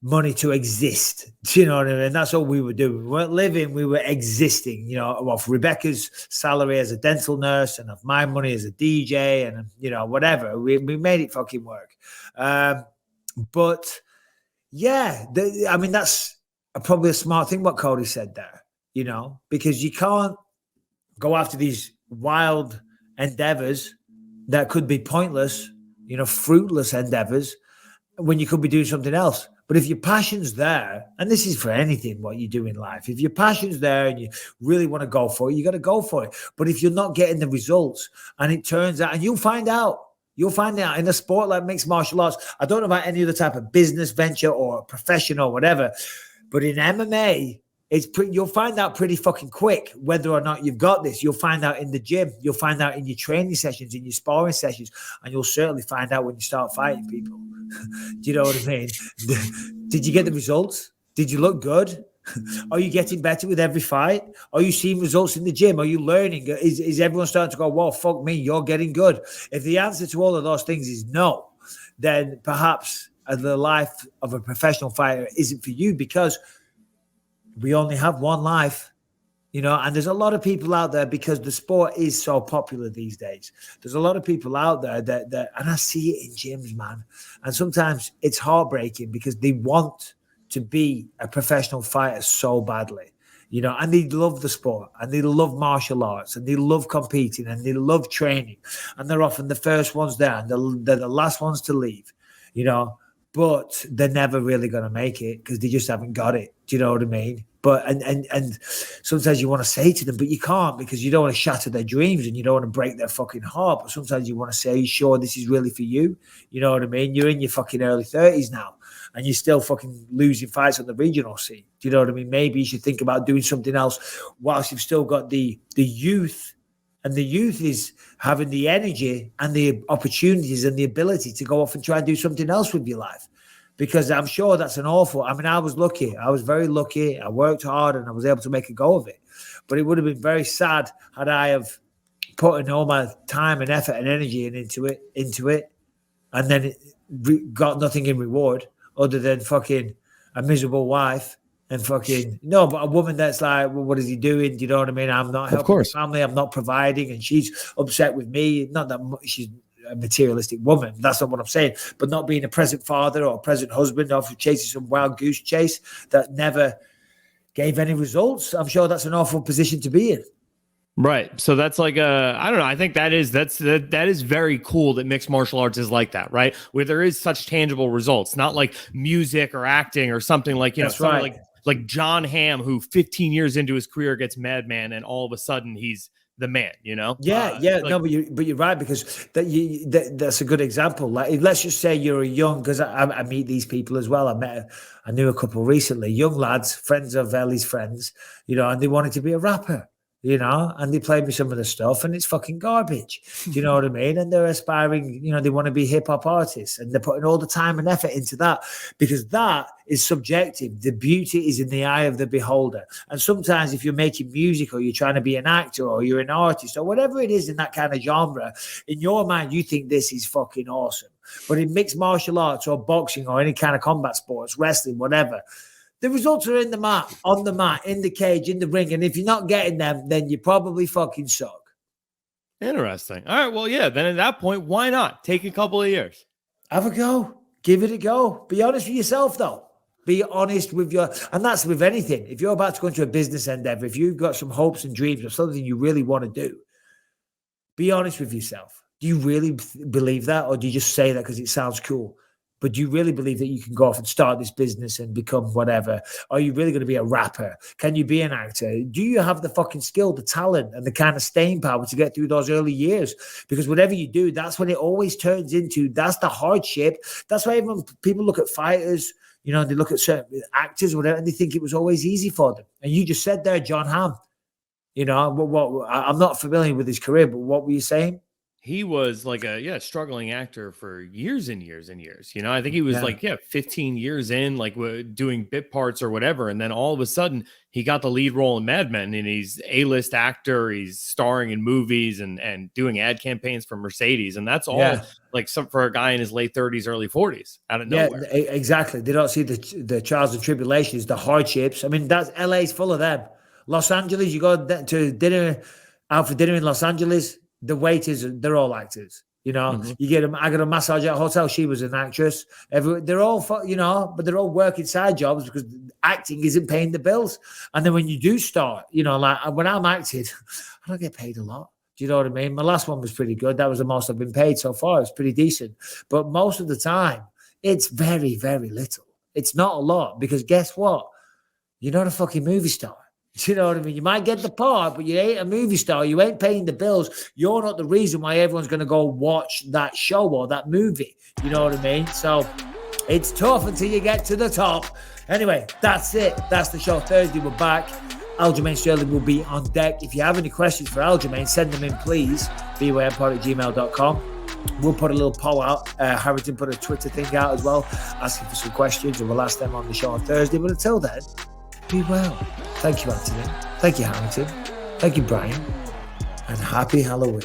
money to exist. Do you know what I mean? That's all we were doing. We weren't living, we were existing, you know, off Rebecca's salary as a dental nurse and of my money as a DJ and, you know, whatever. We made it fucking work. But yeah, I mean, that's probably a smart thing what Cody said there, you know, because you can't go after these wild endeavors that could be pointless, you know, fruitless endeavors when you could be doing something else. But if your passion's there, and this is for anything, what you do in life, if your passion's there and you really want to go for it, you got to go for it. But if you're not getting the results and it turns out, and you'll find out in a sport like mixed martial arts, I don't know about any other type of business venture or profession or whatever, but in MMA, you'll find out pretty fucking quick whether or not you've got this. You'll find out in the gym. You'll find out in your training sessions, in your sparring sessions, and you'll certainly find out when you start fighting people. Do you know what I mean? Did you get the results? Did you look good? Are you getting better with every fight? Are you seeing results in the gym? Are you learning? Is everyone starting to go, well, fuck me, you're getting good? If the answer to all of those things is no, then perhaps the life of a professional fighter isn't for you, because we only have one life, you know, and there's a lot of people out there, because the sport is so popular these days. There's a lot of people out there that and I see it in gyms, man. And sometimes it's heartbreaking because they want to be a professional fighter so badly, you know, and they love the sport and they love martial arts and they love competing and they love training. And they're often the first ones there and they're the last ones to leave, you know. But they're never really going to make it because they just haven't got it. Do you know what I mean? But and sometimes you want to say to them, but you can't, because you don't want to shatter their dreams and you don't want to break their fucking heart. But sometimes you want to say, are you sure this is really for you? You know what I mean? You're in your fucking early 30s now and you're still fucking losing fights on the regional scene. Do you know what I mean? Maybe you should think about doing something else whilst you've still got the youth. And the youth is having the energy and the opportunities and the ability to go off and try and do something else with your life. Because I'm sure that's an awful... I mean, I was lucky. I was very lucky. I worked hard and I was able to make a go of it. But it would have been very sad had I have put in all my time and effort and energy into it, and then got nothing in reward other than fucking a miserable wife. And fucking no, but a woman that's like, well, what is he doing? Do you know what I mean? I'm not helping the family. I'm not providing, and she's upset with me. Not that she's a materialistic woman. That's not what I'm saying. But not being a present father or a present husband, or chasing some wild goose chase that never gave any results. I'm sure that's an awful position to be in. Right. So that's like I don't know. I think that is very cool that mixed martial arts is like that, right? Where there is such tangible results, not like music or acting or something like, you know, something like John Hamm, who 15 years into his career gets Madman and all of a sudden he's the man, you know? Yeah. No, but you're right, because that's a good example. Like, let's just say you're a young, because I meet these people as well. I knew a couple recently, young lads, friends of Ellie's friends, you know, and they wanted to be a rapper. You know, and they played me some of the stuff and it's fucking garbage. Do you know what I mean? And they're aspiring, you know, they want to be hip hop artists and they're putting all the time and effort into that, because that is subjective. The beauty is in the eye of the beholder. And sometimes if you're making music or you're trying to be an actor or you're an artist or whatever it is in that kind of genre, in your mind, you think this is fucking awesome. But in mixed martial arts or boxing or any kind of combat sports, wrestling, whatever, the results are in the mat, on the mat, in the cage, in the ring. And if you're not getting them, then you probably fucking suck. Interesting. All right. Well, yeah. Then at that point, why not take a couple of years? Have a go. Give it a go. Be honest with yourself, though. Be honest with and that's with anything. If you're about to go into a business endeavor, if you've got some hopes and dreams of something you really want to do, be honest with yourself. Do you really believe that? Or do you just say that because it sounds cool? But do you really believe that you can go off and start this business and become whatever? Are you really going to be a rapper? Can you be an actor? Do you have the fucking skill, the talent, and the kind of staying power to get through those early years? Because whatever you do, that's when it always turns into, that's the hardship. That's why even people look at fighters, you know, they look at certain actors or whatever, and they think it was always easy for them. And you just said there, John Hamm, you know, what I'm not familiar with his career, but what were you saying? he was like a struggling actor for years and years and years. You know, I think he was 15 years in, like doing bit parts or whatever. And then all of a sudden he got the lead role in Mad Men, and he's A-list actor. He's starring in movies and doing ad campaigns for Mercedes. And that's all like for a guy in his late 30s, early 40s out of nowhere. Yeah, exactly. They don't see the trials and tribulations, the hardships. I mean, LA's full of them. Los Angeles, you go to dinner, out for dinner in Los Angeles, the waiters, they're all actors. You know, you get them. I got a massage at a hotel. She was an actress. They're all, but they're all working side jobs because acting isn't paying the bills. And then when you do start, like when I'm acting, I don't get paid a lot. Do you know what I mean? My last one was pretty good. That was the most I've been paid so far. It's pretty decent. But most of the time, it's very, very little. It's not a lot because guess what? You're not a fucking movie star. Do you know what I mean? You might get the part, but you ain't a movie star. You ain't paying the bills. You're not the reason why everyone's going to go watch that show or that movie. You know what I mean? So it's tough until you get to the top. Anyway, that's it. That's the show. Thursday, we're back. Aljamain Sterling will be on deck. If you have any questions for Aljamain, send them in, please. BYMpod@gmail.com. We'll put a little poll out. Harrington put a Twitter thing out as well, asking for some questions, and we'll ask them on the show on Thursday. But until then, be well. Thank you, Anthony. Thank you, Harrington. Thank you, Brian. And happy Halloween.